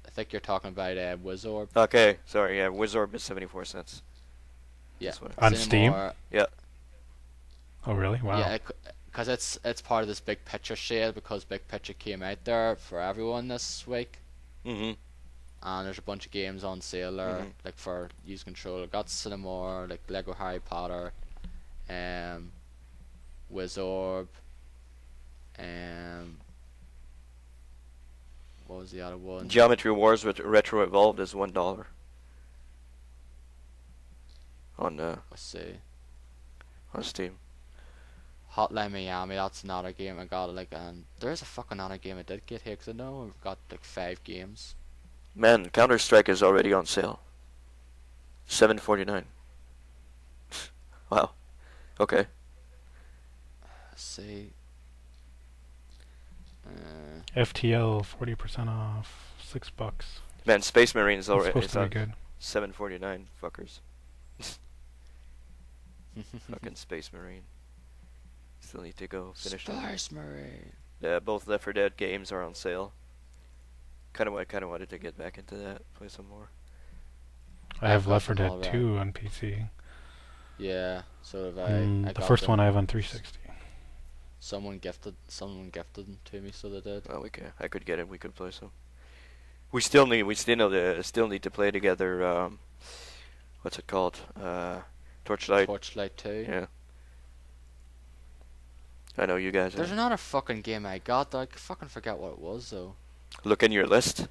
Speaker 1: I think you're talking about Wizorb.
Speaker 2: Okay, sorry. Yeah, Wizorb is 74 cents.
Speaker 1: Yeah.
Speaker 3: On Steam?
Speaker 2: Yeah.
Speaker 3: Oh really? Wow.
Speaker 1: Yeah, because it's part of this Big Picture sale, because Big Picture came out there for everyone this week. And there's a bunch of games on sale there, like for use control. I got Cinemore, like Lego Harry Potter, Wizorb, what was the other one?
Speaker 2: Geometry Wars with Retro Evolved is $1 on
Speaker 1: Let's see.
Speaker 2: on Steam.
Speaker 1: Hotline Miami, that's another game I got. And there's a fucking other game I did get here, because I know I've got like 5 games.
Speaker 2: Man, Counter-Strike is already on sale. $7.49. Wow. Okay.
Speaker 1: Let's see.
Speaker 3: FTL 40% off, $6.
Speaker 2: Man, Space Marine is already
Speaker 3: It's supposed to be good.
Speaker 2: $7.49. Fuckers. Fucking Space Marine. Still need to go finish them.
Speaker 1: Space Marine.
Speaker 2: Both Left 4 Dead games are on sale. Kind of wanted to get back into that, play some more.
Speaker 3: I have
Speaker 1: got
Speaker 3: Left 4
Speaker 1: them all
Speaker 3: Dead
Speaker 1: right.
Speaker 3: 2 on PC.
Speaker 1: Yeah, so have I.
Speaker 3: The first one I have on 360.
Speaker 1: Someone gifted them to me, so they did.
Speaker 2: Oh, I could get it. We could play some. We still need to play together. What's it called? Torchlight.
Speaker 1: Torchlight 2.
Speaker 2: Yeah. I know you guys.
Speaker 1: There's another fucking game I got that I fucking forget what it was though.
Speaker 2: Look in your list.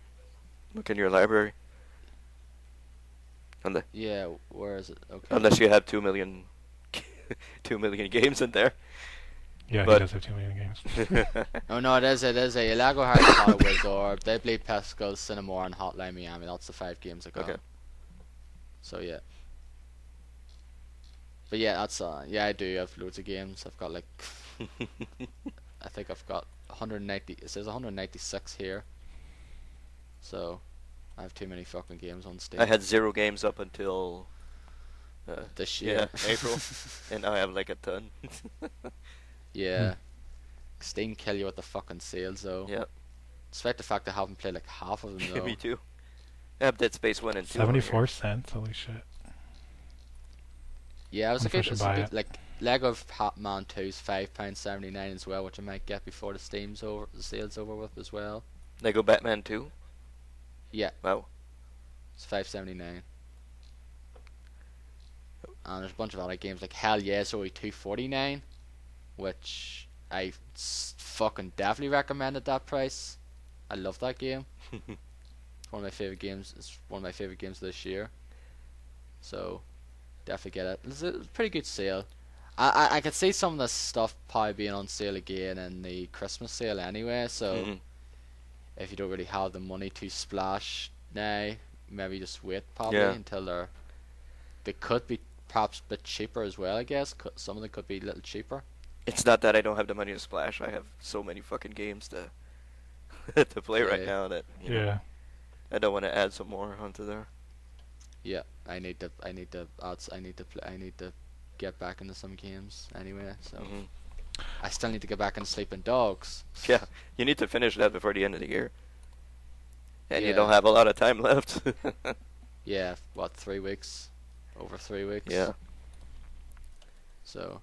Speaker 2: Look in your library.
Speaker 1: Yeah, where is it? Okay.
Speaker 2: Unless you have 2 million, 2 million games in there.
Speaker 3: Yeah,
Speaker 2: But
Speaker 3: he does have 2 million games.
Speaker 1: Oh no, it is a Lego Harry Potter Wizard, They Bleed Pescal, Cinnamore, and Hotline Miami. That's the 5 games I got.
Speaker 2: Okay.
Speaker 1: So yeah. But yeah, that's yeah, I do have loads of games. I've got like I think I've got 190. It says 196 here. So I have too many fucking games on Steam.
Speaker 2: I had 0 games up until
Speaker 1: this year.
Speaker 2: Yeah, April, and now I have like a ton.
Speaker 1: Yeah. Steam kill you with the fucking sales though.
Speaker 2: Yeah.
Speaker 1: Despite the fact I haven't played like half of them though.
Speaker 2: Me too. I have Dead Space 1 and 2.
Speaker 3: 74 cents, holy shit.
Speaker 1: Yeah, I was
Speaker 3: I should buy it.
Speaker 1: like Lego Batman 2 is £5.79 as well, which I might get before the sale's over with as well.
Speaker 2: Lego Batman 2.
Speaker 1: Yeah.
Speaker 2: Wow.
Speaker 1: It's £5.79. And there's a bunch of other games like Hell Yeah, it's only £2.49, which I fucking definitely recommend at that price. I love that game. It's one of my favorite games. It's one of my favorite games this year. So definitely get it. It's a pretty good sale. I could see some of this stuff probably being on sale again in the Christmas sale anyway. So if you don't really have the money to splash now, maybe just wait probably until they could be perhaps a bit cheaper as well. I guess some of them could be a little cheaper.
Speaker 2: It's not that I don't have the money to splash. I have so many fucking games to to play right now that I don't want to add some more onto there.
Speaker 1: Yeah, I need to get back into some games anyway. So I still need to get back into Sleeping Dogs.
Speaker 2: Yeah, you need to finish that before the end of the year, and you don't have a lot of time left.
Speaker 1: Yeah, what, 3 weeks? Over 3 weeks.
Speaker 2: Yeah.
Speaker 1: So,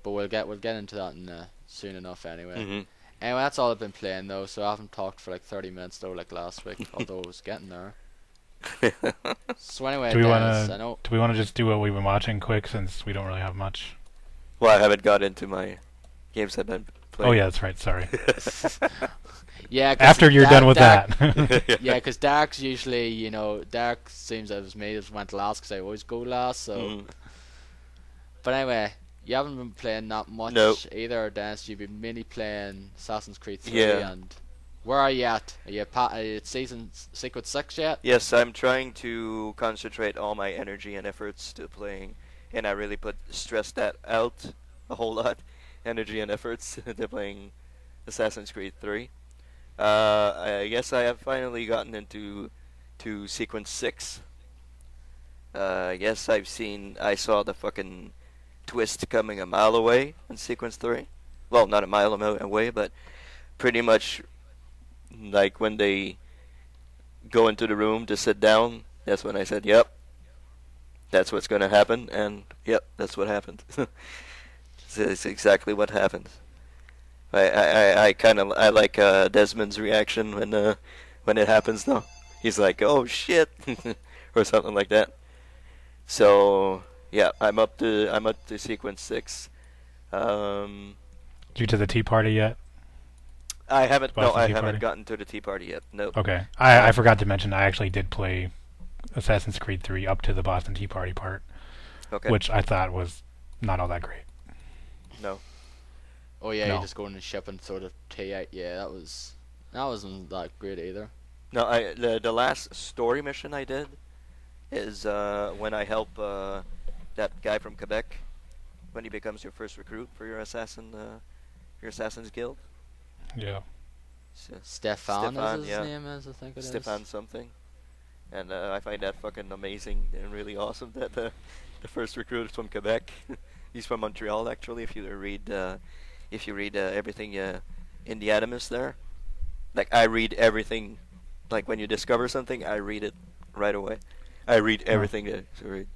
Speaker 1: but we'll get into that soon enough anyway. Anyway, that's all I've been playing though. So I haven't talked for like 30 minutes though, like last week. Although I was getting there. So anyway,
Speaker 3: do we want to just do what we've been watching quick since we don't really have much?
Speaker 2: Well, I haven't got into my games I've been playing.
Speaker 3: Oh yeah, that's right. Sorry.
Speaker 1: Yeah.
Speaker 3: After you're done with that.
Speaker 1: Yeah, because Dark's usually, Dark seems it was me that went last because I always go last. So. But anyway, you haven't been playing that much either, Dennis. You've been mainly playing Assassin's Creed 3 and. Where are you at? Are you at sequence 6 yet?
Speaker 2: Yes, I'm trying to concentrate all my energy and efforts to playing, and I really stress that out a whole lot. Energy and efforts to playing Assassin's Creed 3. I guess I have finally gotten into sequence 6. Yes, I saw the fucking twist coming a mile away in sequence 3. Well, not a mile away, but pretty much. Like when they go into the room to sit down, that's when I said, "Yep, that's what's going to happen," and yep, that's what happened. It's exactly what happened. I like Desmond's reaction when it happens though. He's like, "Oh shit," or something like that. So yeah, I'm up to sequence 6.
Speaker 3: You to the tea party yet?
Speaker 2: I haven't.
Speaker 3: Boston
Speaker 2: No, I
Speaker 3: Tea
Speaker 2: haven't
Speaker 3: Party?
Speaker 2: gotten to the tea party yet. No.
Speaker 3: Okay. I forgot to mention I actually did play Assassin's Creed 3 up to the Boston Tea Party part, which I thought was not all that great.
Speaker 2: No.
Speaker 1: Oh yeah, you just go in and ship and throw the tea out. Yeah, that wasn't that great either.
Speaker 2: No, the last story mission I did is when I help that guy from Quebec when he becomes your first recruit for your assassin's guild.
Speaker 3: Yeah.
Speaker 1: Stefan is his name, I think it is.
Speaker 2: Stefan something. And I find that fucking amazing and really awesome that the first recruit is from Quebec. He's from Montreal, actually. If you read everything in the Animus there, like I read everything. Like when you discover something, I read it right away. I read everything to read.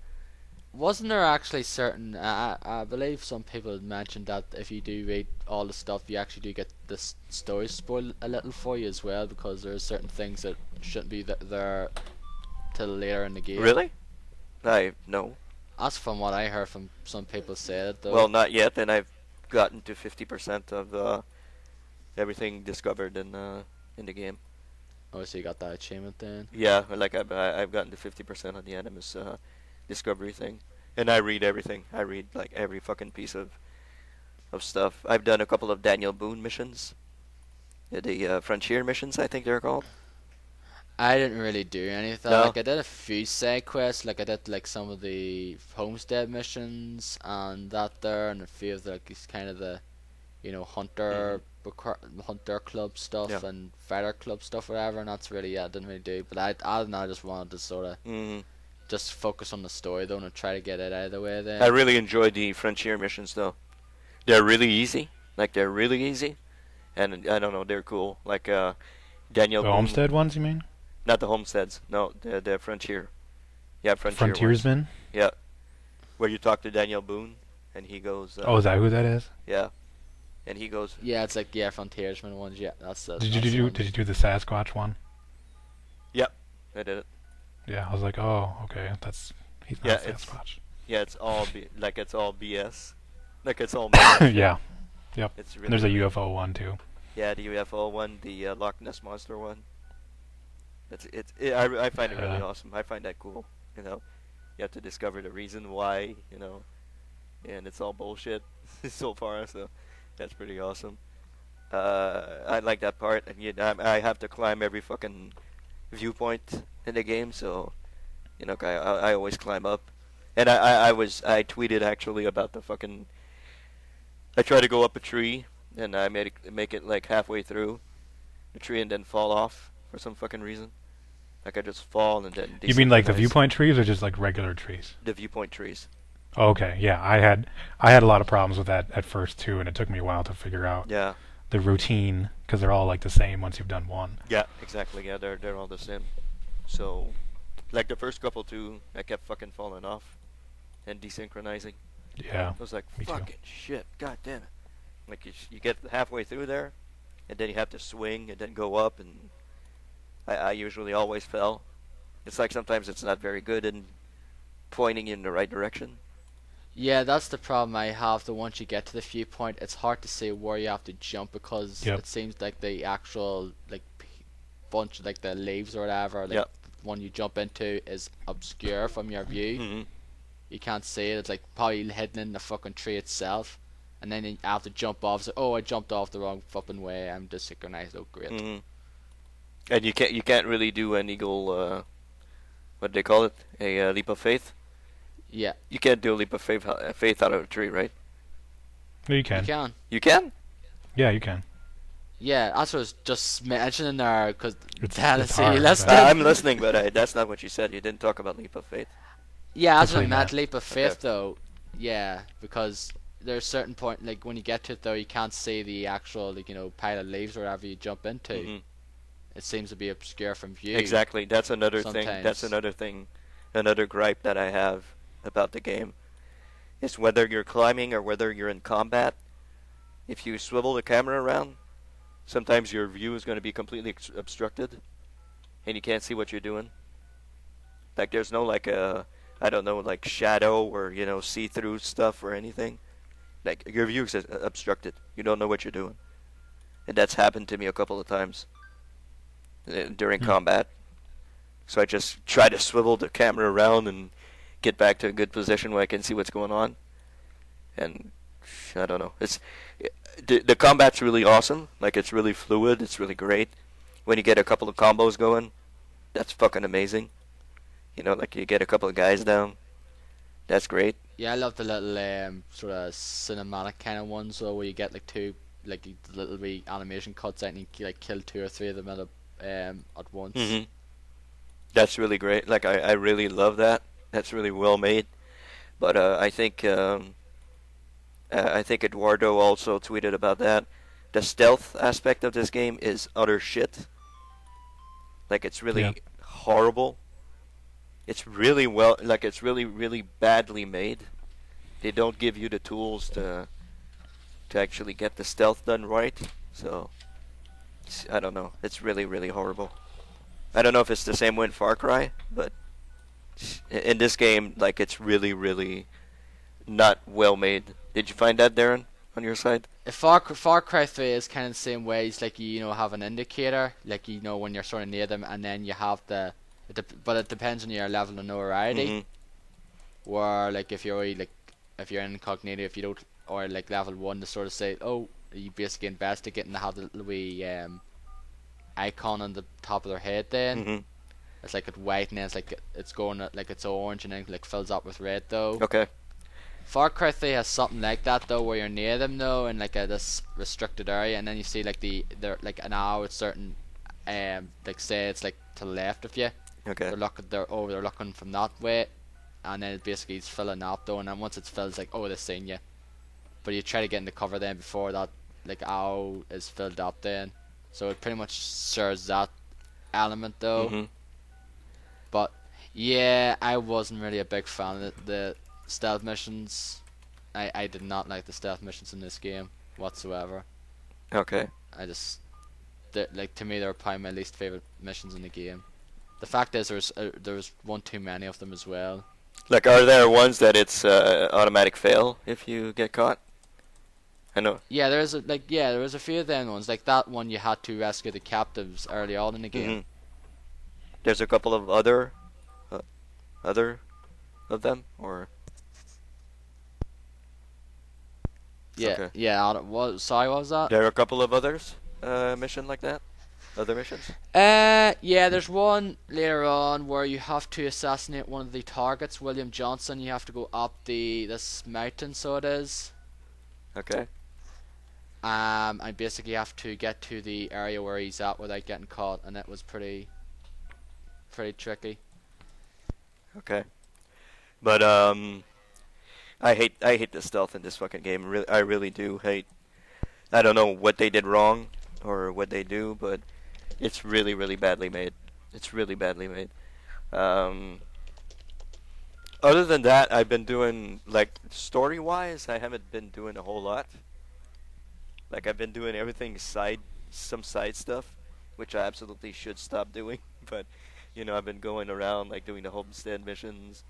Speaker 1: Wasn't there actually certain? I believe some people had mentioned that if you do read all the stuff, you actually do get the story spoiled a little for you as well, because there are certain things that shouldn't be there till later in the game.
Speaker 2: Really? I no.
Speaker 1: That's from what I heard from some people said though.
Speaker 2: Well, not yet. And I've gotten to 50% of everything discovered in the game.
Speaker 1: Oh, so you got that achievement then?
Speaker 2: Yeah, like I've gotten to 50% of the Animus discovery thing, and I read everything. I read like every fucking piece of stuff. I've done a couple of Daniel Boone missions, the Frontier missions, I think they're called.
Speaker 1: I didn't really do anything.
Speaker 2: No?
Speaker 1: Like I did a few side quests. Like I did like some of the homestead missions and that there, and a few of the like these kind of the, hunter club stuff
Speaker 2: Yeah.
Speaker 1: and fighter club stuff, whatever. And that's really I didn't really do. But I don't know. I just wanted to sort of
Speaker 2: Mm.
Speaker 1: just focus on the story though and try to get it out of the way. Then
Speaker 2: I really enjoyed the Frontier missions though. They're really easy. Like they're really easy, and I don't know, they're cool. Like Daniel
Speaker 3: The
Speaker 2: Boone.
Speaker 3: Homestead ones, you mean?
Speaker 2: Not the homesteads. No, the Frontier. Yeah, Frontier ones.
Speaker 3: Frontiersman?
Speaker 2: Yeah, where you talk to Daniel Boone, and he goes.
Speaker 3: Oh, is that who that is?
Speaker 2: Yeah, and he goes.
Speaker 1: yeah, it's like frontiersman ones. Yeah, that's the.
Speaker 3: Did
Speaker 1: that's the
Speaker 3: you
Speaker 1: ones.
Speaker 3: did you do the Sasquatch one?
Speaker 2: Yep, I did it.
Speaker 3: Yeah, I was like, oh, okay, he's
Speaker 2: Yeah,
Speaker 3: not
Speaker 2: it's-
Speaker 3: Sasquatch.
Speaker 2: Yeah, it's all it's all BS. Like it's all.
Speaker 3: Yeah, yep.
Speaker 2: It's
Speaker 3: And
Speaker 2: really.
Speaker 3: there's a UFO one too.
Speaker 2: Yeah, the UFO one, the Loch Ness monster one. I find it really
Speaker 3: Yeah.
Speaker 2: awesome. I find that cool. You know, you have to discover the reason why. And it's all bullshit so far. So that's pretty awesome. I like that part, and I have to climb every fucking viewpoint in the game. So, I always climb up. And I tweeted actually about the fucking. I try to go up a tree, and I make it like halfway through the tree, and then fall off for some fucking reason. Like I just fall and then.
Speaker 3: You mean like the
Speaker 2: desynchronize.
Speaker 3: viewpoint trees or just like regular trees?
Speaker 2: The viewpoint trees.
Speaker 3: Oh, okay, yeah, I had a lot of problems with that at first too, and it took me a while to figure out
Speaker 2: Yeah.
Speaker 3: the routine because they're all like the same once you've done one.
Speaker 2: Yeah, exactly. Yeah, they're all the same. So, like the first couple too, I kept fucking falling off and desynchronizing.
Speaker 3: Yeah,
Speaker 2: I was like,
Speaker 3: me too.
Speaker 2: fucking shit, god damn it. Like you get halfway through there, and then you have to swing and then go up, and I usually always fell. It's like sometimes it's not very good in pointing in the right direction.
Speaker 1: Yeah, that's the problem I have. That once you get to the viewpoint, it's hard to see where you have to jump because
Speaker 3: Yep.
Speaker 1: it seems like the actual bunch, like the leaves or whatever, like
Speaker 2: Yep.
Speaker 1: the one you jump into is obscure from your view.
Speaker 2: Mm-hmm.
Speaker 1: You can't see it. It's like probably hidden in the fucking tree itself, and then you have to jump off. So, oh, I jumped off the wrong fucking way. I'm desynchronized. Oh, great.
Speaker 2: Mm-hmm. And you can't really do an eagle. What do they call it? A leap of faith.
Speaker 1: Yeah,
Speaker 2: You can't do a leap of faith out of a tree, right?
Speaker 3: No, you
Speaker 1: you
Speaker 3: can.
Speaker 1: can.
Speaker 2: You can.
Speaker 3: Yeah, you can.
Speaker 1: Yeah, that's what I was just mentioning there because
Speaker 3: It's
Speaker 1: see,
Speaker 3: hard,
Speaker 1: let's
Speaker 3: but-
Speaker 2: I'm listening, but that's not what you said. You didn't talk about leap of faith.
Speaker 1: Yeah, that's what I
Speaker 3: Definitely
Speaker 1: meant.
Speaker 3: not.
Speaker 1: Leap of faith, though. Yeah, because there's a certain point, like when you get to it, though, you can't see the actual, pile of leaves or whatever you jump into.
Speaker 2: Mhm.
Speaker 1: It seems to be obscure from view.
Speaker 2: Exactly. That's another thing. That's
Speaker 1: Sometimes.
Speaker 2: another thing. Another gripe that I have about the game is whether you're climbing or whether you're in combat. If you swivel the camera around, sometimes your view is going to be completely obstructed, and you can't see what you're doing. Like there's no I don't know, like shadow or see-through stuff or anything. Like your view is obstructed. You don't know what you're doing, and that's happened to me a couple of times during combat. So I just try to swivel the camera around and get back to a good position where I can see what's going on. And I don't know. The combat's really awesome. Like it's really fluid. It's really great. When you get a couple of combos going, that's fucking amazing. Like you get a couple of guys down. That's great.
Speaker 1: Yeah, I love the little sort of cinematic kind of ones, so where you get like two little wee animation cuts out and you like kill two or three of them at once.
Speaker 2: Mm-hmm. That's really great. Like I really love that. That's really well made. But I think I think Eduardo also tweeted about that. The stealth aspect of this game is utter shit. Like, it's really
Speaker 3: Yeah.
Speaker 2: horrible. It's really well, like, it's really, really badly made. They don't give you the tools to actually get the stealth done right. So, I don't know. It's really, really horrible. I don't know if it's the same way in Far Cry, but in this game, like, it's really, really not well made. Did you find that, Darren, on your side?
Speaker 1: If Far Cry 3 is kind of the same way. It's like you know have an indicator, like you know when you're sort of near them, and then you have but it depends on your level of notoriety.
Speaker 2: Mm-hmm.
Speaker 1: Where like if you're incognito, if you don't, or like level 1 to sort of say, oh, you basically investigate and have the little wee icon on the top of their head. Then
Speaker 2: Mm-hmm.
Speaker 1: it's like it's white and then it's like it's going like it's orange and then like fills up with red though.
Speaker 2: Okay.
Speaker 1: Far Cry 3 has something like that though, where you're near them though in like this restricted area, and then you see like they're like an hour with certain like say it's like to the left of you.
Speaker 2: Okay.
Speaker 1: They're looking from that way, and then basically it's filling up though, and then once it's filled, it's like, oh, they've seen you. But you try to get in the cover then before that like hour is filled up then. So it pretty much shares that element though.
Speaker 2: Mm-hmm.
Speaker 1: But yeah, I wasn't really a big fan of the stealth missions. I did not like the stealth missions in this game whatsoever.
Speaker 2: Okay.
Speaker 1: Like to me, they were probably my least favorite missions in the game. The fact is, there's one too many of them as well.
Speaker 2: Like, are there ones that it's automatic fail if you get caught? I know.
Speaker 1: Yeah, there was a few of them ones. Like that one, you had to rescue the captives early on in the game.
Speaker 2: Mm-hmm. There's a couple of other of them, or
Speaker 1: Yeah,
Speaker 2: okay.
Speaker 1: yeah. Sorry, what was that?
Speaker 2: There are a couple of others mission like that. Other missions.
Speaker 1: Yeah. There's one later on where you have to assassinate one of the targets, William Johnson. You have to go up this mountain, so it is.
Speaker 2: Okay.
Speaker 1: And basically you have to get to the area where he's at without getting caught, and it was pretty tricky.
Speaker 2: Okay. But I hate the stealth in this fucking game. I really do hate. I don't know what they did wrong or what they do, but it's really, really badly made. It's really badly made. Other than that, I've been doing, like, story-wise, I haven't been doing a whole lot. Like, I've been doing everything some side stuff, which I absolutely should stop doing. But, you know, I've been going around, like, doing the homestead missions.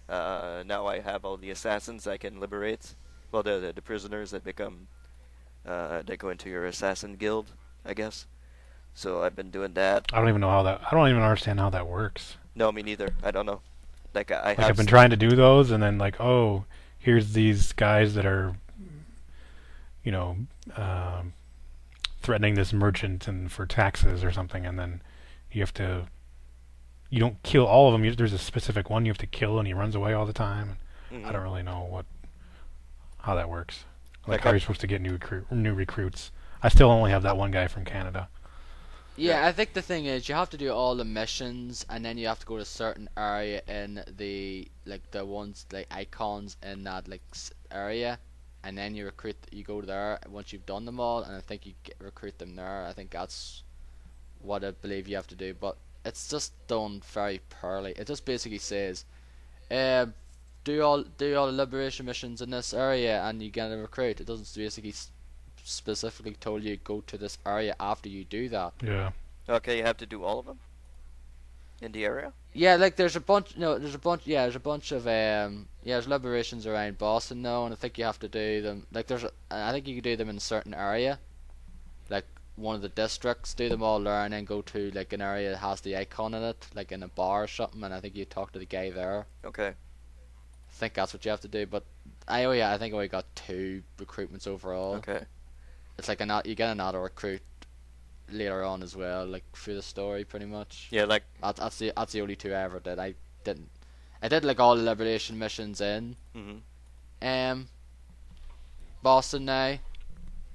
Speaker 2: Now I have all the assassins I can liberate. Well, the prisoners that become, that go into your assassin guild, I guess. So I've been doing that.
Speaker 3: I don't even understand how that works.
Speaker 2: No, me neither. I don't know. Like,
Speaker 3: I've been trying to do those, and then like, oh, here's these guys that are, you know, threatening this merchant and for taxes or something, and then you don't kill all of them. There's a specific one you have to kill, and he runs away all the time.
Speaker 2: Mm-hmm.
Speaker 3: I don't really know how that works. Like,
Speaker 2: Like,
Speaker 3: how are you supposed to get new recruits? I still only have that one guy from Canada.
Speaker 1: Yeah, I think the thing is you have to do all the missions, and then you have to go to a certain area in the ones like icons in that area, and then you go there once you've done them all, and I think you recruit them there. I think that's what I believe you have to do, but it's just done very poorly. It just basically says, do all the liberation missions in this area, and you get a recruit. It doesn't basically specifically told you go to this area after you do that.
Speaker 3: Yeah.
Speaker 2: Okay, you have to do all of them in the area.
Speaker 1: Yeah, like there's a bunch. No, there's a bunch. Yeah, there's a bunch of there's liberations around Boston now, and I think you have to do them. Like I think you can do them in a certain area, like one of the districts. Do them all there, and then go to like an area that has the icon in it, like in a bar or something. And I think you talk to the guy there.
Speaker 2: Okay.
Speaker 1: I think that's what you have to do. But I think I only got 2 recruitments overall.
Speaker 2: Okay.
Speaker 1: It's like you get another recruit later on as well, like through the story, pretty much.
Speaker 2: Yeah, like
Speaker 1: That's the only 2 I ever did. I did like all the liberation missions in Boston now,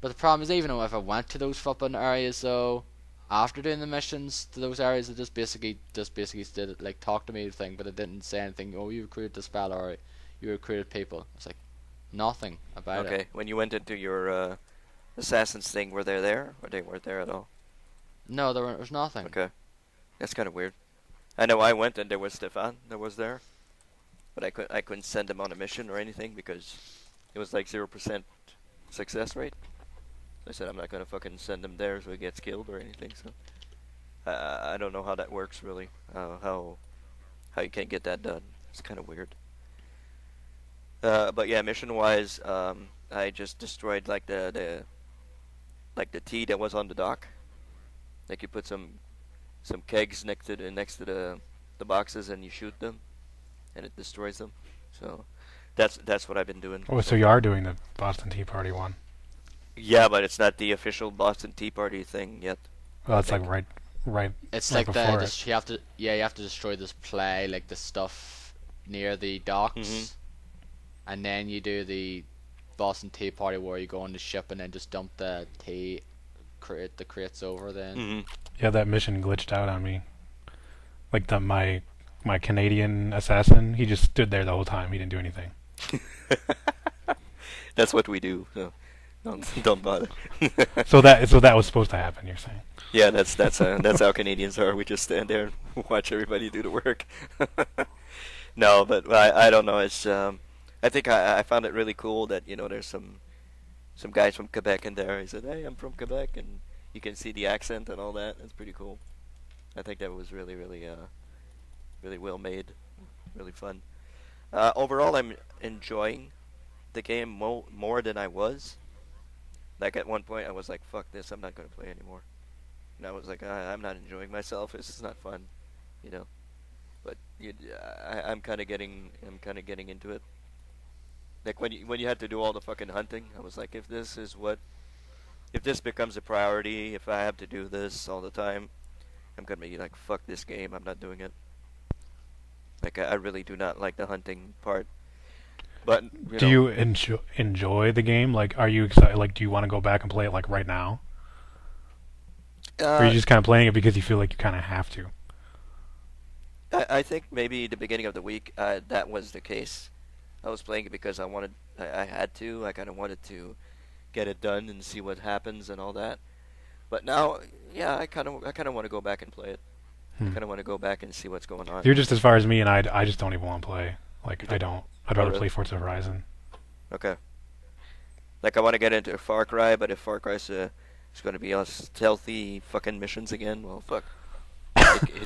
Speaker 1: but the problem is even if I went to those flipping areas though, after doing the missions to those areas, it just basically did it, like talk to me thing, but it didn't say anything. Oh, you recruited this fella, or you recruited people. It's like, Nothing about it.
Speaker 2: Okay, when you went into your assassins thing, were they there, or they weren't there at all?
Speaker 1: No, there was nothing.
Speaker 2: Okay, that's kind of weird. I know I went and there was Stefan that was there, but I couldn't send him on a mission or anything because it was like 0% success rate. I said I'm not gonna fucking send him there so he gets killed or anything. So I don't know how that works really. How you can't get that done. It's kind of weird. But yeah, mission wise, I just destroyed like the tea that was on the dock. Like you put some kegs next to the boxes and you shoot them, and it destroys them. So that's what I've been doing.
Speaker 3: Oh, so you are doing the Boston Tea Party one.
Speaker 2: Yeah, but it's not the official Boston Tea Party thing yet.
Speaker 3: Well, that's like right.
Speaker 1: It's
Speaker 3: right
Speaker 1: like
Speaker 3: before
Speaker 1: you have to destroy this play, like the stuff near the docks, and then you do the Boston Tea Party where you go on the ship and then just dump the tea, the crates over. Then
Speaker 3: Yeah, that mission glitched out on me. Like my Canadian assassin, he just stood there the whole time. He didn't do anything.
Speaker 2: That's what we do. So don't bother.
Speaker 3: So that was supposed to happen. You're saying?
Speaker 2: Yeah, that's how Canadians are. We just stand there and watch everybody do the work. No, but I don't know. It's I think I found it really cool that there's some guys from Quebec in there. He said, "Hey, I'm from Quebec," and you can see the accent and all that. It's pretty cool. I think that was really really well made, really fun. Overall, I'm enjoying the game more than I was. Like at one point, I was like, "Fuck this! I'm not gonna play anymore." And I was like, "I'm not enjoying myself. This is not fun," you know. But I'm kind of getting into it. Like when you had to do all the fucking hunting, I was like, if this becomes a priority, if I have to do this all the time, I'm gonna be like, fuck this game. I'm not doing it. Like I really do not like the hunting part. But
Speaker 3: do you enjoy the game? Like, are you excited? Like, do you want to go back and play it like right now? Or are you just kind of playing it because you feel like you kind of have to?
Speaker 2: I think maybe the beginning of the week that was the case. I was playing it because I had to. I kind of wanted to get it done and see what happens and all that. But now, yeah, I kind of want to go back and play it. I kind of want to go back and see what's going on.
Speaker 3: You're just as far as me, and I just don't even want to play. Like, I don't. I'd rather play Forza Horizon.
Speaker 2: Okay. Like, I want to get into Far Cry, but if Far Cry is going to be all stealthy fucking missions again, well, fuck.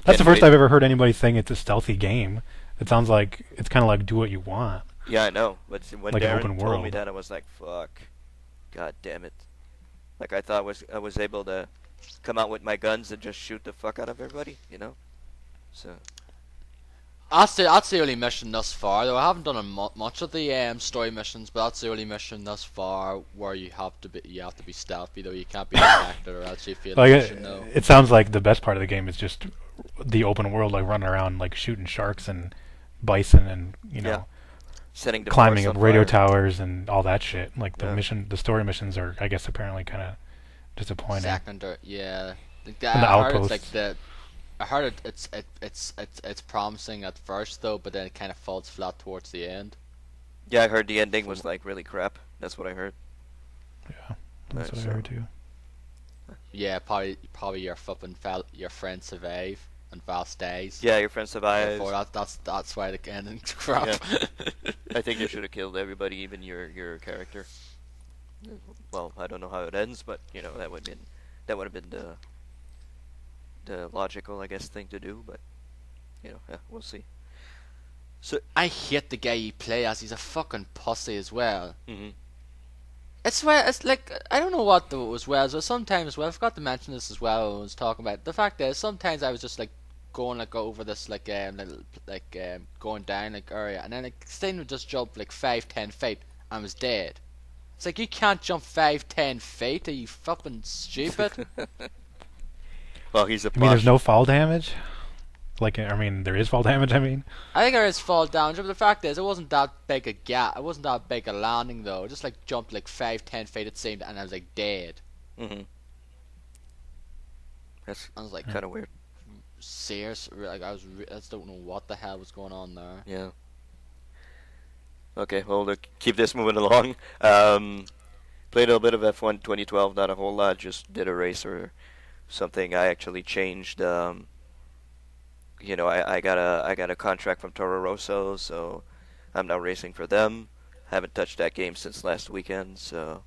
Speaker 3: That's the first I've ever heard anybody saying it's a stealthy game. It sounds like it's kind of like do what you want.
Speaker 2: Yeah, I know. But when
Speaker 3: like
Speaker 2: Darren told me that, I was like, fuck. God damn it. Like, I thought I was able to come out with my guns and just shoot the fuck out of everybody, So...
Speaker 1: That's the only mission thus far. Though I haven't done much of the story missions, but that's the only mission thus far where you have to be stealthy. Though you can't be detected or else you fail the mission. Though
Speaker 3: it sounds like the best part of the game is just the open world, like running around, like shooting sharks and bison, and
Speaker 2: setting
Speaker 3: climbing up radio towers and all that shit. Like the story missions are, I guess, apparently kind of disappointing.
Speaker 1: Secondary, yeah.
Speaker 3: And the outposts.
Speaker 1: I heard it's promising at first though, but then it kind of falls flat towards the end.
Speaker 2: Yeah, I heard the ending was like really crap. That's what I heard.
Speaker 3: Yeah, that's what I heard too.
Speaker 1: Yeah, probably your friend survive and Val stays.
Speaker 2: Yeah, your friend survives.
Speaker 1: That's why the ending's crap.
Speaker 2: Yeah. I think they should have killed everybody, even your character. Well, I don't know how it ends, but that would have been the logical, I guess, thing to do, but we'll see. So
Speaker 1: I hate the guy you play as. He's a fucking pussy as well.
Speaker 2: Mm-hmm.
Speaker 1: It's like I don't know what as well. So sometimes, I forgot to mention this as well when I was talking about it. The fact is, sometimes I was just like going like over this going down like area, and then like thing would just jump like 5-10 feet and was dead. It's like you can't jump 5-10 feet. Are you fucking stupid?
Speaker 2: Well, he's a.
Speaker 3: I mean, there's no fall damage. Like, I mean, there is fall damage. I
Speaker 1: think there is fall damage, but the fact is, it wasn't that big a gap. It wasn't that big a landing though. It just like jumped like 5-10 feet it seemed, and I was like dead.
Speaker 2: Mm-hmm. I was like kind of weird.
Speaker 1: Serious, like I just don't know what the hell was going on there.
Speaker 2: Yeah. Okay, well, to keep this moving along. Played a little bit of F1 2012, not a whole lot. Just did a race or something. I actually changed. I got a contract from Toro Rosso, so I'm now racing for them. Haven't touched that game since last weekend, so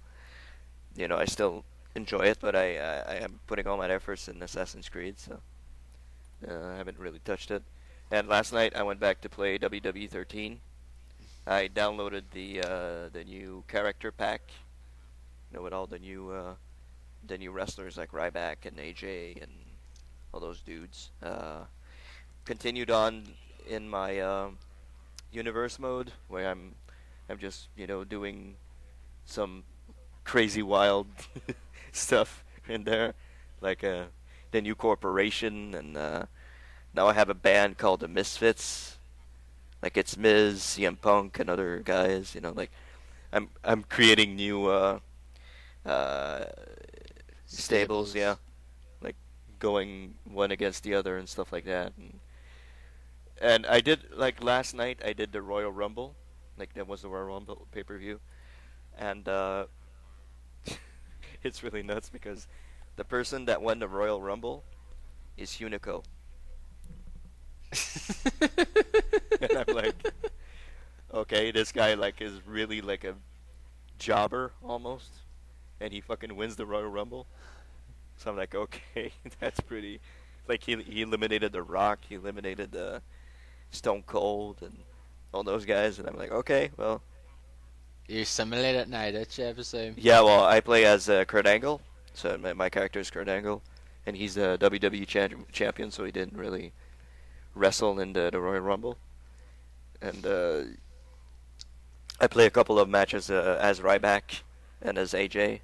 Speaker 2: I still enjoy it, but I am putting all my efforts in Assassin's Creed, so I haven't really touched it. And last night I went back to play WWE 13. I downloaded the new character pack, with all the new wrestlers like Ryback and AJ and all those dudes. Continued on in my universe mode where I'm just doing some crazy wild stuff in there, like the new corporation, and now I have a band called the Misfits. Like it's Miz, CM Punk, and other guys. Like I'm creating new uh, stables, yeah, like going one against the other and stuff like that. And I did, like, last night I did the Royal Rumble, like that was the Royal Rumble pay-per-view, and it's really nuts because the person that won the Royal Rumble is Unico. And I'm like, okay, this guy like is really like a jobber almost, and he fucking wins the Royal Rumble. So I'm like, okay, that's pretty. Like he eliminated The Rock, he eliminated Stone Cold, and all those guys, and I'm like, okay, well,
Speaker 1: You simulate it now, did you, I presume?
Speaker 2: yeah, well, I play as Kurt Angle, so my character is Kurt Angle, and he's the WWE champion, so he didn't really wrestle in the Royal Rumble. And I play a couple of matches as Ryback and as AJ,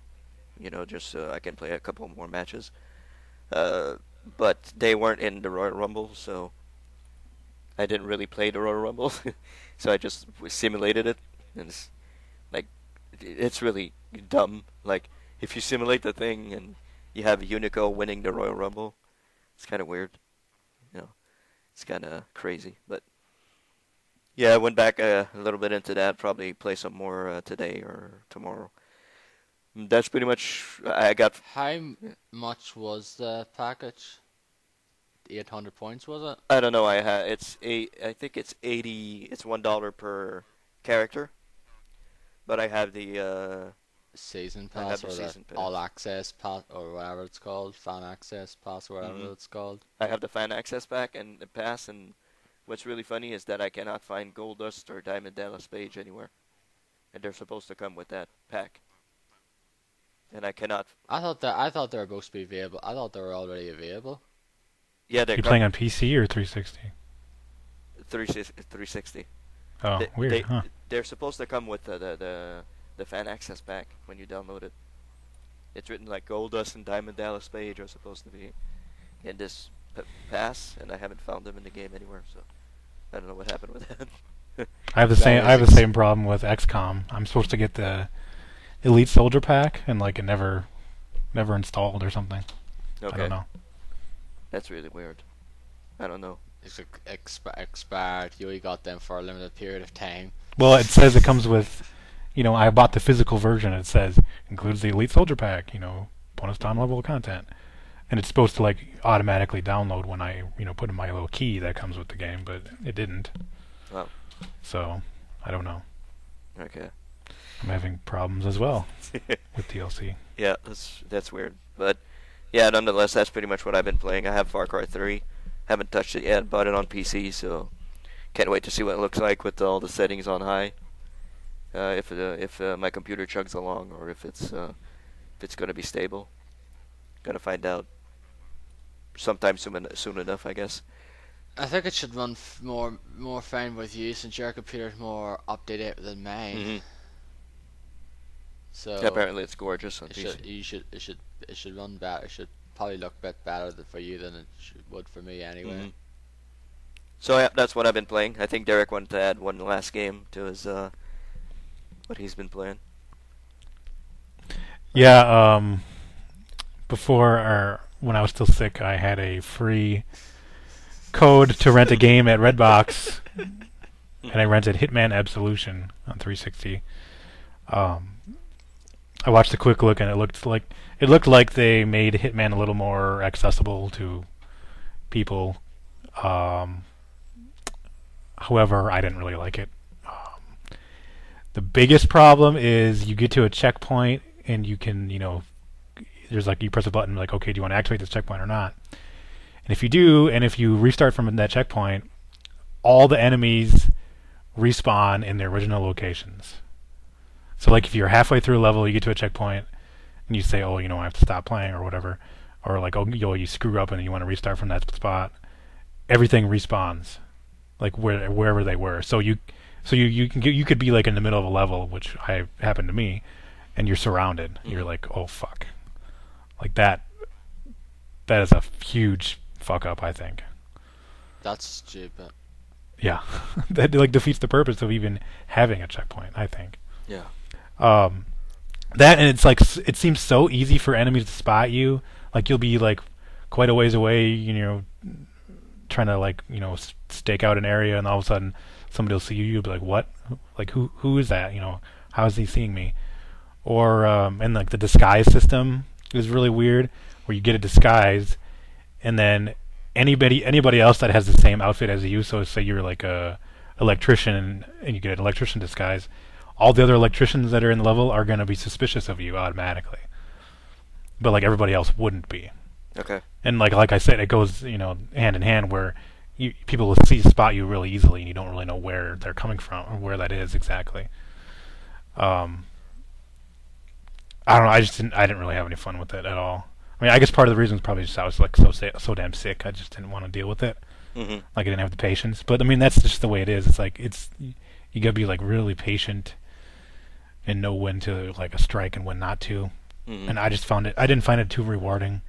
Speaker 2: just so I can play a couple more matches. But they weren't in the Royal Rumble, so I didn't really play the Royal Rumble. So I just simulated it, and it's really dumb. Like, if you simulate the thing and you have Unico winning the Royal Rumble, it's kind of weird. It's kind of crazy. But yeah, I went back a little bit into that. Probably play some more today or tomorrow. That's pretty much I got.
Speaker 1: How much was the package? 800 points, was it?
Speaker 2: I don't know. I think it's 80. It's $1 per character. But I have the
Speaker 1: Season
Speaker 2: I have
Speaker 1: pass
Speaker 2: the
Speaker 1: or the
Speaker 2: season pass.
Speaker 1: all access pass or whatever it's called, fan access pass or whatever it's called.
Speaker 2: I have the fan access pack and the pass. And what's really funny is that I cannot find Goldust or Diamond Dallas Page anywhere, and they're supposed to come with that pack. And I cannot.
Speaker 1: I thought they were supposed to be available. I thought they were already available.
Speaker 2: Yeah, they're
Speaker 3: You playing on PC or 360?
Speaker 2: 360.
Speaker 3: Oh, weird, huh?
Speaker 2: They're supposed to come with the fan access pack when you download it. It's written like Goldust and Diamond Dallas Page are supposed to be in this pass, and I haven't found them in the game anywhere. So I don't know what happened with that.
Speaker 3: I have the same. I have the same problem with XCOM. I'm supposed to get the Elite Soldier pack, and like it never installed or something.
Speaker 2: Okay.
Speaker 3: I don't know.
Speaker 2: That's really weird. I don't know.
Speaker 1: It's expired. You only got them for a limited period of time.
Speaker 3: Well, it says it comes with, I bought the physical version. It says includes the Elite Soldier pack, bonus time level content, and it's supposed to like automatically download when I, put in my little key that comes with the game, but it didn't.
Speaker 2: Oh.
Speaker 3: So I don't know.
Speaker 2: Okay.
Speaker 3: I'm having problems as well with DLC.
Speaker 2: Yeah, that's weird, but yeah, nonetheless, that's pretty much what I've been playing. I have Far Cry 3. Haven't touched it yet. Bought it on PC, so can't wait to see what it looks like with all the settings on high. If my computer chugs along, or if it's going to be stable. Gonna find out sometime soon enough, I guess.
Speaker 1: I think it should run more fine with you since your computer's more updated than mine.
Speaker 2: Mm-hmm.
Speaker 1: So
Speaker 2: Yeah, apparently it's gorgeous on
Speaker 1: it
Speaker 2: PC.
Speaker 1: should run better. It should probably look a bit better for you than it would for me anyway.
Speaker 2: Mm-hmm. So yeah, that's what I've been playing. I think Derek wanted to add one last game to his what he's been playing.
Speaker 3: Yeah, before or when I was still sick, I had a free code to rent a game at Redbox, and I rented Hitman Absolution on 360. I watched a quick look, and it looked like they made Hitman a little more accessible to people. However, I didn't really like it. The biggest problem is you get to a checkpoint, and you can, there's like you press a button like, okay, do you want to activate this checkpoint or not? And if you do, and if you restart from that checkpoint, all the enemies respawn in their original locations. So like if you're halfway through a level, you get to a checkpoint, and you say, oh, I have to stop playing or whatever, or like, oh, you screw up and you want to restart from that spot, everything respawns, like wherever they were. So you could be like in the middle of a level, which happened to me, and you're surrounded. Mm-hmm. You're like, oh fuck, like that is a huge fuck up, I think.
Speaker 1: That's stupid.
Speaker 3: Yeah, that like defeats the purpose of even having a checkpoint, I think.
Speaker 2: Yeah.
Speaker 3: That, and it's like it seems so easy for enemies to spot you. Like you'll be like quite a ways away, trying to like stake out an area, and all of a sudden somebody will see you. You'll be like, what? Like who is that? How is he seeing me? Or and like the disguise system is really weird, where you get a disguise, and then anybody else that has the same outfit as you. So say you're like a electrician, and you get an electrician disguise. All the other electricians that are in the level are going to be suspicious of you automatically, but like everybody else wouldn't be.
Speaker 2: Okay. And
Speaker 3: like I said, it goes hand in hand, where people will spot you really easily, and you don't really know where they're coming from or where that is exactly. I don't know. I didn't really have any fun with it at all. I mean, I guess part of the reason is probably just I was like so damn sick. I just didn't want to deal with it. Mm-hmm. Like I didn't have the patience. But I mean, that's just the way it is. It's like you gotta be like really patient and know when to like a strike and when not to. Mm-hmm. And I didn't find it too rewarding,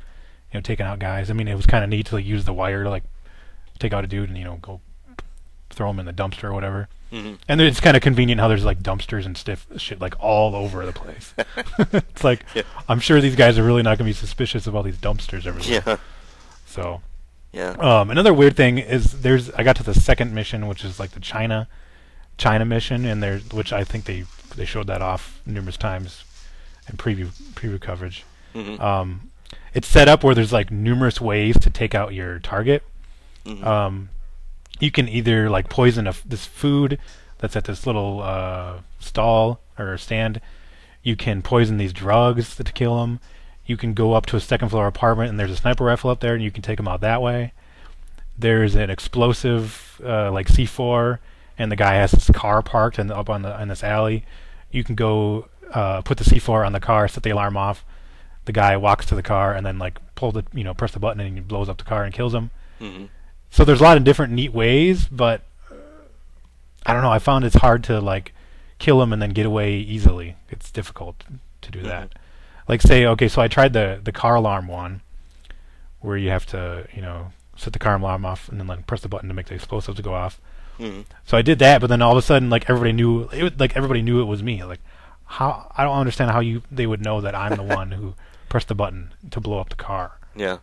Speaker 3: taking out guys. I mean, it was kind of neat to like, use the wire to like take out a dude and go throw him in the dumpster or whatever. Mm-hmm. And it's kind of convenient how there's like dumpsters and stiff shit like all over the place. It's like, yeah. I'm sure these guys are really not going to be suspicious of all these dumpsters everywhere. Yeah. So. Yeah. Another weird thing is I got to the second mission, which is like the China mission, and which I think they showed that off numerous times in preview coverage. Mm-hmm. It's set up where there's like numerous ways to take out your target. Mm-hmm. You can either like poison this food that's at this little stall or stand. You can poison these drugs to kill them. You can go up to a second floor apartment, and there's a sniper rifle up there, and you can take them out that way. There's an explosive like C4, and the guy has his car parked up in this alley. You can go put the C4 on the car, set the alarm off. The guy walks to the car and then like press the button, and he blows up the car and kills him. Mm-hmm. So there's a lot of different neat ways, but I don't know. I found it's hard to like kill him and then get away easily. It's difficult to do that. Mm-hmm. Like say, okay, so I tried the car alarm one, where you have to set the car alarm off and then like press the button to make the explosives go off. Mm-hmm. So I did that, but then all of a sudden, like everybody knew it was me. Like, how I don't understand how they would know that I'm the one who pressed the button to blow up the car.
Speaker 2: Yeah,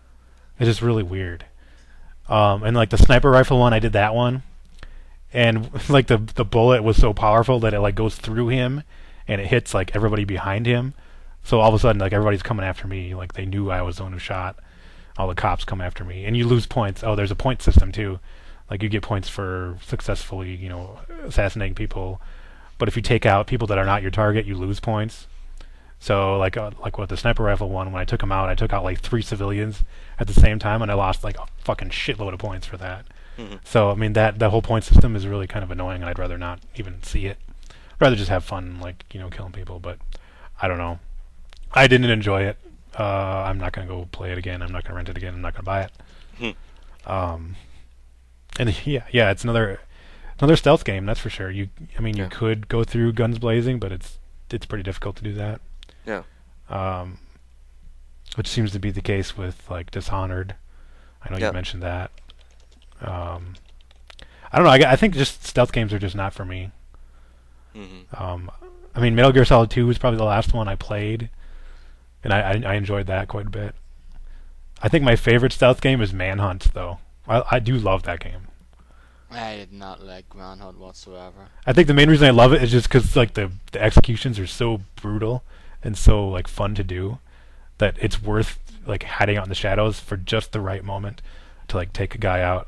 Speaker 3: it's just really weird. And like the sniper rifle one, I did that one, and like the bullet was so powerful that it like goes through him, and it hits like everybody behind him. So all of a sudden, like everybody's coming after me. Like they knew I was the one who shot. All the cops come after me, and you lose points. Oh, there's a point system too. Like you get points for successfully, assassinating people. But if you take out people that are not your target, you lose points. So like with the sniper rifle one, when I took them out, I took out like 3 civilians at the same time, and I lost like a fucking shitload of points for that. Mm-hmm. So I mean that whole point system is really kind of annoying, and I'd rather not even see it. I'd rather just have fun, like killing people. But I don't know. I didn't enjoy it. I'm not gonna go play it again. I'm not gonna rent it again. I'm not gonna buy it. Hmm. And yeah, it's another stealth game, that's for sure. You could go through guns blazing, but it's pretty difficult to do that.
Speaker 2: Yeah.
Speaker 3: Which seems to be the case with like Dishonored. I know you mentioned that. I don't know. I think just stealth games are just not for me. Mm-hmm. I mean, Metal Gear Solid 2 was probably the last one I played, and I enjoyed that quite a bit. I think my favorite stealth game is Manhunt, though. I do love that game.
Speaker 1: I did not like Manhunt whatsoever.
Speaker 3: I think the main reason I love it is just because like the executions are so brutal and so like fun to do that it's worth like hiding out in the shadows for just the right moment to like take a guy out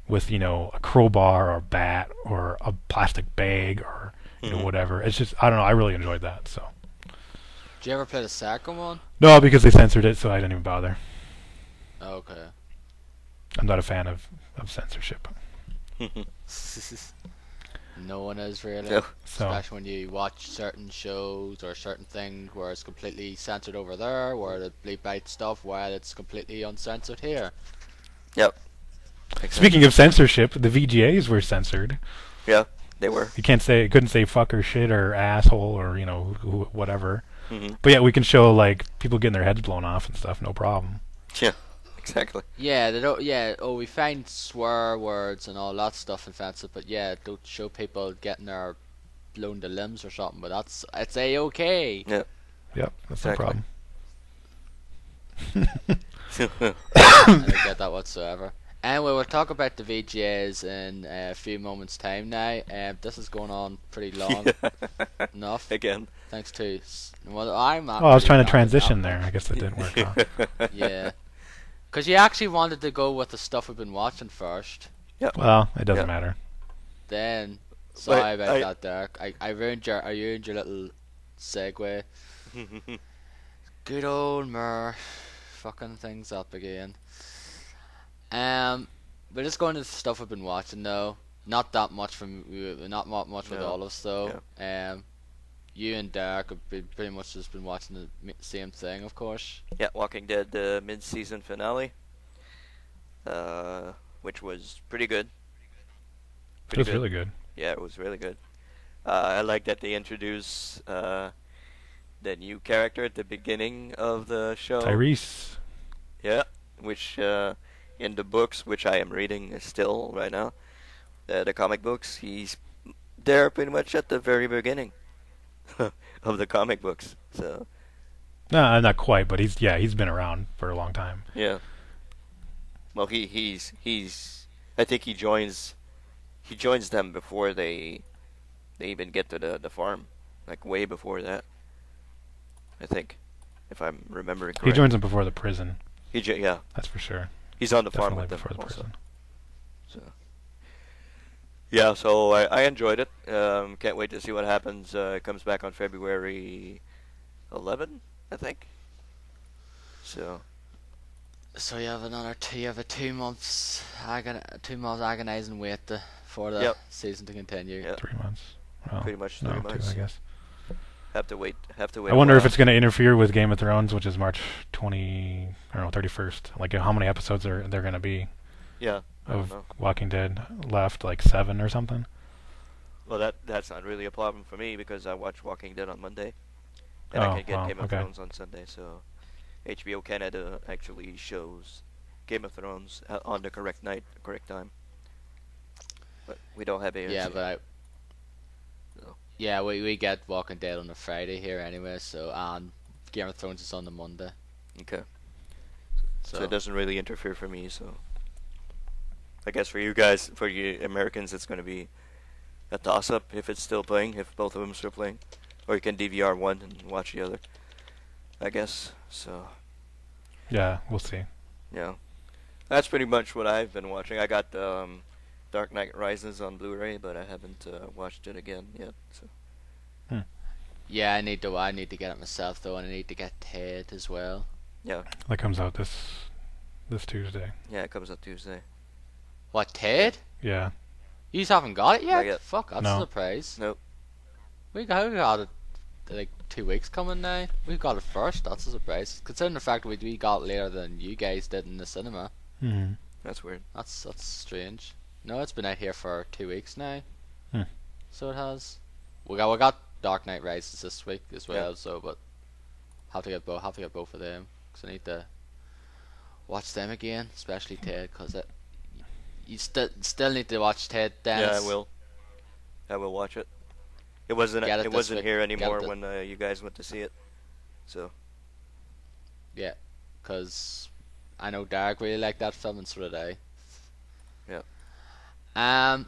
Speaker 3: with a crowbar or a bat or a plastic bag or whatever. It's just I don't know. I really enjoyed that. So
Speaker 1: Did you ever play the second one?
Speaker 3: no, because they censored it, so I didn't even bother.
Speaker 1: Okay.
Speaker 3: I'm not a fan of censorship.
Speaker 1: No one is really.
Speaker 2: No.
Speaker 3: So
Speaker 1: Especially when you watch certain shows or certain things where it's completely censored over there, where the bleep out stuff while it's completely uncensored here.
Speaker 2: Yep. Exactly.
Speaker 3: speaking of censorship, the VGAs were censored.
Speaker 2: Yeah, they were.
Speaker 3: You couldn't say fuck or shit or asshole or whatever.
Speaker 2: Mm-hmm.
Speaker 3: But yeah, we can show like people getting their heads blown off and stuff, no problem.
Speaker 2: Yeah, exactly.
Speaker 1: Yeah, they don't. Yeah, we find swear words and all that stuff offensive, but yeah, don't show people getting their blown to limbs or something. But it's a-okay.
Speaker 2: Yeah.
Speaker 3: Yep, that's
Speaker 2: Exactly.
Speaker 3: no problem.
Speaker 1: I don't get that whatsoever. Anyway, we'll talk about the VGAs in a few moments' time now. This is going on pretty long enough.
Speaker 2: Again.
Speaker 1: Thanks to well, I'm.
Speaker 3: Oh, I was trying to transition there. I guess that didn't work out.
Speaker 1: Yeah, because you actually wanted to go with the stuff we've been watching first.
Speaker 3: Well, it doesn't
Speaker 2: Yeah.
Speaker 3: matter.
Speaker 1: Then sorry
Speaker 2: But
Speaker 1: about that, Derek. I ruined your little segue. Good old Mur, fucking things up again. We're just going to the stuff we've been watching though. Not that much not much with
Speaker 2: No.
Speaker 1: all of us though. You and Derek have pretty much just been watching the same thing, of course.
Speaker 2: Yeah, Walking Dead mid-season finale, which was pretty good.
Speaker 3: It was really good.
Speaker 2: Yeah, it was really good. I like that they introduced the new character at the beginning of the show.
Speaker 3: Tyrese.
Speaker 2: Yeah, which in the books, which I am reading still right now, the comic books, he's there pretty much at the very beginning of the comic books. So
Speaker 3: No, not quite, but he's been around for a long time.
Speaker 2: yeah. Well, he's I think he joins them before they even get to the farm, like way before that. I think, if I'm remembering correctly.
Speaker 3: He joins them before the prison.
Speaker 2: Yeah,
Speaker 3: That's for sure.
Speaker 2: he's on the farm
Speaker 3: Definitely
Speaker 2: with them
Speaker 3: before the
Speaker 2: also.
Speaker 3: prison.
Speaker 2: So yeah, so I enjoyed it. Can't wait to see what happens. It comes back on February 11, I think. So
Speaker 1: you have a 2 months agonizing wait for the
Speaker 2: Yep.
Speaker 1: season to continue.
Speaker 2: Yep.
Speaker 3: 3 months. Well,
Speaker 2: Pretty much
Speaker 3: no,
Speaker 2: 3
Speaker 3: 2,
Speaker 2: months.
Speaker 3: I guess.
Speaker 2: have to wait.
Speaker 3: I wonder if it's going to interfere with Game of Thrones, which is March 31st. Like, how many episodes are there going to be
Speaker 2: Yeah. I don't
Speaker 3: of
Speaker 2: know.
Speaker 3: Walking Dead left? Like 7 or something?
Speaker 2: Well, that's not really a problem for me because I watch Walking Dead on Monday, and I can get Game of
Speaker 3: okay.
Speaker 2: Thrones on Sunday. So HBO Canada actually shows Game of Thrones on the correct night, correct time. But we don't have AMC.
Speaker 1: Yeah, but
Speaker 2: No.
Speaker 1: yeah, we get Walking Dead on a Friday here anyway. So Game of Thrones is on the Monday.
Speaker 2: Okay.
Speaker 1: So
Speaker 2: So it doesn't really interfere for me. So I guess for you guys, for you Americans, it's going to be a toss-up if it's still playing, if both of them are still playing, or you can DVR one and watch the other. I guess so.
Speaker 3: Yeah, we'll see.
Speaker 2: Yeah, that's pretty much what I've been watching. I got Dark Knight Rises on Blu-ray, but I haven't watched it again yet. So
Speaker 1: yeah, I need to get it myself though, and I need to get Ted as well.
Speaker 2: yeah,
Speaker 3: That comes out this Tuesday.
Speaker 2: yeah, it comes out Tuesday.
Speaker 1: What, Ted?
Speaker 3: Yeah.
Speaker 1: You just haven't got it yet?
Speaker 2: Not yet.
Speaker 1: Fuck, that's
Speaker 3: No.
Speaker 1: a surprise.
Speaker 2: Nope.
Speaker 1: We got it like 2 weeks coming now. We got it first. That's a surprise. Considering the fact we got it later than you guys did in the cinema.
Speaker 3: Mm-hmm.
Speaker 2: That's weird.
Speaker 1: That's strange. No, it's been out here for 2 weeks now.
Speaker 3: Hmm.
Speaker 1: So it has. We got Dark Knight Rises this week as well.
Speaker 2: Yeah.
Speaker 1: So, but have to get both of them because I need to watch them again, especially Ted, because you still need to watch Ted. Dennis.
Speaker 2: Yeah, I will. I will watch it. It wasn't
Speaker 1: Get it
Speaker 2: it
Speaker 1: this
Speaker 2: wasn't
Speaker 1: week.
Speaker 2: here
Speaker 1: Get it
Speaker 2: anymore
Speaker 1: this-
Speaker 2: when you guys went to see it. So
Speaker 1: Yeah, because I know Derek really liked that film, and so did I.
Speaker 2: Yeah.
Speaker 1: Um.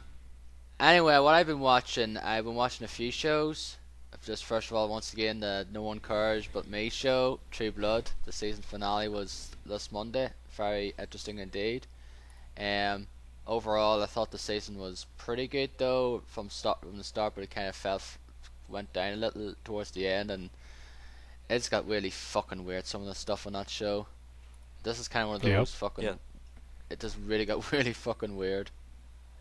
Speaker 1: Anyway, what I've been watching a few shows. Just first of all, once again, the No One Cares But Me show, True Blood. The season finale was this Monday. Very interesting indeed. Um, Overall, I thought the season was pretty good though from the start, but it kind of went down a little towards the end, and it's got really fucking weird. Some of the stuff on that show. This is kind of one of
Speaker 3: Yep.
Speaker 1: those fucking.
Speaker 2: Yeah.
Speaker 1: It just really got really fucking weird.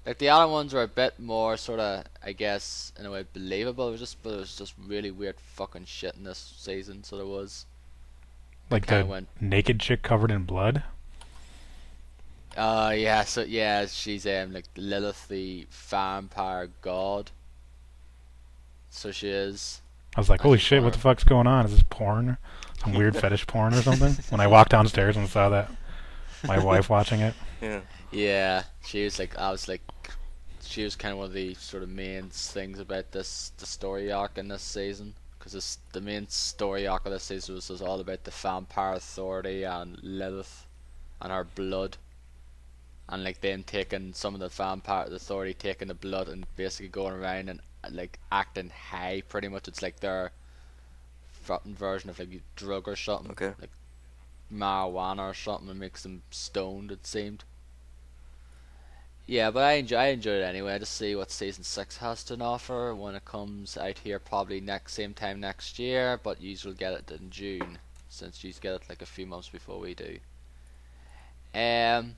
Speaker 1: Like the other ones were a bit more sort of, I guess, in a way believable. But it was just really weird fucking shit in this season. So there was.
Speaker 3: Like
Speaker 1: Kinda
Speaker 3: the
Speaker 1: went.
Speaker 3: naked chick covered in blood.
Speaker 1: Yeah. So yeah, she's like Lilith, the vampire god. So she is.
Speaker 3: I was like,
Speaker 1: I
Speaker 3: holy
Speaker 1: just
Speaker 3: shit, what
Speaker 1: wonder.
Speaker 3: the fuck's going on? Is this porn? Some weird fetish porn or something? When I walked downstairs and saw that, my wife watching it.
Speaker 2: Yeah.
Speaker 1: Yeah, she was like. I was like. She was kind of one of the sort of main things about the story arc in this season, because the main story arc of this season was all about the vampire authority and Lilith and her blood, and like them taking some of the vampire authority taking the blood and basically going around and like acting high. Pretty much, it's like their fucking version of like a drug or something,
Speaker 2: Okay.
Speaker 1: like marijuana or something, that makes them stoned. It seemed. Yeah, but I enjoyed it anyway. I just see what season 6 has to offer when it comes out here, probably same time next year. But you will get it in June, since you get it like a few months before we do. Um,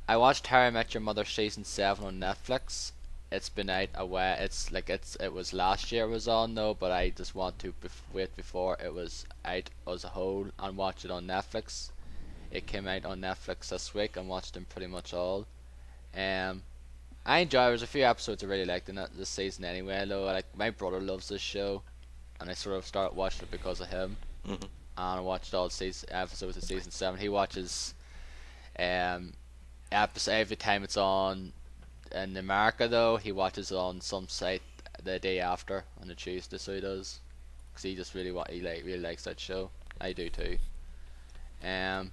Speaker 1: I watched How I Met Your Mother season 7 on Netflix. It's been out a while. It was last year it was on though, but I just want to wait before it was out as a whole and watch it on Netflix. It came out on Netflix this week and watched them pretty much all. Um, I enjoy. There's a few episodes I really liked in this season anyway. Though, like my brother loves this show, and I sort of started watching it because of him.
Speaker 2: Hmm.
Speaker 1: And I watched all the episodes of season 7. He watches episode every time it's on in America. Though he watches it on some site the day after on the Tuesday, so he does, because he just really likes that show. I do too. Um,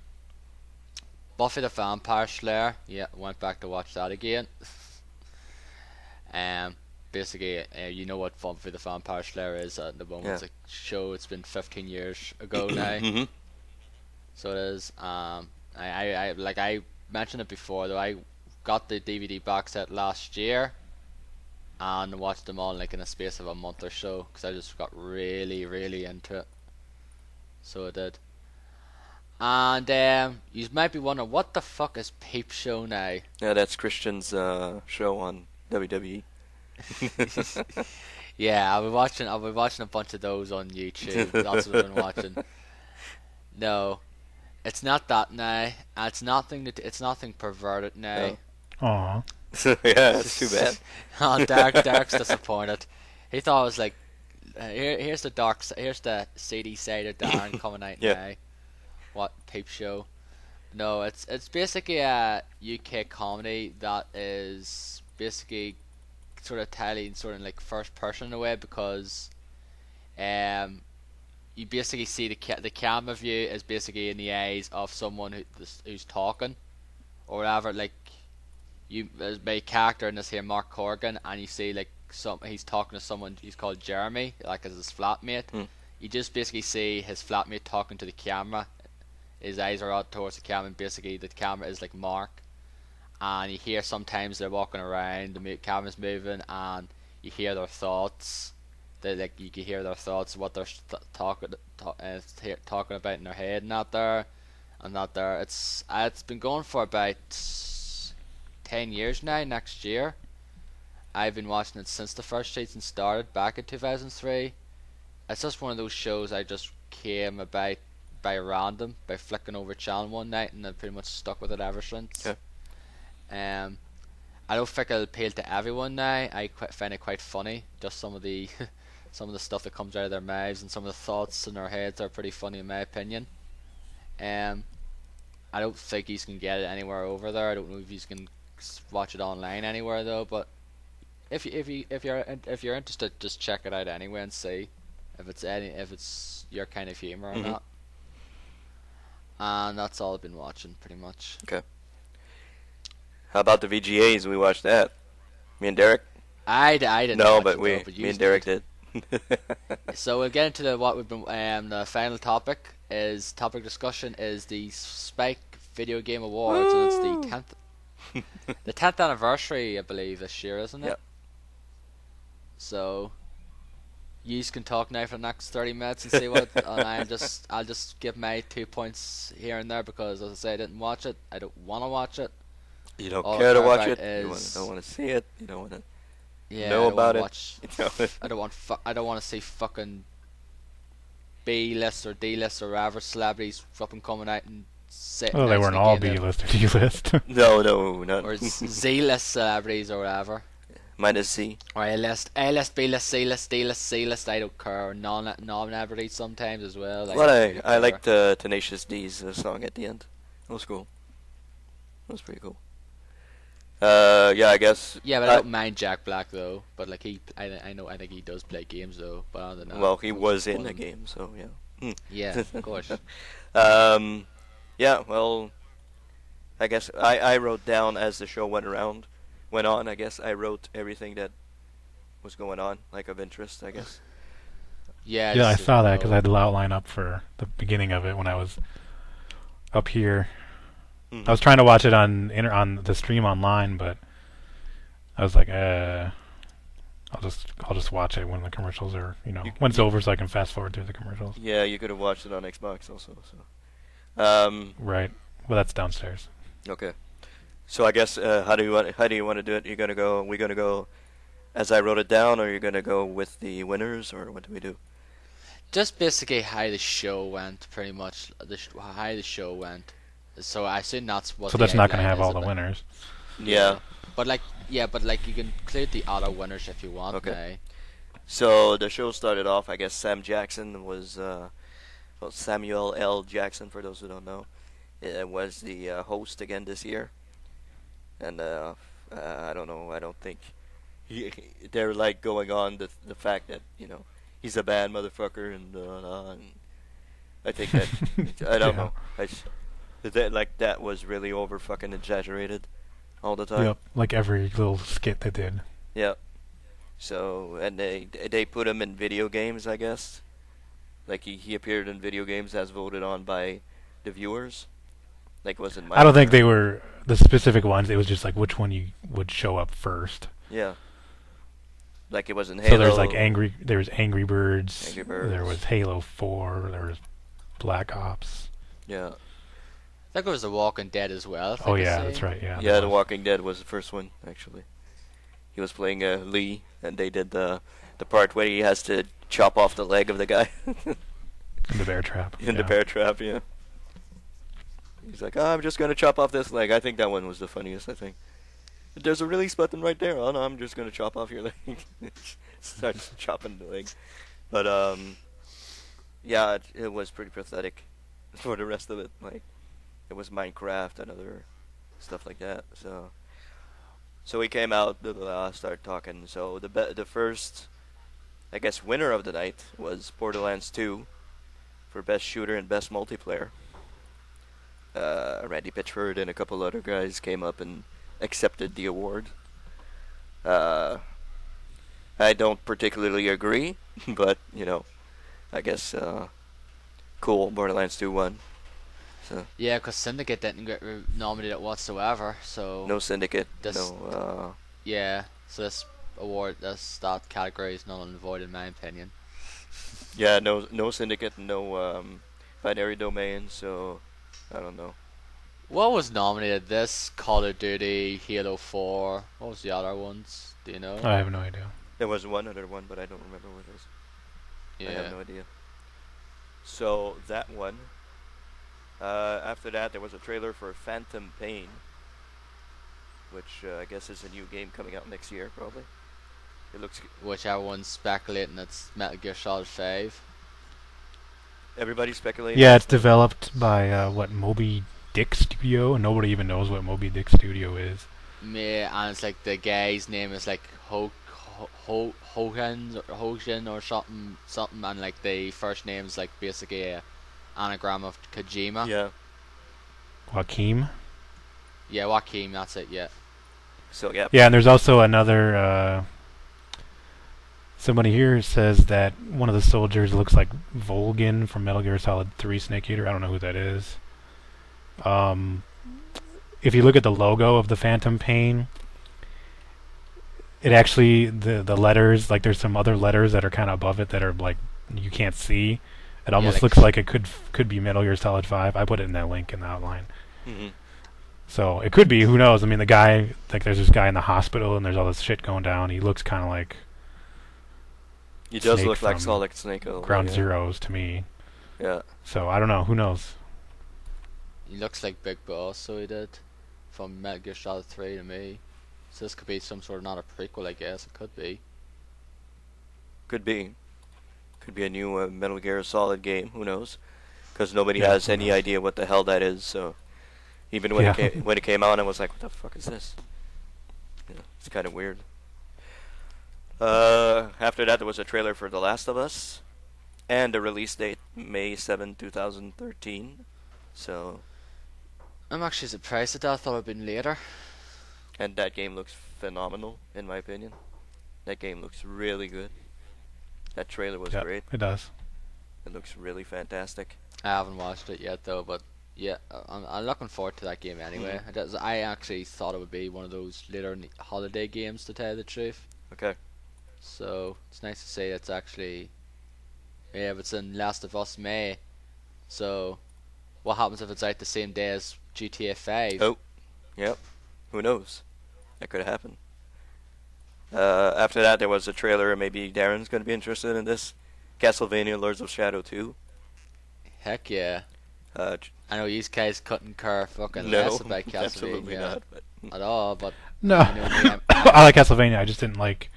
Speaker 1: Buffy the Vampire Slayer. Yeah, went back to watch that again. um, Basically, you know what Buffy the Vampire Slayer is at the moment.
Speaker 2: Yeah.
Speaker 1: It's a show. It's been 15 years ago now,
Speaker 2: Hmm.
Speaker 1: so it is. I mentioned it before though. I got the DVD box set last year and watched them all like in a space of a month or so, because I just got really into it. So I did. And you might be wondering, what the fuck is Peep Show now?
Speaker 2: Yeah, that's Christian's show on WWE.
Speaker 1: Yeah, I'll be watching a bunch of those on YouTube. That's what I've been watching. No, it's not that now. It's nothing perverted now.
Speaker 3: Aw.
Speaker 2: So yeah, that's too bad.
Speaker 1: Oh, Derek's disappointed. He thought it was like, here's the seedy side of Darren coming out
Speaker 2: Yeah.
Speaker 1: now. What Peep Show? No, it's basically a UK comedy that is basically sort of telling sort of like first person in a way, because you basically see the camera view is basically in the eyes of someone who's talking or whatever. Like there's my character in this here, Mark Corgan, and you see like he's talking to someone he's called Jeremy, like as his flatmate.
Speaker 2: Mm.
Speaker 1: You just basically see his flatmate talking to the camera. His eyes are out towards the camera, and basically the camera is like Mark. And you hear sometimes they're walking around, the camera's moving, and you hear their thoughts. You can hear their thoughts, what they're talking about in their head, and that there. It's been going for about 10 years now. Next year, I've been watching it since the first season started back in 2003. It's just one of those shows I just came about by random, by flicking over channel one night, and I've pretty much stuck with it ever since.
Speaker 2: Yeah.
Speaker 1: I don't think it'll appeal to everyone now. I find it quite funny. Just some of the some of the stuff that comes out of their mouths and some of the thoughts in their heads are pretty funny in my opinion. I don't think you can get it anywhere over there. I don't know if you can watch it online anywhere though. But if you're interested, just check it out anyway and see if it's your kind of humor or not. And that's all I've been watching pretty much.
Speaker 2: Okay. How about the VGAs? We watched that. Me and Derek.
Speaker 1: I didn't
Speaker 2: No,
Speaker 1: watch
Speaker 2: but
Speaker 1: it,
Speaker 2: we,
Speaker 1: though, but
Speaker 2: me
Speaker 1: you
Speaker 2: and Derek
Speaker 1: did.
Speaker 2: did.
Speaker 1: So we'll get into what we've been. The final topic discussion is the Spike Video Game Awards, and it's the
Speaker 2: Woo!
Speaker 1: 10th anniversary, I believe, this year, isn't it?
Speaker 2: Yep.
Speaker 1: So you can talk now for the next 30 minutes and see what. And I'll just give my 2 points here and there because, as I say, I didn't watch it. I don't want to watch it.
Speaker 2: You don't
Speaker 1: All I
Speaker 2: care to
Speaker 1: care
Speaker 2: watch
Speaker 1: about
Speaker 2: it.
Speaker 1: is-
Speaker 2: You don't want to see it. You don't want to
Speaker 1: Yeah,
Speaker 2: know
Speaker 1: I don't
Speaker 2: about
Speaker 1: wanna
Speaker 2: it.
Speaker 1: watch.
Speaker 2: You know?
Speaker 1: I don't want to see fucking B-list or D-list or whatever celebrities fucking coming out and sitting.
Speaker 3: Well, they
Speaker 1: next
Speaker 3: weren't
Speaker 1: to
Speaker 3: all
Speaker 1: the game
Speaker 3: B-list or D-list.
Speaker 2: No, not
Speaker 1: or Z-list celebrities or whatever.
Speaker 2: minus C.
Speaker 1: Or A-list, B-list, C-list, D-list, C-list. I don't care. Non-celebrities sometimes as well.
Speaker 2: Well,
Speaker 1: don't really
Speaker 2: I
Speaker 1: care.
Speaker 2: liked Tenacious D's song at the end. It was cool. It was pretty cool. Yeah, I guess.
Speaker 1: Yeah, but I don't mind Jack Black though. But like I think he does play games though. But other than that,
Speaker 2: Well, he
Speaker 1: most
Speaker 2: was in
Speaker 1: fun-
Speaker 2: the game, so yeah.
Speaker 1: Yeah, of course.
Speaker 2: Yeah, well, I guess I wrote down as the show went on. I guess I wrote everything that was going on, like of interest. I guess.
Speaker 1: Yeah,
Speaker 3: Yeah, I
Speaker 1: just,
Speaker 3: saw that
Speaker 1: you
Speaker 3: because
Speaker 1: know,
Speaker 3: I had the outline up for the beginning of it when I was up here.
Speaker 2: Mhm.
Speaker 3: I was trying to watch it on the stream online, but I was like, I'll just watch it when the commercials are, when it's over, so I can fast forward through the commercials.
Speaker 2: Yeah, you could have watched it on Xbox also. So.
Speaker 3: Right. Well, that's downstairs.
Speaker 2: Okay. So I guess how do you want to do it? We're gonna go as I wrote it down, or you're gonna go with the winners, or what do we do?
Speaker 1: just basically how the show went, pretty much. How the show went. So I assume that's what.
Speaker 3: So
Speaker 1: the
Speaker 3: that's not going to
Speaker 1: outline
Speaker 3: have
Speaker 1: is
Speaker 3: all the
Speaker 1: about.
Speaker 3: winners.
Speaker 2: Yeah.
Speaker 1: But like you can include the other winners if you want.
Speaker 2: Okay. So the show started off. I guess Sam Jackson was Samuel L. Jackson, for those who don't know, was the host again this year. And I don't know. I don't think they're like going on the fact that he's a bad motherfucker and I think that I don't
Speaker 3: Yeah.
Speaker 2: know. That was really over fucking exaggerated all the time.
Speaker 3: Yep. Like every little skit they did.
Speaker 2: Yeah. So and they put him in video games, I guess. Like he appeared in video games as voted on by the viewers. Like wasn't my.
Speaker 3: I don't think they were the specific ones. It was just like which one you would show up first.
Speaker 2: Yeah. Like it was in Halo.
Speaker 3: So there's like there was Angry Birds.
Speaker 2: Angry Birds.
Speaker 3: There was Halo 4. There was Black Ops.
Speaker 2: Yeah.
Speaker 1: I think it was The Walking Dead as well.
Speaker 3: Oh yeah, that's right. Yeah.
Speaker 2: Yeah, The Walking Dead was the first one actually. He was playing Lee, and they did the part where he has to chop off the leg of the guy.
Speaker 3: In the bear trap.
Speaker 2: In the bear trap, yeah. He's like, I'm just gonna chop off this leg. I think that one was the funniest. I think there's a release button right there. Oh no, I'm just gonna chop off your leg. Starts chopping the leg, but yeah, it was pretty pathetic for the rest of it. Like, it was Minecraft and other stuff like that. So he came out, started talking. So the first, I guess, winner of the night was Borderlands 2 for best shooter and best multiplayer. Randy Pitchford and a couple other guys came up and accepted the award. I don't particularly agree, but I guess cool. Borderlands 2 won. So
Speaker 1: Yeah, because Syndicate didn't get nominated whatsoever. So
Speaker 2: no Syndicate,
Speaker 1: This-
Speaker 2: no.
Speaker 1: yeah, so that category is null and void in my opinion.
Speaker 2: Yeah, no Syndicate, no Binary Domain. So I don't know.
Speaker 1: What was nominated? This Call of Duty, Halo 4. What was the other ones? Do you know?
Speaker 3: I have no idea.
Speaker 2: There was one other one, but I don't remember what it was. I
Speaker 1: Yeah.
Speaker 2: have no idea. So that one. After that, there was a trailer for Phantom Pain, which I guess is a new game coming out next year, probably. It looks.
Speaker 1: Which everyone's speculating it's Metal Gear Solid 5.
Speaker 2: Everybody's speculating.
Speaker 3: Yeah, it's developed by Moby Dick Studio, and nobody even knows what Moby Dick Studio is.
Speaker 1: Yeah, and it's like the guy's name is like Hogan or something, and like the first name is like basically a anagram of Kojima.
Speaker 2: Yeah.
Speaker 3: Joaquin?
Speaker 1: Yeah, Joaquin, that's it. Yeah.
Speaker 2: So yeah.
Speaker 3: Yeah, and there's also another. Somebody here says that one of the soldiers looks like Volgin from Metal Gear Solid 3 Snake Eater. I don't know who that is. If you look at the logo of the Phantom Pain, it actually the letters, like there's some other letters that are kind of above it that are like you can't see. It almost
Speaker 1: like
Speaker 3: looks like it could be Metal Gear Solid 5. I put it in that link in the outline.
Speaker 2: Mm-hmm.
Speaker 3: So it could be. Who knows? I mean, the guy, like, there's this guy in the hospital, and there's all this shit going down. He looks kind of like
Speaker 2: He does
Speaker 3: Snake
Speaker 2: look like
Speaker 3: from
Speaker 2: Solid Snake.
Speaker 3: Ground Zeroes to me.
Speaker 2: Yeah.
Speaker 3: So I don't know. Who knows?
Speaker 1: He looks like Big Boss, so he did. From Metal Gear Solid 3 to me. So this could be some sort of, not a prequel, I guess. It could be.
Speaker 2: Could be. Could be a new Metal Gear Solid game. Who knows? Because nobody
Speaker 3: Yeah,
Speaker 2: has
Speaker 3: who
Speaker 2: any
Speaker 3: knows?
Speaker 2: idea what the hell that is. So even when it came out, I was like, "What the fuck is this?" Yeah, it's kind of weird. After that, there was a trailer for The Last of Us, and the release date May 7, 2013. So,
Speaker 1: I'm actually surprised at that. I thought it would have been later.
Speaker 2: and that game looks phenomenal, in my opinion. That game looks really good. That trailer was
Speaker 3: Yeah,
Speaker 2: great.
Speaker 3: it does.
Speaker 2: It looks really fantastic.
Speaker 1: I haven't watched it yet, though, but yeah, I'm looking forward to that game anyway. I actually thought it would be one of those later holiday games, to tell you the truth.
Speaker 2: Okay.
Speaker 1: So it's nice to say it's actually, yeah, if it's in Last of Us May. So what happens if it's out the same day as GTA 5?
Speaker 2: Oh, yep. Who knows? That could happen. After that, there was a trailer. Maybe Darren's going to be interested in this. Castlevania Lords of Shadow 2.
Speaker 1: Heck yeah.
Speaker 2: Uh,
Speaker 1: I know these guys couldn't care fucking
Speaker 2: no,
Speaker 1: less about
Speaker 2: absolutely
Speaker 1: Castlevania
Speaker 2: not. But
Speaker 1: at all, but
Speaker 3: No,
Speaker 1: you know me,
Speaker 3: I like Castlevania. I just didn't like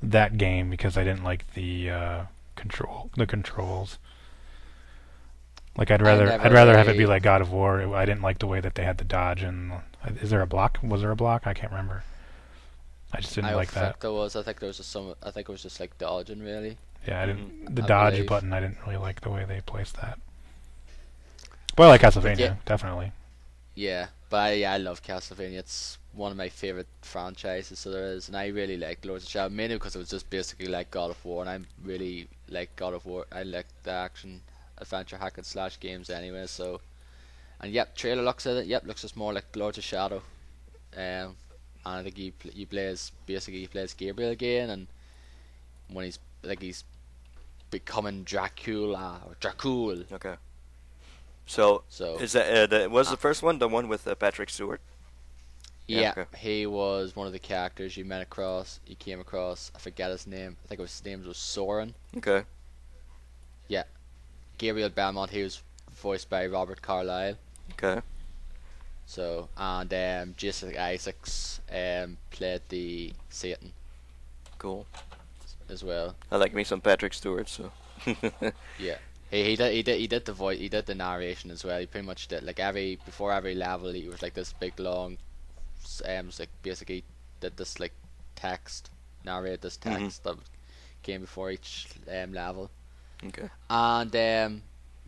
Speaker 3: that game because I didn't like the controls. Like I'd rather have it be like God of War. I didn't like the way that they had the dodge and is there a block? Was there a block? I can't remember. I just didn't like that.
Speaker 1: There was. I think there was just some. I think it was just like dodging, really.
Speaker 3: Yeah, I didn't. The
Speaker 1: I
Speaker 3: dodge
Speaker 1: believe.
Speaker 3: button, I didn't really like the way they placed that. But I like Castlevania,
Speaker 1: yeah.
Speaker 3: definitely.
Speaker 1: Yeah, but I love Castlevania. It's one of my favorite franchises, so there is, and I really like Lords of Shadow mainly because it was just basically like God of War, and I really like God of War. I like the action adventure hack and slash games anyway. So, and yep, trailer looks at it. Yep, looks just more like Lords of Shadow. And I think he plays Gabriel again, and when he's becoming Dracula or Dracul.
Speaker 2: okay. So
Speaker 1: So
Speaker 2: is that was the first one the one with Patrick Stewart?
Speaker 1: yeah,
Speaker 2: okay.
Speaker 1: he was one of the characters you came across. I forget his name. I think his name was Soren.
Speaker 2: Okay.
Speaker 1: Yeah, Gabriel Belmont. He was voiced by Robert Carlyle.
Speaker 2: Okay.
Speaker 1: So and Jason Isaacs played the Satan
Speaker 2: Cool.
Speaker 1: as well.
Speaker 2: I like me some Patrick Stewart. So.
Speaker 1: Yeah. He did the voice, he did the narration as well. He pretty much did like before every level he was like this big long like basically did this like narrate this text that came before each level.
Speaker 2: Okay.
Speaker 1: And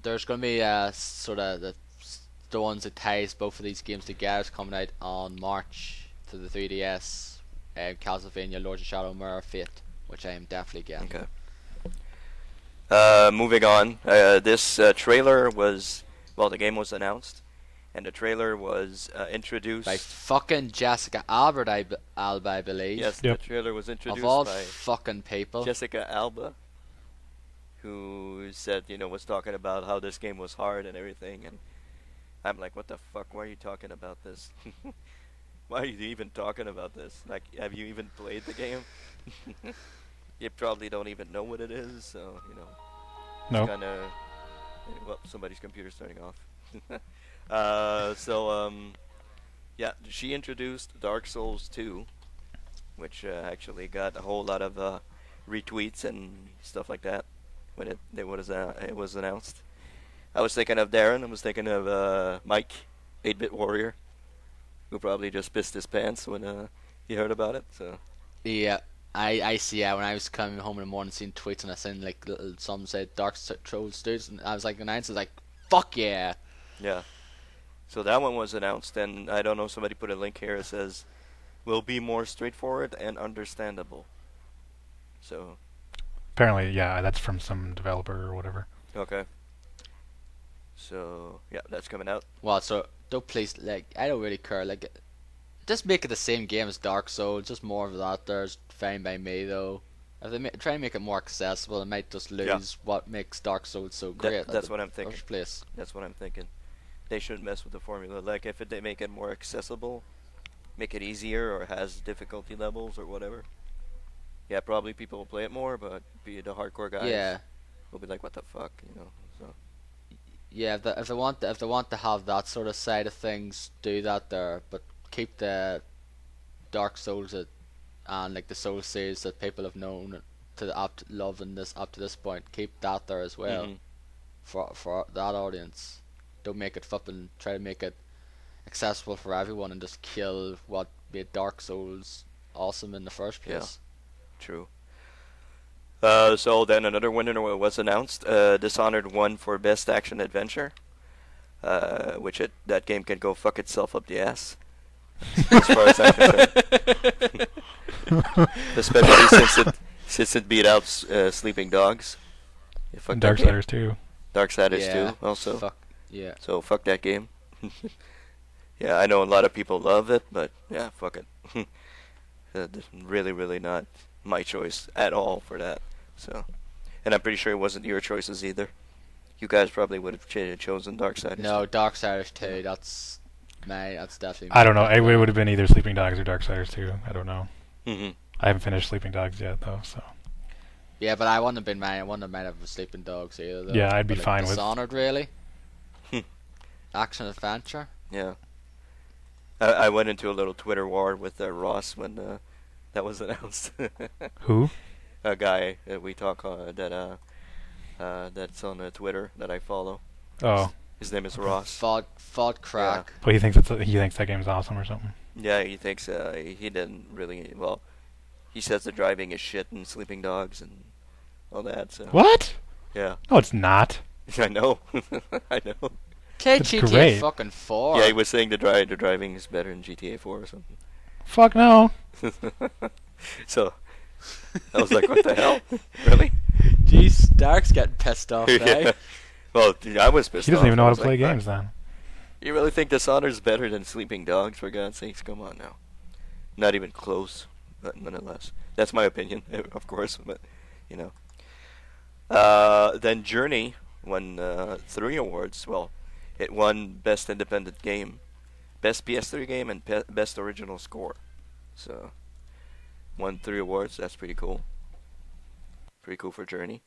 Speaker 1: there's gonna be sort of the ones that ties both of these games together is coming out on March to the 3DS. Castlevania Lords of Shadow Mirror Fate, which I am definitely getting.
Speaker 2: Okay. Moving on, this trailer was, well, the game was announced, and the trailer was introduced
Speaker 1: By fucking Jessica Alba, I believe.
Speaker 2: Yes,
Speaker 3: Yep.
Speaker 2: the trailer was introduced
Speaker 1: Of all
Speaker 2: by
Speaker 1: fucking people.
Speaker 2: Jessica Alba, who said, was talking about how this game was hard and everything, and I'm like, what the fuck, why are you talking about this? Why are you even talking about this? Like, have you even played the game? You probably don't even know what it is, so,
Speaker 3: No.
Speaker 2: kind of, well, somebody's computer's turning off. Yeah, she introduced Dark Souls 2, which actually got a whole lot of retweets and stuff like that when it was announced. I was thinking of Darren. I was thinking of Mike, 8-Bit Warrior, who probably just pissed his pants when he heard about it. So
Speaker 1: Yeah, I see. When I was coming home in the morning, seeing tweets, and I seen like some said Dark Souls dudes, and I was like, and I was like, fuck yeah.
Speaker 2: yeah, So that one was announced, and I don't know. Somebody put a link here. It says will be more straightforward and understandable. So
Speaker 3: Apparently, yeah, that's from some developer or whatever.
Speaker 2: okay. So yeah, that's coming out.
Speaker 1: Well, so don't please like I don't really care. Like, just make it the same game as Dark Souls. Just more of that. There's fine by me though. If they try and make it more accessible, it might just lose what makes Dark Souls so great.
Speaker 2: That's what I'm thinking.
Speaker 1: First place.
Speaker 2: That's what I'm thinking. They shouldn't mess with the formula. Like if they make it more accessible, make it easier, or has difficulty levels or whatever. Yeah, probably people will play it more, but be the hardcore guys.
Speaker 1: Yeah.
Speaker 2: Will be like, what the fuck, you know? So.
Speaker 1: Yeah, if they want to have that sort of side of things, do that there, but keep the Dark Souls and like the Soul series that people have known loving this up to this point. Keep that there as well for that audience. Don't make it flipping. Try to make it accessible for everyone and just kill what made Dark Souls awesome in the first place.
Speaker 2: Yeah, true. So then another winner was announced. Dishonored won for Best Action Adventure, that game can go fuck itself up the ass, as far as I'm concerned. Especially since it beat out Sleeping Dogs. Yeah, fuck
Speaker 3: Darksiders 2.
Speaker 2: Darksiders 2 also.
Speaker 1: Fuck yeah.
Speaker 2: So fuck that game. Yeah, I know a lot of people love it, but yeah, fuck it. Really, really not my choice at all for that. So, and I'm pretty sure it wasn't your choices either. You guys probably would have chosen Darksiders.
Speaker 1: No, Darksiders 2. That's definitely.
Speaker 3: I don't know. It would have been either Sleeping Dogs or Darksiders 2. I don't know.
Speaker 2: Mm-hmm.
Speaker 3: I haven't finished Sleeping Dogs yet, though. So.
Speaker 1: Yeah, but I wouldn't have been mine. I wouldn't have minded with Sleeping Dogs either. Though.
Speaker 3: Yeah, I'd be
Speaker 1: like,
Speaker 3: fine with.
Speaker 1: Dishonored, really. Action adventure.
Speaker 2: Yeah. I went into a little Twitter war with Ross when that was announced.
Speaker 3: Who?
Speaker 2: A guy that we talk that's on Twitter that I follow.
Speaker 3: Oh.
Speaker 2: His name is Ross.
Speaker 1: Fought crack.
Speaker 3: Well, he thinks that game's awesome or something.
Speaker 2: Yeah, he thinks he didn't really well. He says the driving is shit and Sleeping Dogs and all that. So.
Speaker 3: What?
Speaker 2: Yeah.
Speaker 3: No, it's not.
Speaker 2: I know. I know.
Speaker 1: Play
Speaker 3: It's
Speaker 1: GTA
Speaker 3: great.
Speaker 1: fucking 4.
Speaker 2: Yeah, he was saying the driving is better in GTA 4 or something.
Speaker 3: Fuck no.
Speaker 2: So I was like, what the hell? Really?
Speaker 1: Jeez, Dark's getting pissed off now.
Speaker 2: Yeah. Well, dude, I was pissed off.
Speaker 3: He doesn't even know
Speaker 2: I
Speaker 3: how
Speaker 2: was
Speaker 3: to play
Speaker 2: like,
Speaker 3: games then.
Speaker 2: You really think Dishonored's better than Sleeping Dogs? For God's sakes, come on now. Not even close, but nonetheless. That's my opinion, of course, but, you know. Then Journey won 3 awards. Well, it won Best Independent Game, Best PS3 Game, and Best Original Score. So, won 3 awards. That's pretty cool. Pretty cool for Journey.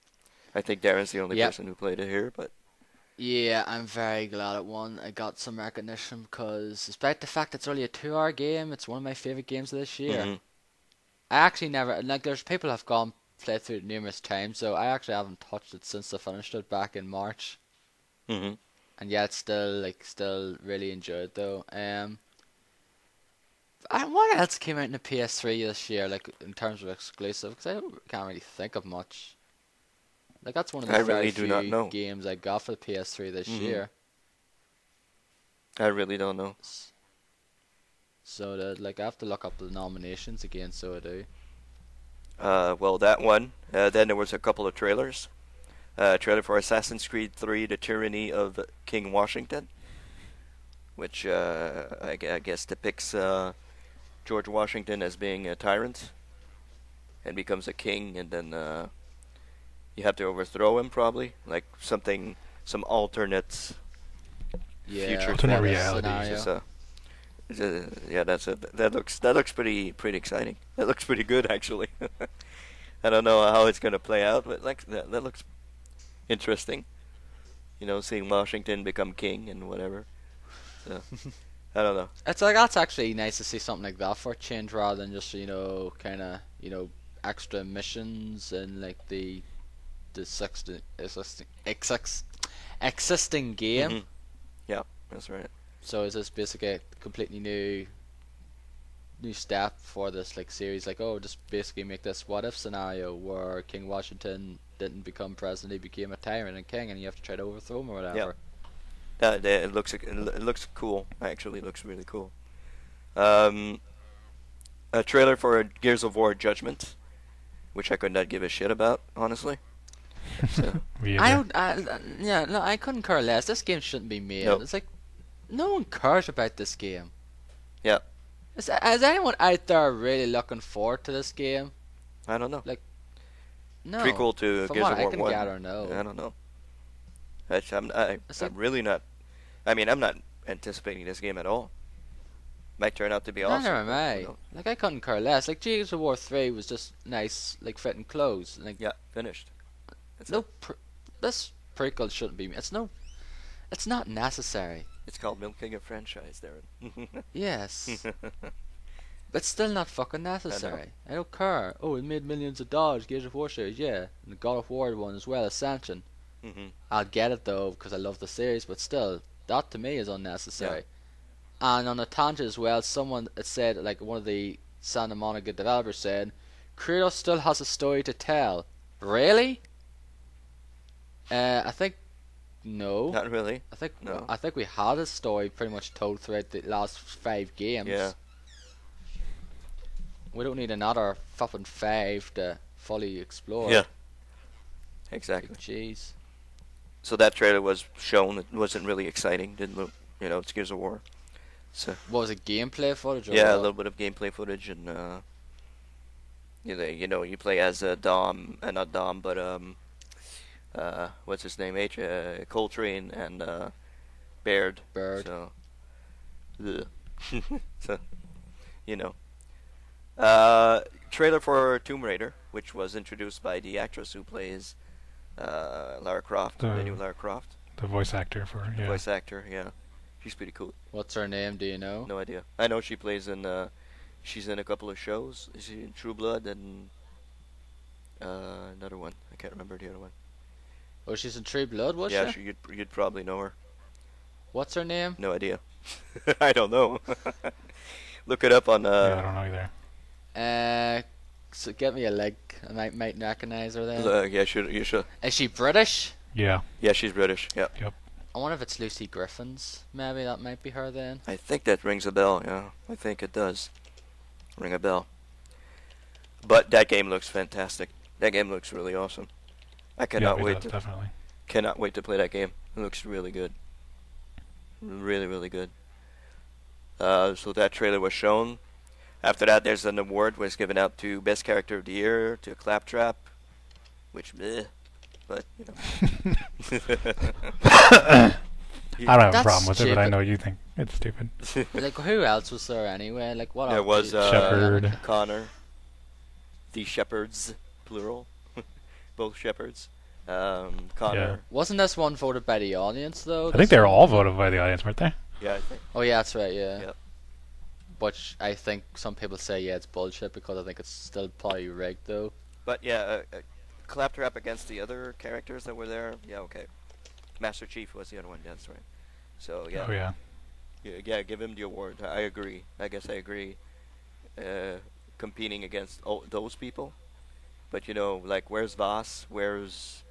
Speaker 2: I think Darren's the only person who played it here, but...
Speaker 1: Yeah, I'm very glad it won. I got some recognition because, despite the fact it's only a 2-hour game, it's one of my favourite games of this year.
Speaker 2: Mm-hmm.
Speaker 1: I actually never, like, there's people have played through it numerous times, so I actually haven't touched it since I finished it back in March.
Speaker 2: Mm-hmm.
Speaker 1: And yet, still really enjoyed though. What else came out in the PS3 this year, like in terms of exclusive? Because I can't really think of much. Like that's one of the very few games I got for the PS3 this year.
Speaker 2: I really don't know.
Speaker 1: So I have to look up the nominations again. So I do.
Speaker 2: Well, that one. Then there was a couple of trailers. Trailer for Assassin's Creed 3: The Tyranny of King Washington, which I guess depicts George Washington as being a tyrant and becomes a king, and then you have to overthrow him, probably, like some alternate future
Speaker 3: alternate reality.
Speaker 2: So, yeah, that's it. That looks pretty exciting. That looks pretty good, actually. I don't know how it's gonna play out, but like that looks interesting. You know, seeing Washington become king and whatever. So, I don't know.
Speaker 1: It's like that's actually nice to see something like that for a change, rather than just kind of extra missions and like the existing game.
Speaker 2: Mm-hmm. Yeah, that's right.
Speaker 1: So is this basically a completely new step for this like series? Like, just basically make this what if scenario where King Washington didn't become president, he became a tyrant and king, and you have to try to overthrow him or whatever.
Speaker 2: It looks cool. Actually, it looks really cool. Um, a trailer for Gears of War Judgment, which I could not give a shit about, honestly. So,
Speaker 3: Me
Speaker 1: I
Speaker 3: either.
Speaker 1: don't. Yeah, no, I couldn't care less. This game shouldn't be made.
Speaker 2: Nope.
Speaker 1: It's like no one cares about this game.
Speaker 2: yeah,
Speaker 1: Is anyone out there really looking forward to this game?
Speaker 2: I don't know.
Speaker 1: No.
Speaker 2: Prequel to
Speaker 1: From
Speaker 2: Gears
Speaker 1: what
Speaker 2: of
Speaker 1: I
Speaker 2: War
Speaker 1: can
Speaker 2: 1.
Speaker 1: gather, no.
Speaker 2: I don't know.
Speaker 1: It's
Speaker 2: I'm
Speaker 1: like
Speaker 2: really not. I mean, I'm not anticipating this game at all. Might turn out to be awesome.
Speaker 1: neither am
Speaker 2: but,
Speaker 1: I.
Speaker 2: you know.
Speaker 1: Like I couldn't care less. Like Gears of War 3 was just nice, like fitting clothes. Like
Speaker 2: Yeah, finished. That's
Speaker 1: no,
Speaker 2: it.
Speaker 1: this prequel shouldn't be. It's not necessary.
Speaker 2: It's called milking a franchise, Darren.
Speaker 1: Yes, but still not fucking necessary. I don't care. Oh, it made millions of dollars. Gears of War series, yeah, and the God of War one as well, Ascension.
Speaker 2: hmm
Speaker 1: I'll get it though because I love the series, but still, that to me is unnecessary. And on a tangent as well, someone had said, like one of the Santa Monica developers said, Kratos still has a story to tell. Really? I think no.
Speaker 2: Not really.
Speaker 1: I
Speaker 2: No.
Speaker 1: think we had a story pretty much told throughout the last 5 games.
Speaker 2: Yeah.
Speaker 1: We don't need another fucking 5 to fully explore.
Speaker 2: Yeah. Exactly.
Speaker 1: Like, jeez.
Speaker 2: So that trailer was shown. It wasn't really exciting. Didn't look. It's Gears of War. So
Speaker 1: What was it, gameplay footage? Or
Speaker 2: yeah, a
Speaker 1: what?
Speaker 2: little bit of gameplay footage and you play as Dom, not Dom, but what's his name? Coltrane and Baird.
Speaker 1: Bird.
Speaker 2: So, ugh. So, you know. Trailer for Tomb Raider, which was introduced by the actress who plays Lara Croft, the new Lara Croft,
Speaker 3: The voice actor for
Speaker 2: the voice actor. Yeah, she's pretty cool.
Speaker 1: What's her name? Do you know?
Speaker 2: No idea. I know she plays in. She's in a couple of shows. Is she in True Blood and another one? I can't remember the other one.
Speaker 1: Oh, she's in True Blood, was
Speaker 2: Yeah,
Speaker 1: she?
Speaker 2: you'd probably know her.
Speaker 1: What's her name?
Speaker 2: No idea. I don't know. Look it up on.
Speaker 3: Yeah, I don't know either.
Speaker 1: So get me a link. I might recognize her then.
Speaker 2: Yeah, you should.
Speaker 1: Is she British?
Speaker 3: Yeah.
Speaker 2: Yeah, she's British. Yeah.
Speaker 1: I wonder if it's Lucy Griffins. Maybe that might be her then.
Speaker 2: I think that rings a bell. Yeah, I think it does. Ring a bell. But that game looks fantastic. That game looks really awesome. I cannot wait to
Speaker 3: definitely.
Speaker 2: cannot wait to play that game. It looks really good. Really, really good. So that trailer was shown. After that, there's an award was given out to Best Character of the Year to Claptrap, which, but
Speaker 3: I don't have a
Speaker 1: That's
Speaker 3: problem with it, but I
Speaker 1: stupid.
Speaker 3: know you think it's stupid.
Speaker 1: Like who else was there anyway? Like what?
Speaker 2: There
Speaker 1: else
Speaker 2: was
Speaker 1: did-
Speaker 3: Shepherd.
Speaker 2: Connor, the Shepherds, plural, both Shepherds. Connor.
Speaker 1: Wasn't this one voted by the audience though?
Speaker 3: I think they were all voted by the audience, weren't they?
Speaker 2: Yeah, I think.
Speaker 1: Oh yeah, that's right. Yeah.
Speaker 2: Yep.
Speaker 1: Which I think some people say it's bullshit because I think it's still probably rigged though.
Speaker 2: But yeah, Claptrap against the other characters that were there. Yeah, okay. Master Chief was the other one. That's right. So yeah.
Speaker 3: Oh yeah.
Speaker 2: Yeah, give him the award. I agree. I guess I agree. Competing against those people, but like where's Voss? Where's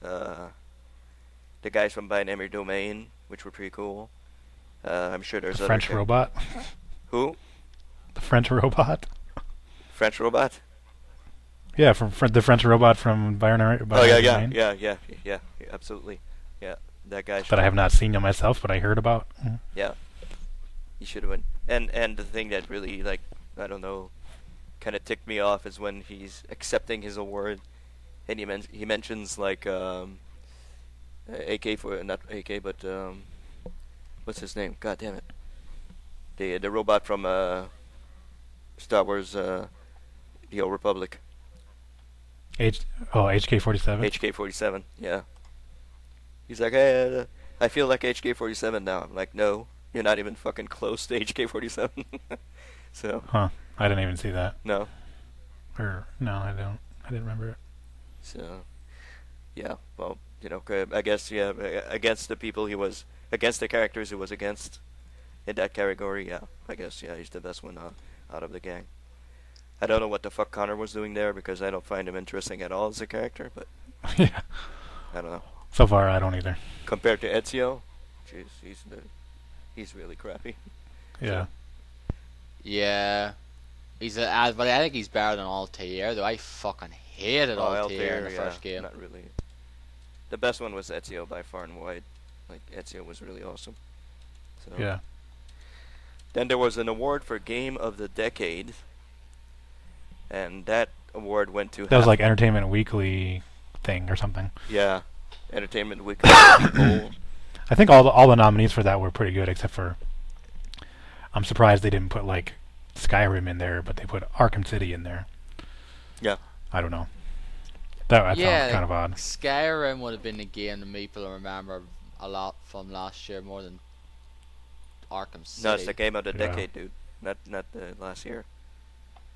Speaker 2: the guys from Binary Domain, which were pretty cool. I'm sure there's
Speaker 3: The
Speaker 2: other
Speaker 3: French robot.
Speaker 2: Who?
Speaker 3: The French robot.
Speaker 2: French robot?
Speaker 3: Yeah, from the French robot from Binary
Speaker 2: Oh yeah,
Speaker 3: Domain,
Speaker 2: yeah, absolutely. Yeah, that guy.
Speaker 3: that I have not seen myself, but I heard about.
Speaker 2: Yeah, he should have won. And the thing that really I don't know, kind of ticked me off is when he's accepting his award, and he mentions AK for not AK but what's his name? God damn it. The robot from Star Wars The Old Republic.
Speaker 3: HK-47.
Speaker 2: HK-47, yeah. He's like, hey, I feel like HK-47 now. I'm like, no, you're not even fucking close to HK-47. So,
Speaker 3: Huh. I didn't even see that.
Speaker 2: no.
Speaker 3: Or no, I don't. I didn't remember it.
Speaker 2: So, yeah, well, I guess, yeah, against the people he was, against the characters he was against in that category, yeah, I guess, yeah, he's the best one out of the gang. I don't know what the fuck Connor was doing there because I don't find him interesting at all as a character, but
Speaker 3: Yeah.
Speaker 2: I don't know.
Speaker 3: So far, I don't either.
Speaker 2: Compared to Ezio, jeez, he's really crappy.
Speaker 3: Yeah.
Speaker 1: Yeah. But I think he's better than Altair, though I fucking hated Altair in the first game.
Speaker 2: Not really. The best one was Ezio by far and wide. Like, Ezio was really awesome. So.
Speaker 3: Yeah.
Speaker 2: Then there was an award for Game of the Decade, and that award went to...
Speaker 3: That was like Entertainment Weekly thing or something.
Speaker 2: Yeah, Entertainment Weekly. Poll.
Speaker 3: I think all the nominees for that were pretty good, except for... I'm surprised they didn't put, like, Skyrim in there, but they put Arkham City in there.
Speaker 2: Yeah.
Speaker 3: I don't know. That I found kind of odd.
Speaker 1: Skyrim would have been the game that people remember a lot from last year more than Arkham City.
Speaker 2: No, it's the Game of the Decade, dude. Not the last year.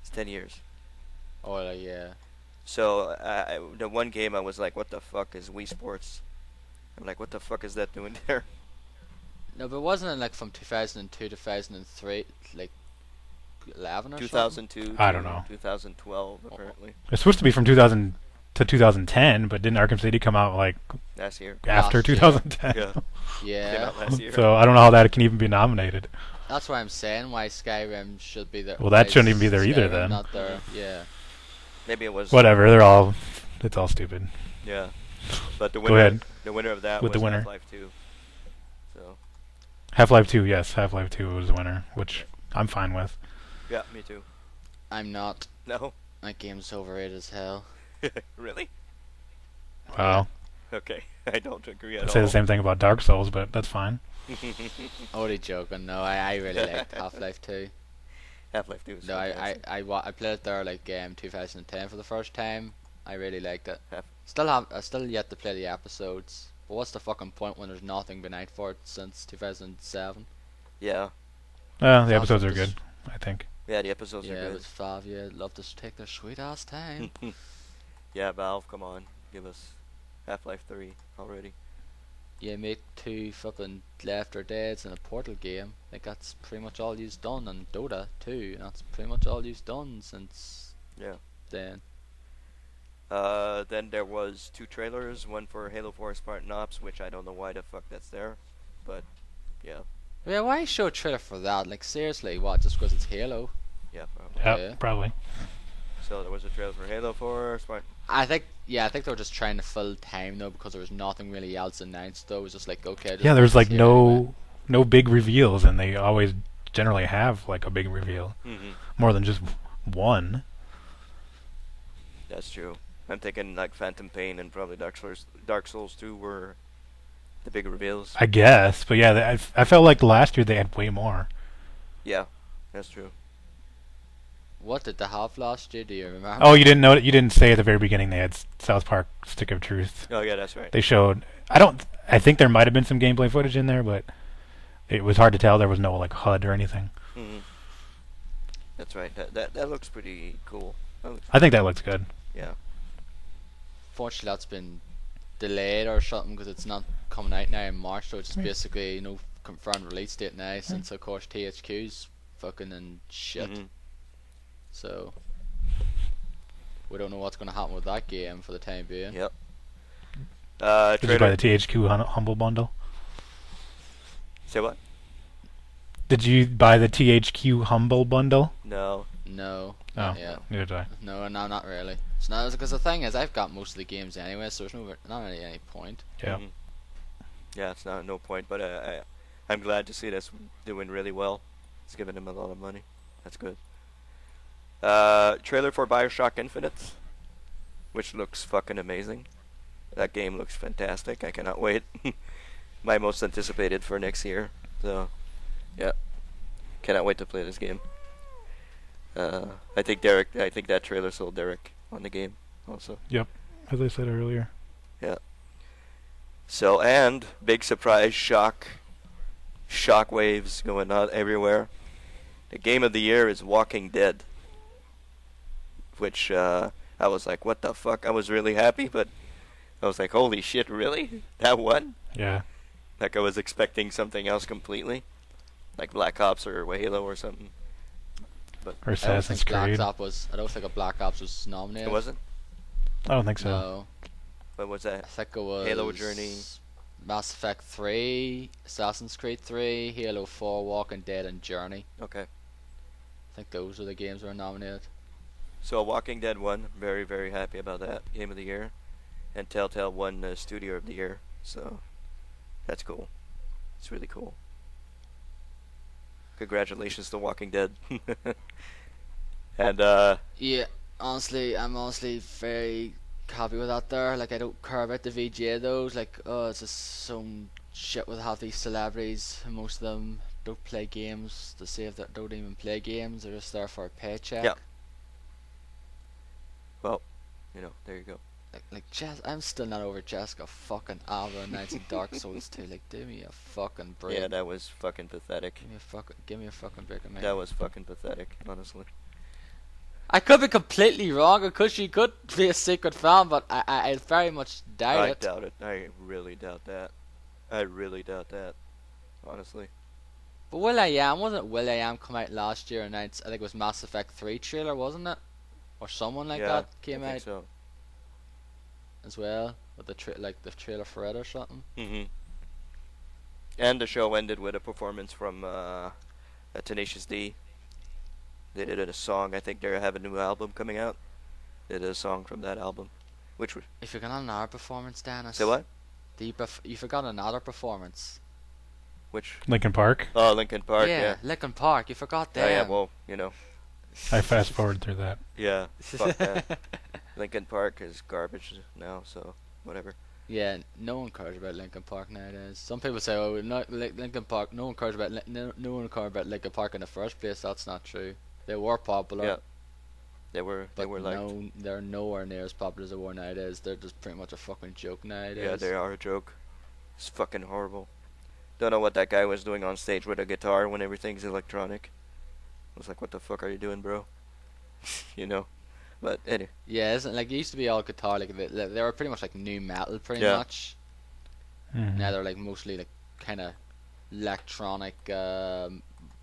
Speaker 2: It's 10 years.
Speaker 1: Oh, yeah.
Speaker 2: So, the one game I was like, what the fuck is Wii Sports? I'm like, what the fuck is that doing there?
Speaker 1: No, but wasn't it like from 2002 to 2003, like 11 or
Speaker 2: 2002
Speaker 1: something?
Speaker 3: I don't know.
Speaker 2: 2012, apparently.
Speaker 3: It's supposed to be from 2000 to 2010, but didn't Arkham City come out like
Speaker 2: last year?
Speaker 3: After 2010?
Speaker 2: Yeah.
Speaker 1: Yeah.
Speaker 2: Came out last year.
Speaker 3: So I don't know how that can even be nominated.
Speaker 1: That's why I'm saying why Skyrim should be there.
Speaker 3: Well, that shouldn't even be there either,
Speaker 1: Skyrim
Speaker 3: then.
Speaker 1: Not there. Yeah.
Speaker 2: Maybe it was.
Speaker 3: Whatever. It's all stupid.
Speaker 2: Yeah. But the
Speaker 3: Go
Speaker 2: winner,
Speaker 3: ahead.
Speaker 2: the winner of that
Speaker 3: With
Speaker 2: was
Speaker 3: the winner.
Speaker 2: Half-Life 2. So.
Speaker 3: Half-Life 2, yes. Half-Life 2 was the winner, which I'm fine with.
Speaker 2: Yeah, me too.
Speaker 1: I'm not.
Speaker 2: No.
Speaker 1: That game's overrated as hell.
Speaker 2: Really?
Speaker 3: Wow.
Speaker 2: Okay, I don't agree at
Speaker 3: I'd
Speaker 2: all.
Speaker 3: say the same thing about Dark Souls, but that's fine.
Speaker 1: Only joking. No, I really liked Half-Life 2.
Speaker 2: Half-Life 2 is
Speaker 1: No,
Speaker 2: fantastic.
Speaker 1: I played it there like 2010 for the first time. I really liked it.
Speaker 2: Half-
Speaker 1: I still yet to play the episodes. But what's the fucking point when there's nothing been out for it since 2007?
Speaker 2: Yeah.
Speaker 3: The episodes are good, I think.
Speaker 2: Yeah, the episodes are
Speaker 1: Yeah,
Speaker 2: good.
Speaker 1: with 5, yeah, love to take their sweet ass time.
Speaker 2: Yeah, Valve, come on. Give us Half-Life 3 already.
Speaker 1: Yeah, make 2 fucking Left 4 Deads and a Portal game. Like that's pretty much all you've done, and Dota too. And that's pretty much all you've done since then.
Speaker 2: Then there was 2 trailers, one for Halo 4 Spartan Ops, which I don't know why the fuck that's there, but yeah.
Speaker 1: Yeah, why show a trailer for that? Like seriously, what? Just because it's Halo?
Speaker 2: Yeah, probably.
Speaker 3: Yeah,
Speaker 1: Yeah.
Speaker 3: probably.
Speaker 2: So there was a trailer for Halo 4 Spartan.
Speaker 1: I think they were just trying to fill time though, because there was nothing really else announced though. It was just like, okay. just
Speaker 3: Yeah, there's like
Speaker 1: here anyway.
Speaker 3: no big reveals, and they always generally have like a big reveal.
Speaker 2: Mm-hmm.
Speaker 3: More than just one.
Speaker 2: That's true. I'm thinking like Phantom Pain and probably Dark Souls 2 were the big reveals.
Speaker 3: I guess, but yeah, I felt like last year they had way more.
Speaker 2: Yeah, that's true.
Speaker 1: What did they have last year? Do you remember?
Speaker 3: Oh, you didn't know? You didn't say at the very beginning they had South Park Stick of Truth.
Speaker 2: Oh yeah, that's right.
Speaker 3: They showed. I think there might have been some gameplay footage in there, but it was hard to tell. There was no like HUD or anything.
Speaker 2: Mm-hmm. That's right. That looks pretty cool.
Speaker 3: I think that looks good.
Speaker 2: Yeah.
Speaker 1: Fortunately, that's been delayed or something because it's not coming out now in March. So it's just basically confirmed release date now. Since of course THQ's fucking and shit.
Speaker 2: Mm-hmm.
Speaker 1: So we don't know what's going to happen with that game for the time being.
Speaker 2: Yep.
Speaker 3: Did you buy the THQ Humble Bundle?
Speaker 2: Say what?
Speaker 3: Did you buy the THQ Humble Bundle?
Speaker 2: No.
Speaker 1: No.
Speaker 3: Oh,
Speaker 1: Not yet.
Speaker 3: neither did I.
Speaker 1: No, not really. It's not because the thing is, I've got most of the games anyway, so there's not really any point.
Speaker 3: Yeah.
Speaker 2: Mm-hmm. Yeah, it's no point, but I'm glad to see this doing really well. It's giving them a lot of money. That's good. Trailer for BioShock Infinite, which looks fucking amazing. That game looks fantastic. I cannot wait. My most anticipated for next year. So, yeah, cannot wait to play this game. I think that trailer sold Derek on the game also.
Speaker 3: Yep, as I said earlier.
Speaker 2: Yeah. So, and big surprise, shockwaves going on everywhere. The game of the year is Walking Dead, which I was like, what the fuck? I was really happy, but I was like, holy shit, really? That won?
Speaker 3: Yeah.
Speaker 2: Like I was expecting something else completely, like Black Ops or Halo or something. But
Speaker 3: Or Assassin's
Speaker 1: I
Speaker 3: Creed.
Speaker 1: don't think a Black Ops was nominated.
Speaker 2: it wasn't.
Speaker 3: I don't think so.
Speaker 1: No,
Speaker 2: What was
Speaker 1: I
Speaker 2: that?
Speaker 1: think it was
Speaker 2: Halo Journey.
Speaker 1: Mass Effect 3, Assassin's Creed 3, Halo 4, Walking Dead, and Journey.
Speaker 2: Okay.
Speaker 1: I think those are the games that were nominated.
Speaker 2: So Walking Dead won. Very, very happy about that. Game of the Year. And Telltale won Studio of the Year. So that's cool. It's really cool. Congratulations to Walking Dead. And
Speaker 1: Yeah, honestly, I'm honestly very happy with that there. Like, I don't care about the VGA though. Like, oh, it's just some shit with half these celebrities. Most of them don't play games. To save that, don't even play games. They're just there for a paycheck.
Speaker 2: Yeah. Well, there you go.
Speaker 1: Like I'm still not over Jessica fucking Alba announcing Dark Souls 2. Like, do me a fucking break.
Speaker 2: Yeah, that was fucking pathetic.
Speaker 1: Give me a fucking break, man.
Speaker 2: That was fucking pathetic, honestly.
Speaker 1: I could be completely wrong, because she could be a secret fan, but I very much doubt it.
Speaker 2: I doubt it. I really doubt that. I really doubt that, honestly.
Speaker 1: But wasn't Will.i.am come out last year and announced, I think it was Mass Effect 3 trailer, wasn't it? Or someone like that came
Speaker 2: I
Speaker 1: out
Speaker 2: think so.
Speaker 1: as well, with the trailer for it or something.
Speaker 2: Mm-hmm. And the show ended with a performance from Tenacious D. They did a song. I think they have a new album coming out. They did a song from that album. Which was...
Speaker 1: You forgot another performance, Dennis.
Speaker 2: Say what?
Speaker 1: You forgot another performance.
Speaker 2: Which?
Speaker 3: Linkin Park.
Speaker 2: Oh, Linkin Park, yeah.
Speaker 1: Linkin Park, you forgot them.
Speaker 2: Oh, yeah, well,
Speaker 3: I fast forward through that.
Speaker 2: Yeah, fuck that. Linkin Park is garbage now, so whatever.
Speaker 1: Yeah, no one cares about Linkin Park nowadays. Some people say, "Oh, not Linkin Park." No one cares about no one cares about Linkin Park in the first place. That's not true. They were popular.
Speaker 2: Yeah, they were liked.
Speaker 1: No, they're nowhere near as popular as they were nowadays. They're just pretty much a fucking joke nowadays.
Speaker 2: Yeah, they are a joke. It's fucking horrible. Don't know what that guy was doing on stage with a guitar when everything's electronic. I was like, what the fuck are you doing, bro? But anyway.
Speaker 1: Yeah, isn't like it used to be all guitar. Like they were pretty much like new metal, pretty much.
Speaker 3: Mm-hmm.
Speaker 1: Now they're like mostly like kind of electronic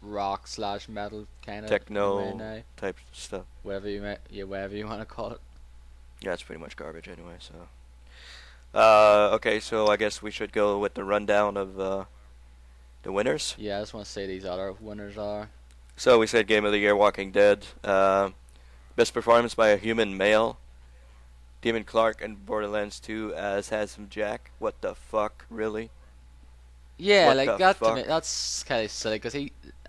Speaker 1: rock / metal kind of
Speaker 2: techno type stuff.
Speaker 1: Whatever you want to call it.
Speaker 2: Yeah, it's pretty much garbage anyway. So, okay, so I guess we should go with the rundown of the winners.
Speaker 1: Yeah, I just want to say these other winners are.
Speaker 2: So we said Game of the Year, Walking Dead. Best performance by a human male. Damon Clark and Borderlands 2 as Handsome Jack. What the fuck, really?
Speaker 1: Yeah,
Speaker 2: what
Speaker 1: like
Speaker 2: that
Speaker 1: to me, that's kind of silly because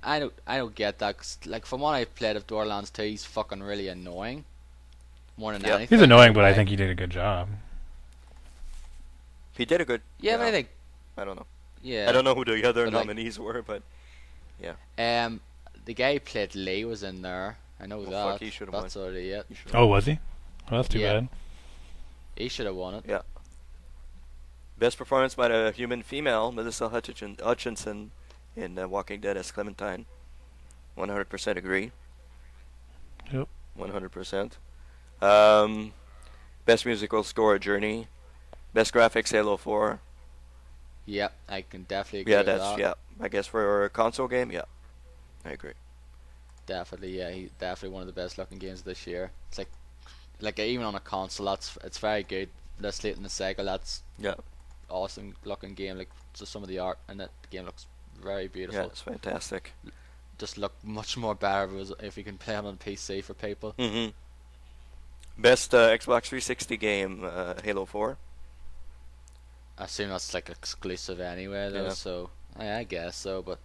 Speaker 1: I don't get that. 'Cause, like from what I've played of Borderlands 2, he's fucking really annoying. More than anything.
Speaker 3: He's annoying, but I think he did a good job.
Speaker 2: He did a good.
Speaker 1: Yeah, but I think.
Speaker 2: I don't know.
Speaker 1: Yeah.
Speaker 2: I don't know who the other
Speaker 1: But,
Speaker 2: nominees were, but yeah.
Speaker 1: The guy who played Lee was in there. I know that.
Speaker 2: Fuck, he should have won.
Speaker 1: That's already it.
Speaker 3: Oh, was he? Well, that's too bad.
Speaker 1: He should have won it.
Speaker 2: Yeah. Best performance by the human female, Melissa Hutchinson in Walking Dead as Clementine. 100% agree.
Speaker 3: Yep.
Speaker 2: 100%. Best musical score, Journey. Best graphics, Halo 4.
Speaker 1: Yep, I can definitely agree with that.
Speaker 2: Yeah. I guess for a console game, yeah. I agree.
Speaker 1: Definitely, yeah. He's definitely one of the best looking games this year. It's like even on a console, it's very good. Let's late in the cycle, that's awesome looking game. Like just some of the art in it, the game looks very beautiful.
Speaker 2: Yeah, it's fantastic.
Speaker 1: Just look much more better if you can play it on PC for people.
Speaker 2: Mm-hmm. Best Xbox 360 game, Halo 4.
Speaker 1: I assume that's like exclusive anyway, though. So I guess so, but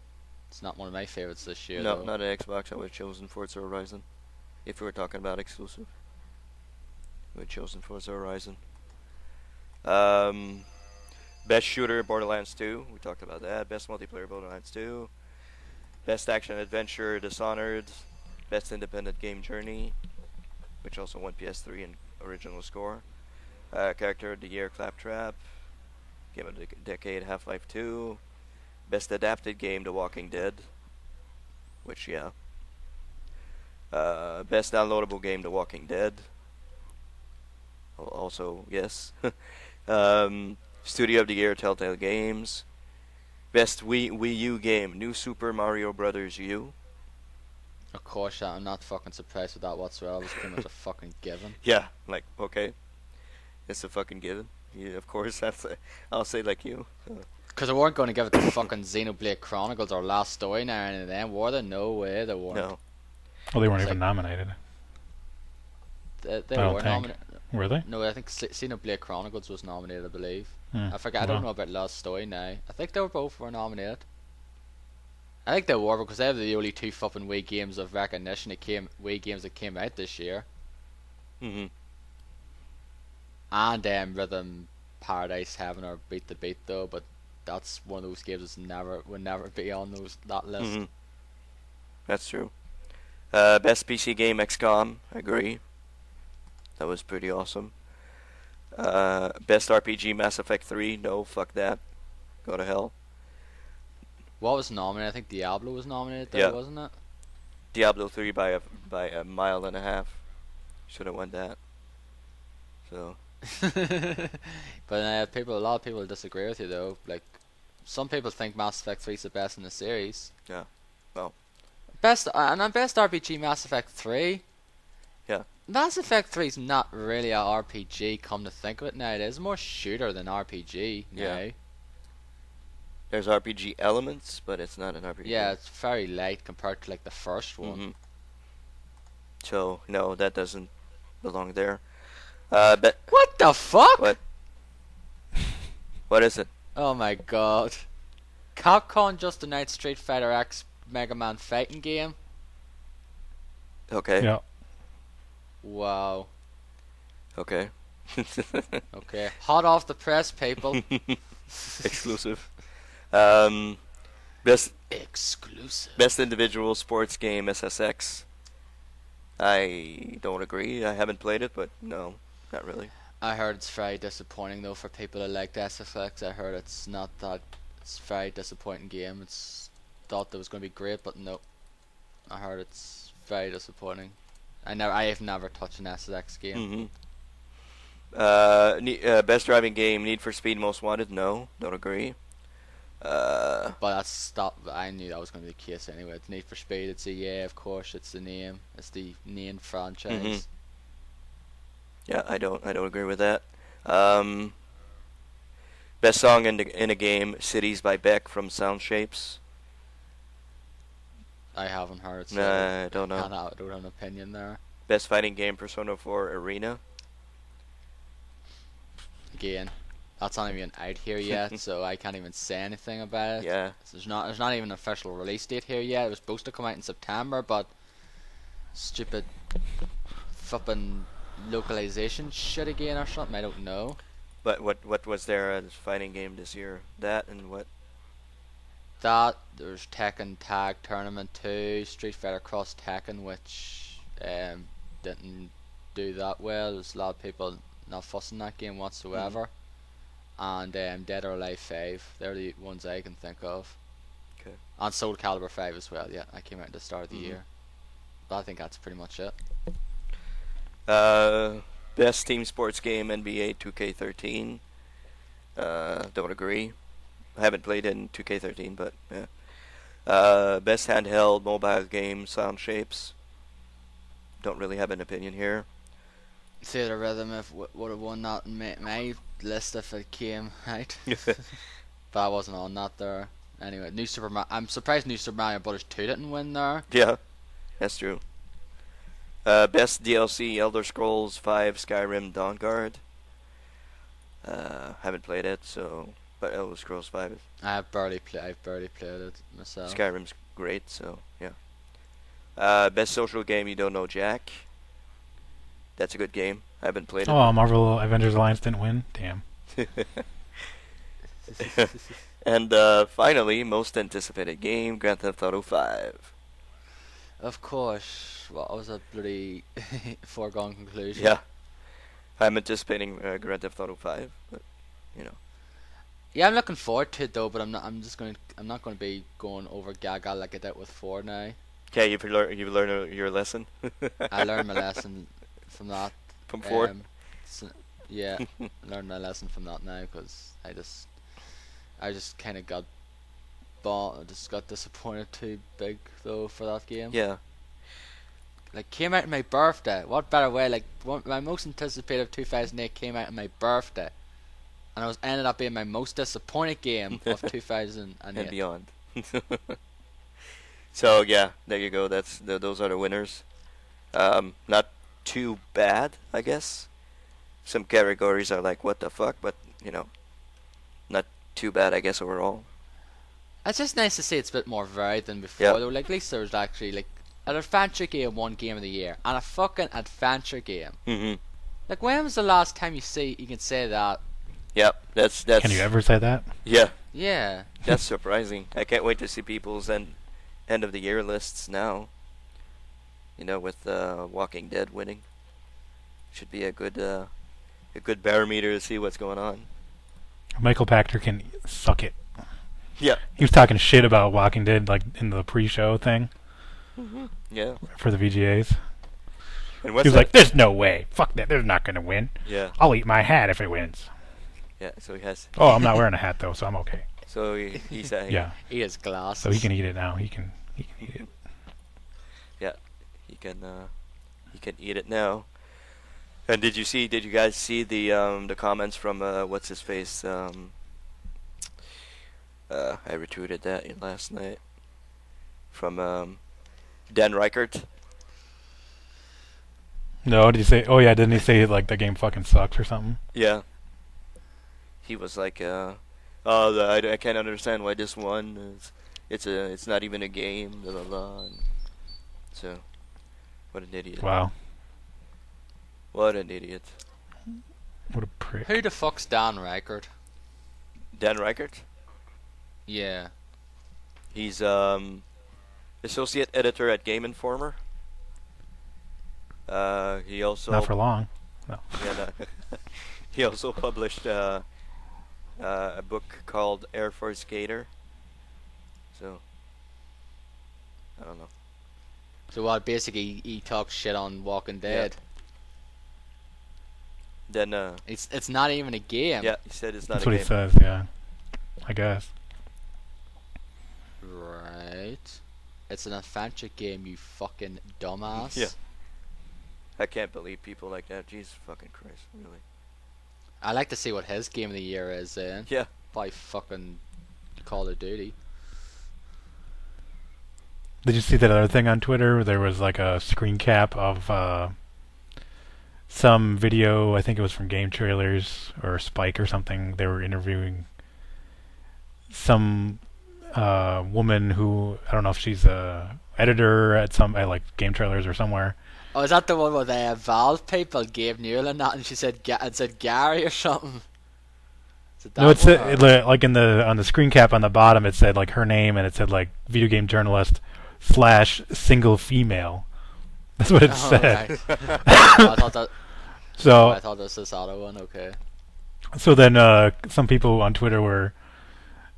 Speaker 1: it's not one of my favorites this year.
Speaker 2: No,
Speaker 1: though.
Speaker 2: not an Xbox. I would have chosen Forza Horizon. If we were talking about exclusive, I would have chosen Forza Horizon. Best shooter, Borderlands 2. We talked about that. Best multiplayer, Borderlands 2. Best action adventure, Dishonored. Best independent game, Journey, which also won PS3 and original score. Character of the year, Claptrap. Game of the decade, Half-Life 2. Best adapted game, The Walking Dead, which best downloadable game, The Walking Dead. Also, yes. Studio of the year, Telltale Games. Best Wii U game, New Super Mario Brothers U.
Speaker 1: Of course, I'm not fucking surprised with that whatsoever. It's pretty much a fucking given.
Speaker 2: Yeah, like, okay. It's a fucking given. Yeah, of course, I'll say like you.
Speaker 1: Because they weren't going to give it to fucking Xenoblade Chronicles or Last Story now or any of them, were they? No way they weren't.
Speaker 2: No.
Speaker 3: Well, they weren't
Speaker 1: It's
Speaker 3: even
Speaker 1: like-
Speaker 3: nominated.
Speaker 1: They
Speaker 3: I don't
Speaker 1: were
Speaker 3: think.
Speaker 1: nominated.
Speaker 3: Were they?
Speaker 1: No, I think Xenoblade Chronicles was nominated, I believe.
Speaker 3: Hmm.
Speaker 1: I forget. I don't know about Last Story now. I think they were both were nominated. I think they were because they were the only two fucking Wii games of recognition Wii games that came out this year.
Speaker 2: Mm-hmm.
Speaker 1: And Rhythm Paradise Heaven or Beat the Beat though, but that's one of those games that's would never be on that list.
Speaker 2: Mm-hmm. That's true. Best PC game, XCOM. I agree. That was pretty awesome. Best RPG, Mass Effect 3. No, fuck that. Go to hell.
Speaker 1: What was nominated? I think Diablo was nominated there,
Speaker 2: Yeah.
Speaker 1: wasn't it?
Speaker 2: Diablo 3 by a mile and a half. Should have won that. So.
Speaker 1: But a lot of people disagree with you though. Like, some people think Mass Effect 3 is the best in the series.
Speaker 2: Yeah. Well.
Speaker 1: Best RPG, Mass Effect 3.
Speaker 2: Yeah.
Speaker 1: Mass Effect 3 is not really a RPG. Come to think of it now, it is more shooter than RPG.
Speaker 2: Yeah.
Speaker 1: Now.
Speaker 2: There's RPG elements, but it's not an RPG.
Speaker 1: Yeah, it's very light compared to like the first one.
Speaker 2: Mm-hmm. So no, that doesn't belong there. But
Speaker 1: What the fuck?
Speaker 2: what? What is it?
Speaker 1: Oh my god. Capcom just announced Street Fighter X Mega Man fighting game.
Speaker 2: Okay.
Speaker 3: Yeah.
Speaker 1: Wow.
Speaker 2: Okay.
Speaker 1: Okay. Hot off the press, people.
Speaker 2: Exclusive. Best
Speaker 1: Exclusive.
Speaker 2: individual sports game, SSX. I don't agree. I haven't played it, but no, not really.
Speaker 1: I heard it's very disappointing though for people who like SFX. I heard it's not that. It's a very disappointing game. It's thought that was going to be great, but no. I heard it's very disappointing. I have never touched an SFX game.
Speaker 2: Mm-hmm. Best driving game, Need for Speed Most Wanted. No, don't agree.
Speaker 1: But that's stop. I knew that was going to be the case anyway. It's Need for Speed. It's of course. It's the name. It's the name franchise.
Speaker 2: Mhm. Yeah, I don't agree with that. Best song in a game, Cities by Beck from Sound Shapes.
Speaker 1: I haven't heard it. So
Speaker 2: Nah, I don't know.
Speaker 1: I don't have an opinion there.
Speaker 2: Best fighting game, Persona 4 Arena.
Speaker 1: Again, that's not even out here yet, so I can't even say anything about it.
Speaker 2: Yeah.
Speaker 1: There's not even an official release date here yet. It was supposed to come out in September, but stupid flipping localization shit again or something. I don't know.
Speaker 2: But what was there as fighting game this year? That and what?
Speaker 1: That there's Tekken Tag Tournament 2, Street Fighter Cross Tekken, which didn't do that well. There's a lot of people not fussing that game whatsoever. And Dead or Alive 5. They're the ones I can think of.
Speaker 2: Okay.
Speaker 1: And Soul Calibur 5 as well. Yeah, that came out at the start of the
Speaker 2: Mhm.
Speaker 1: year. But I think that's pretty much it.
Speaker 2: Best team sports game, NBA 2K13. Don't agree. I haven't played in 2K13, but yeah. Best handheld mobile game, Sound Shapes. Don't really have an opinion here.
Speaker 1: Theater Rhythm would have won that in my list if it came right. But I wasn't on that there. Anyway, I'm surprised New Super Mario Bros. 2 didn't win there.
Speaker 2: Yeah, that's true. Best DLC, Elder Scrolls 5 Skyrim Dawnguard. Haven't played it, so but Elder Scrolls 5.
Speaker 1: I've barely played it myself.
Speaker 2: Skyrim's great, so yeah. Best social game, You Don't Know Jack. That's a good game. I haven't played it.
Speaker 3: Oh, Marvel Avengers Alliance didn't win. Damn.
Speaker 2: And finally, most anticipated game, Grand Theft Auto 5.
Speaker 1: Of course. What was a bloody foregone conclusion?
Speaker 2: Yeah. I'm anticipating Grand Theft Auto 5, but you know.
Speaker 1: Yeah, I'm looking forward to it though, but I'm not going to be going over gaga like I did with 4 now.
Speaker 2: Okay, you've learned your lesson.
Speaker 1: I learned my lesson from that.
Speaker 2: From 4.
Speaker 1: Yeah, learned my lesson from that now because I just kind of got disappointed too big though for that game.
Speaker 2: Yeah.
Speaker 1: Like, came out on my birthday. What better way? Like, my most anticipated of 2008 came out on my birthday. and it was ended up being my most disappointed game of 2008.
Speaker 2: and beyond. So yeah, there you go. Those are the winners. Not too bad, I guess. Some categories are like, what the fuck, but not too bad, I guess, overall.
Speaker 1: It's just nice to see it's a bit more varied than before.
Speaker 2: Yeah.
Speaker 1: Though, like at least there was actually like an adventure game won Game of the Year and a fucking adventure game.
Speaker 2: Mm-hmm.
Speaker 1: Like when was the last time you can say that?
Speaker 2: Yep, that's.
Speaker 3: Can you ever say that?
Speaker 2: Yeah,
Speaker 1: Yeah.
Speaker 2: that's surprising. I can't wait to see people's end of the year lists now. With Walking Dead winning, should be a good barometer to see what's going on.
Speaker 3: Michael Pachter can suck it.
Speaker 2: Yeah.
Speaker 3: He was talking shit about Walking Dead like in the pre-show thing.
Speaker 2: Mm-hmm. Yeah.
Speaker 3: For the VGAs.
Speaker 2: And
Speaker 3: He
Speaker 2: what's
Speaker 3: was
Speaker 2: that?
Speaker 3: like, "There's no way. Fuck that. They're not gonna win.
Speaker 2: Yeah.
Speaker 3: I'll eat my hat if it wins."
Speaker 2: Yeah. So he has.
Speaker 3: Oh, I'm not wearing a hat though, so I'm okay.
Speaker 2: So he's saying.
Speaker 3: Yeah.
Speaker 1: He has glasses.
Speaker 3: So he can eat it now. He can eat it.
Speaker 2: Yeah. He can eat it now. And did you guys see the comments from what's his face? I retweeted that last night from Dan Reichert.
Speaker 3: No, did he say? Oh yeah, didn't he say like the game fucking sucks or something?
Speaker 2: Yeah. He was like, I can't understand why this won. It's not even a game. Blah blah blah. And so, what an idiot!
Speaker 3: Wow.
Speaker 2: What an idiot!
Speaker 3: What a prick.
Speaker 1: Who the fuck's Dan Reichert?
Speaker 2: Dan Reichert.
Speaker 1: Yeah.
Speaker 2: He's associate editor at Game Informer. He also
Speaker 3: Not for long. No.
Speaker 2: Yeah, no. He also published a book called Air Force Gator. So I don't know.
Speaker 1: So what? Basically, he talks shit on Walking Dead.
Speaker 2: Then
Speaker 1: It's not even a game.
Speaker 2: yeah, he said it's not
Speaker 3: That's
Speaker 2: a
Speaker 3: what
Speaker 2: game.
Speaker 3: he says. Yeah. I guess.
Speaker 1: Right. It's an adventure game, you fucking dumbass.
Speaker 2: Yeah. I can't believe people like that. Jesus fucking Christ, really.
Speaker 1: I like to see what his game of the year is then.
Speaker 2: Yeah.
Speaker 1: By fucking Call of Duty.
Speaker 3: Did you see that other thing on Twitter? There was like a screen cap of some video. I think it was from Game Trailers or Spike or something. They were interviewing some woman who, I don't know if she's a editor at like Game Trailers or somewhere.
Speaker 1: Oh, is that the one where the Valve people gave Newland that and she said Gary or something?
Speaker 3: No, it said like on the screen cap on the bottom. It said like her name and it said like video game journalist / single female. That's what it said.
Speaker 1: Right. I thought that.
Speaker 3: So
Speaker 1: I thought this was this other one. Okay.
Speaker 3: So then some people on Twitter were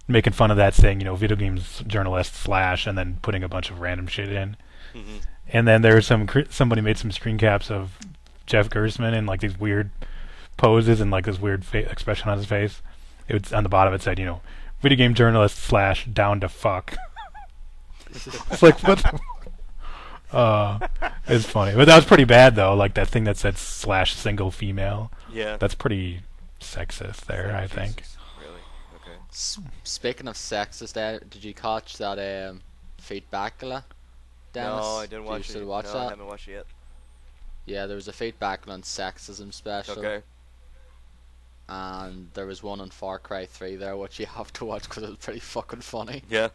Speaker 3: making fun of that, saying, video games journalist / and then putting a bunch of random shit in.
Speaker 2: Mm-hmm.
Speaker 3: And then there was somebody made some screen caps of Jeff Gersman in like these weird poses and like this weird expression on his face. It was on the bottom. It said, video game journalist / down to fuck. It's like what? It's funny, but that was pretty bad though. Like that thing that said / single female.
Speaker 2: Yeah.
Speaker 3: That's pretty sexist there, I think.
Speaker 2: Jesus. Really? Okay.
Speaker 1: Speaking of sexist, did you catch that feedback? Dennis?
Speaker 2: No, I didn't watch
Speaker 1: Did you
Speaker 2: it.
Speaker 1: still watch
Speaker 2: No,
Speaker 1: that?
Speaker 2: I haven't watched it yet.
Speaker 1: Yeah, there was a feedback on sexism special.
Speaker 2: Okay.
Speaker 1: And there was one on Far Cry 3 there, which you have to watch because it was pretty fucking funny.
Speaker 2: Yeah.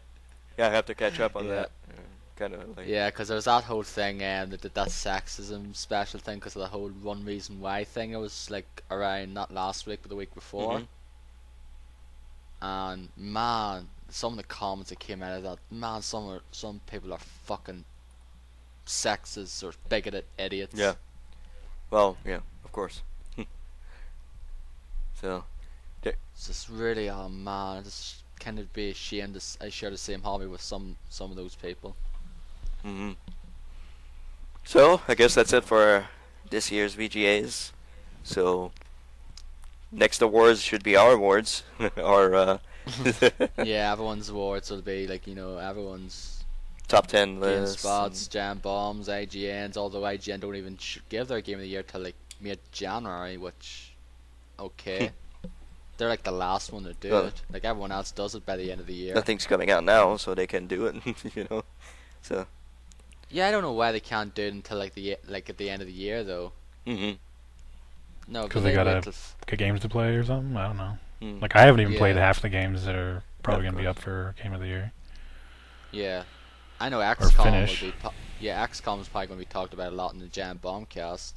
Speaker 2: Yeah, I have to catch up on
Speaker 1: Yeah.
Speaker 2: that. Kind of like.
Speaker 1: Yeah, because there was that whole thing, that sexism special thing, because of the whole one reason why thing. It was like around not last week, but the week before.
Speaker 2: Mhm.
Speaker 1: And man, some of the comments that came out of that, man, some people are fucking sexist or bigoted idiots.
Speaker 2: Yeah. Well, yeah, of course. So.
Speaker 1: It's just really, oh man, I just kind of be ashamed I share the same hobby with some of those people.
Speaker 2: Mhm. So I guess that's it for this year's VGAs. So next awards should be our awards, or
Speaker 1: Yeah, everyone's awards will be like, everyone's
Speaker 2: top 10
Speaker 1: game
Speaker 2: list.
Speaker 1: spots, jam bombs, IGNs, although IGN don't even give their game of the year till like mid-January, which, okay. They're like the last one to do
Speaker 2: Well,
Speaker 1: it. Like everyone else does it by the end of the year.
Speaker 2: nothing's coming out now, so they can do it. You know, so.
Speaker 1: Yeah, I don't know why they can't do it until like at the end of the year though.
Speaker 2: Mhm.
Speaker 1: No,
Speaker 3: Because they gotta
Speaker 1: wait till
Speaker 3: get games to play or something. I don't know.
Speaker 2: Mm.
Speaker 3: Like I haven't even
Speaker 1: Yeah.
Speaker 3: played half the games that are probably
Speaker 2: Yeah, of
Speaker 3: gonna be up
Speaker 2: course.
Speaker 3: for Game of the Year.
Speaker 1: yeah. I know
Speaker 3: Or
Speaker 1: XCOM
Speaker 3: finish.
Speaker 1: will be. XCOM is probably going to be talked about a lot in the Giant Bombcast,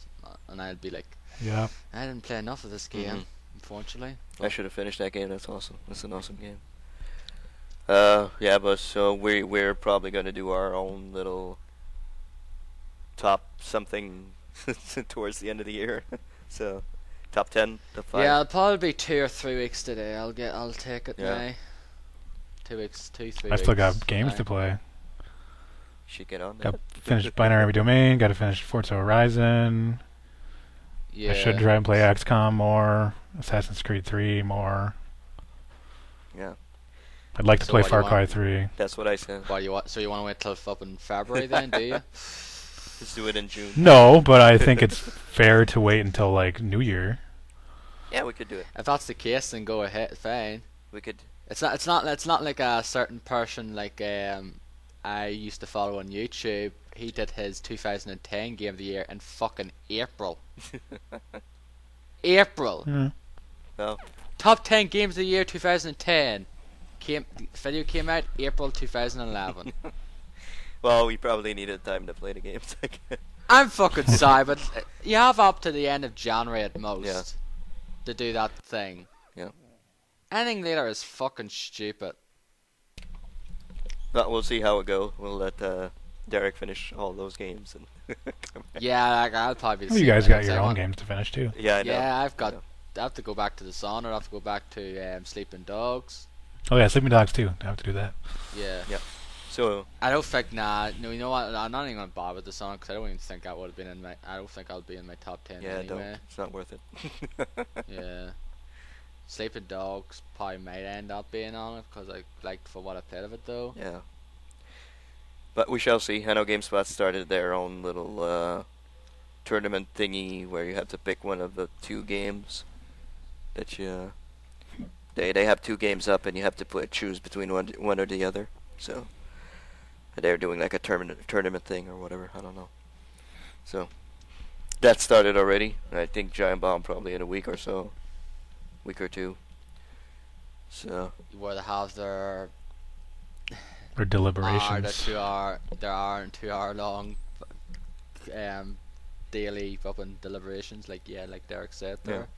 Speaker 1: and I'd be like,
Speaker 3: Yeah.
Speaker 1: I didn't play enough of this game, unfortunately.
Speaker 2: I should have finished that game. That's awesome. That's an awesome game. Yeah, but so we're probably gonna do our own little top something towards the end of the year. So, top 10, top 5.
Speaker 1: Yeah, it'll probably be 2 or 3 weeks today. I'll take it
Speaker 2: Yeah.
Speaker 1: now. 2 weeks, 2, 3
Speaker 3: I
Speaker 1: weeks.
Speaker 3: still got games
Speaker 1: now.
Speaker 3: to play.
Speaker 2: Should get on
Speaker 3: Got
Speaker 2: that.
Speaker 3: finished Binary Domain. Got to finish Forza Horizon.
Speaker 1: Yeah.
Speaker 3: I should try and play XCOM more. Assassin's Creed 3 more.
Speaker 2: Yeah,
Speaker 3: I'd like to
Speaker 1: So
Speaker 3: play
Speaker 1: what do
Speaker 3: Far
Speaker 1: you
Speaker 3: Cry
Speaker 1: want?
Speaker 3: 3.
Speaker 2: that's what I said.
Speaker 1: Why you want? So you want to wait till fucking February then? Do you?
Speaker 2: Let's do it in June.
Speaker 3: No, but I think it's fair to wait until like New Year.
Speaker 2: Yeah, we could do it.
Speaker 1: If that's the case, then go ahead. Fine.
Speaker 2: We could.
Speaker 1: It's not like a certain person like I used to follow on YouTube. He did his 2010 Game of the Year in fucking April. April.
Speaker 3: Yeah.
Speaker 2: No.
Speaker 1: Top 10 games of the year 2010. Video came out April 2011.
Speaker 2: Well, we probably needed time to play the games. I guess.
Speaker 1: I'm fucking sorry, but you have up to the end of January at most
Speaker 2: Yeah.
Speaker 1: to do that thing.
Speaker 2: Yeah.
Speaker 1: Anything later is fucking stupid.
Speaker 2: But we'll see how it goes. We'll let Derek finish all those games and come back.
Speaker 1: Yeah, like, I'll probably.
Speaker 3: Well, you guys got your own games to finish too.
Speaker 2: Yeah, I know.
Speaker 1: Yeah,
Speaker 2: I
Speaker 1: I've got.
Speaker 2: know.
Speaker 1: I have to go back to the sauna. I have to go back to Sleeping Dogs.
Speaker 3: Oh yeah, Sleeping Dogs too. I have to do that.
Speaker 1: Yeah.
Speaker 2: Yeah. So
Speaker 1: I don't think no, you know what? I'm not even gonna bother with the song because I don't even think I would have been in my. I don't think I'll be in my top 10
Speaker 2: yeah, don't.
Speaker 1: anyway.
Speaker 2: It's not worth it.
Speaker 1: Yeah. Sleeping Dogs probably might end up being on it because I liked for what I played of it though.
Speaker 2: Yeah. But we shall see. I know GameSpot started their own little tournament thingy where you have to pick one of the 2 games that you. They have 2 games up and you have to choose between one or the other. So they're doing like a tournament thing or whatever. I don't know. So that started already. I think Giant Bomb probably in a week or so, week or 2. So
Speaker 1: Where they have their
Speaker 3: Or deliberations.
Speaker 1: their hour and 2 hour long daily fucking deliberations like Derek said there.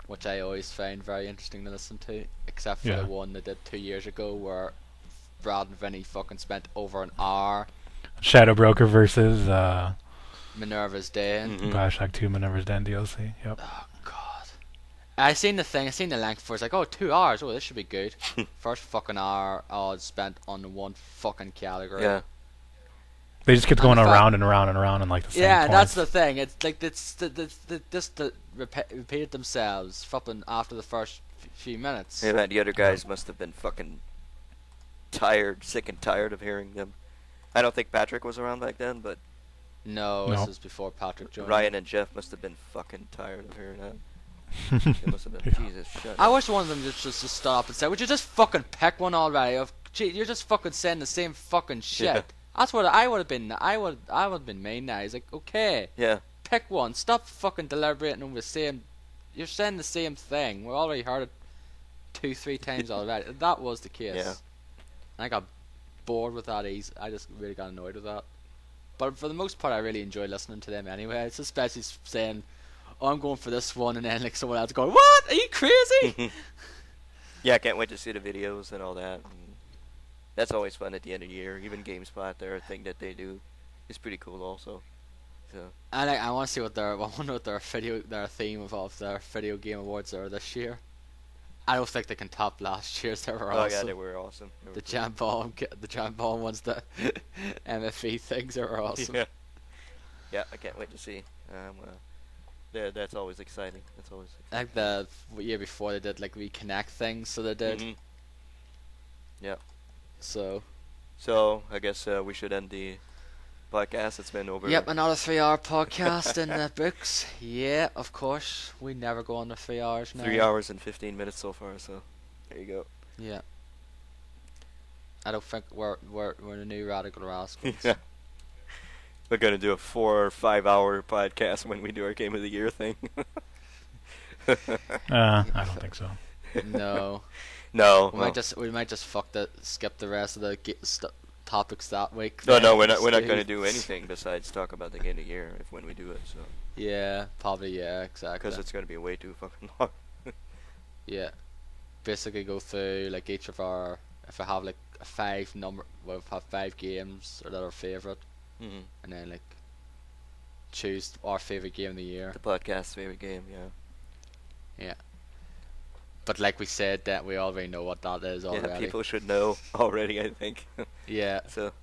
Speaker 1: Which I always find very interesting to listen to, except for the one they did 2 years ago where Brad and Vinny fucking spent over an hour.
Speaker 3: Shadow Broker versus
Speaker 1: Minerva's Day.
Speaker 3: Bioshock 2 Minerva's Den DLC. Yep.
Speaker 1: Oh god. I seen the length for it's like, oh, 2 hours, oh, this should be good. First fucking hour spent on the one fucking category.
Speaker 2: yeah.
Speaker 3: They just kept going
Speaker 1: the fact-
Speaker 3: around and around and around in like the same
Speaker 1: Yeah, that's
Speaker 3: points.
Speaker 1: the thing. It's like just repeated themselves fucking after the first few minutes.
Speaker 2: Yeah, man, the other guys must have been fucking sick and tired of hearing them. I don't think Patrick was around back then, but
Speaker 1: No,
Speaker 3: No.
Speaker 1: this was before Patrick joined.
Speaker 2: Ryan and Jeff must have been fucking tired of hearing that. They must have been,
Speaker 3: Yeah.
Speaker 2: Jesus, shut
Speaker 1: I
Speaker 2: up.
Speaker 1: wish one of them just to stop and say, would you just fucking pick one already? Gee, you're just fucking saying the same fucking shit.
Speaker 2: Yeah.
Speaker 1: That's what I would have been. I would have been mean now. He's like, okay,
Speaker 2: Yeah,
Speaker 1: pick one. Stop fucking deliberating over the same. You're saying the same thing. We already heard it 2-3 times already. That was the case.
Speaker 2: Yeah.
Speaker 1: I got bored with that. I just really got annoyed with that. But for the most part, I really enjoy listening to them anyway. It's especially saying, "Oh, I'm going for this one," and then like someone else going, "What? Are you crazy?"
Speaker 2: yeah, I can't wait to see the videos and all that. And that's always fun at the end of the year. Even GameSpot, their thing that they do is pretty cool also. So
Speaker 1: And I want to see what I wonder what their theme of their video game awards are this year. I don't think they can top last year's. They were
Speaker 2: oh
Speaker 1: awesome.
Speaker 2: yeah, they were awesome. They were
Speaker 1: The
Speaker 2: cool.
Speaker 1: Jam Bomb ones, the MFE things are awesome.
Speaker 2: Yeah. Yeah, I can't wait to see. That's always exciting. That's always
Speaker 1: I think the year before they did like reconnect things, so they did.
Speaker 2: Mhm. Yeah.
Speaker 1: So
Speaker 2: So I guess we should end the podcast. It's been over.
Speaker 1: Yep, another 3-hour podcast in the books. Yeah, of course. We never go under 3 hours now.
Speaker 2: 3 hours and 15 minutes so far. So there you go.
Speaker 1: Yeah. I don't think we're the new Radical Rascals.
Speaker 2: Yeah. We're gonna do a 4 or 5 hour podcast when we do our Game of the Year thing.
Speaker 3: I don't think so.
Speaker 1: No.
Speaker 2: No.
Speaker 1: We might just skip the rest of the topics that week.
Speaker 2: No, we're not gonna do anything besides talk about the Game of the Year when we do it. So.
Speaker 1: Yeah, probably, yeah, exactly.
Speaker 2: Because it's gonna be way too fucking long.
Speaker 1: Yeah. Basically go through like each of our, if I have like we'll have 5 games that are favourite, and then like choose our favourite game of the year.
Speaker 2: The podcast's favorite game, yeah.
Speaker 1: Yeah. But like we said, that we already know what that is already.
Speaker 2: Yeah, people should know already, I think.
Speaker 1: Yeah.
Speaker 2: So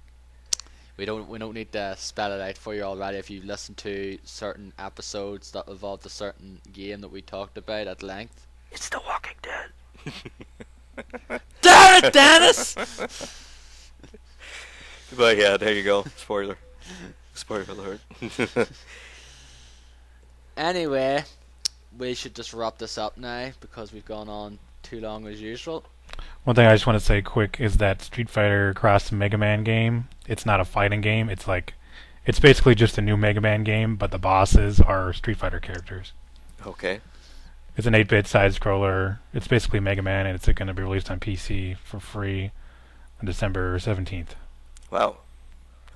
Speaker 1: we don't need to spell it out for you already. If you listen to certain episodes that involved a certain game that we talked about at length.
Speaker 2: It's The Walking Dead.
Speaker 1: Damn it, Dennis!
Speaker 2: But yeah, there you go. Spoiler alert.
Speaker 1: Anyway, we should just wrap this up now because we've gone on too long as usual.
Speaker 3: One thing I just want to say quick is that Street Fighter Cross Mega Man game, it's not a fighting game. It's basically just a new Mega Man game, but the bosses are Street Fighter characters.
Speaker 2: Okay.
Speaker 3: It's an 8-bit side-scroller. It's basically Mega Man, and it's going to be released on PC for free on December 17th.
Speaker 2: Wow.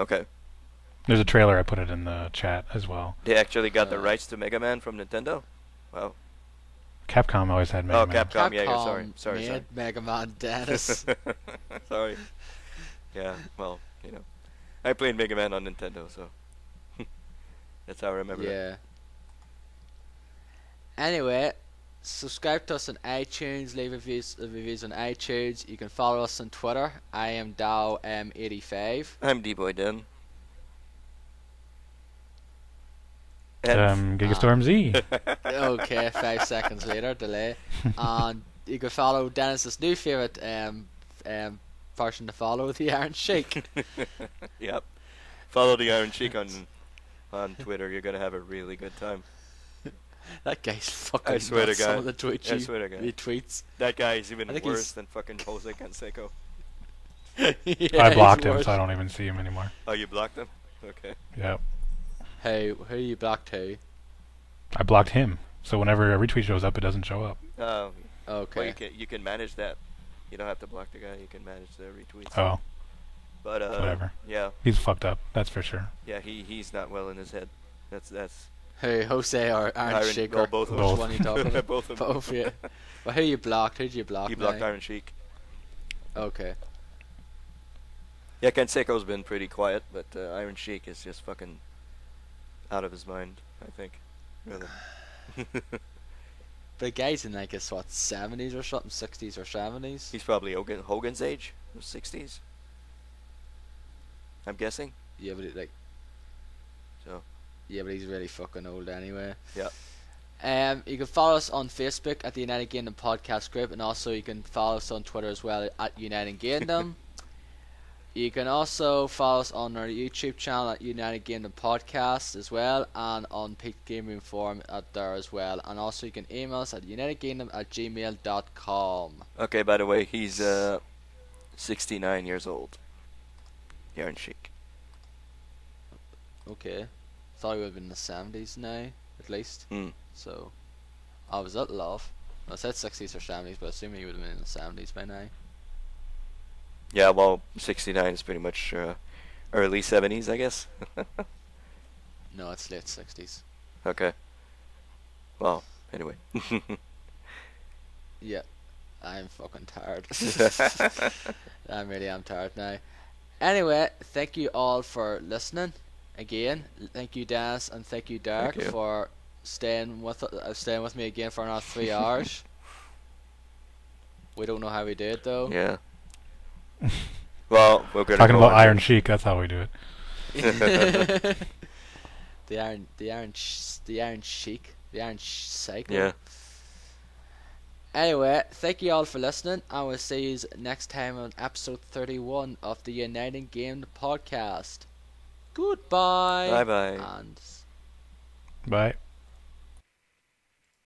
Speaker 2: Okay.
Speaker 3: There's a trailer. I put it in the chat as well.
Speaker 2: They actually got the rights to Mega Man from Nintendo? Wow.
Speaker 3: Capcom always had Mega Man.
Speaker 2: Capcom, yeah, sorry.
Speaker 1: Made Mega Man, Dennis.
Speaker 2: Sorry. Yeah, well, I played Mega Man on Nintendo, so that's how I remember it.
Speaker 1: Yeah. Anyway, subscribe to us on iTunes, leave reviews on iTunes. You can follow us on Twitter. I am DowM85.
Speaker 2: I'm D-Boy Den.
Speaker 3: Gigastorm Z.
Speaker 1: Okay, 5 seconds later, delay. And you can follow Dennis's new favourite person to follow, the Iron Sheik.
Speaker 2: Yep. Follow the Iron Sheik on Twitter. You're gonna have a really good time.
Speaker 1: That guy's fucking
Speaker 2: I swear
Speaker 1: nuts,
Speaker 2: to God.
Speaker 1: some of the tweets
Speaker 2: I swear to God.
Speaker 1: he tweets.
Speaker 2: That guy is even
Speaker 1: I think
Speaker 2: worse than fucking Jose Canseco.
Speaker 1: Yeah,
Speaker 3: I blocked
Speaker 1: he's
Speaker 3: him,
Speaker 1: worse.
Speaker 3: so I don't even see him anymore.
Speaker 2: Oh, you blocked him? Okay.
Speaker 3: Yep.
Speaker 1: Hey, who you blocked who?
Speaker 3: I blocked him, so whenever a retweet shows up, it doesn't show up.
Speaker 2: Oh.
Speaker 1: Okay.
Speaker 2: Well, you can manage that. You don't have to block the guy. You can manage the retweets.
Speaker 3: Oh.
Speaker 2: But
Speaker 3: Whatever.
Speaker 2: Yeah.
Speaker 3: He's fucked up, that's for sure.
Speaker 2: Yeah, he's not well in his head. That's.
Speaker 1: Hey, Jose or Iron Sheik?
Speaker 2: Well, both of
Speaker 1: Which
Speaker 3: them.
Speaker 1: one you talking about?
Speaker 2: Both of them.
Speaker 1: Both, yeah. Well, who you blocked? Who did you block?
Speaker 2: He blocked
Speaker 1: now?
Speaker 2: Iron Sheik.
Speaker 1: Okay.
Speaker 2: Yeah, Canseco's been pretty quiet, but Iron Sheik is just fucking out of his mind, I think. Really.
Speaker 1: But the guy's in like his 70s or something, 60s or 70s.
Speaker 2: He's probably Hogan's age, 60s. I'm guessing.
Speaker 1: Yeah, but
Speaker 2: So.
Speaker 1: Yeah, but he's really fucking old anyway.
Speaker 2: Yeah.
Speaker 1: You can follow us on Facebook at the United Gamedom Podcast Group, and also you can follow us on Twitter as well at United Gamedom. You can also follow us on our YouTube channel at United Gamedom Podcast as well, and on Peak Gaming Forum at there as well. And also you can email us at unitedgamedom@gmail.com.
Speaker 2: Okay, by the way, he's 69 years old. Iron Sheik.
Speaker 1: Okay. Thought he would have been in the 70s now, at least. So, I was at love. I said 60s or 70s, but assuming he would have been in the 70s by now.
Speaker 2: Yeah, well, 69 is pretty much early 70s, I guess.
Speaker 1: No, it's late 60s.
Speaker 2: Okay. Well, anyway.
Speaker 1: Yeah, I'm fucking tired. I really am tired now. Anyway, thank you all for listening. Again, thank you, Dennis, and thank you, Derek,
Speaker 2: Thank you.
Speaker 1: for staying with me again for another 3 hours. We don't know how we did though.
Speaker 2: Yeah. Well, we're gonna
Speaker 3: Talking
Speaker 2: go
Speaker 3: about
Speaker 2: on
Speaker 3: Iron Sheik, that's how we do it.
Speaker 1: The Iron Sheik, the Iron Cycle.
Speaker 2: Yeah.
Speaker 1: Anyway, thank you all for listening, and we'll see you next time on episode 31 of the United Game podcast. Goodbye.
Speaker 2: Bye bye.
Speaker 1: And
Speaker 3: Bye.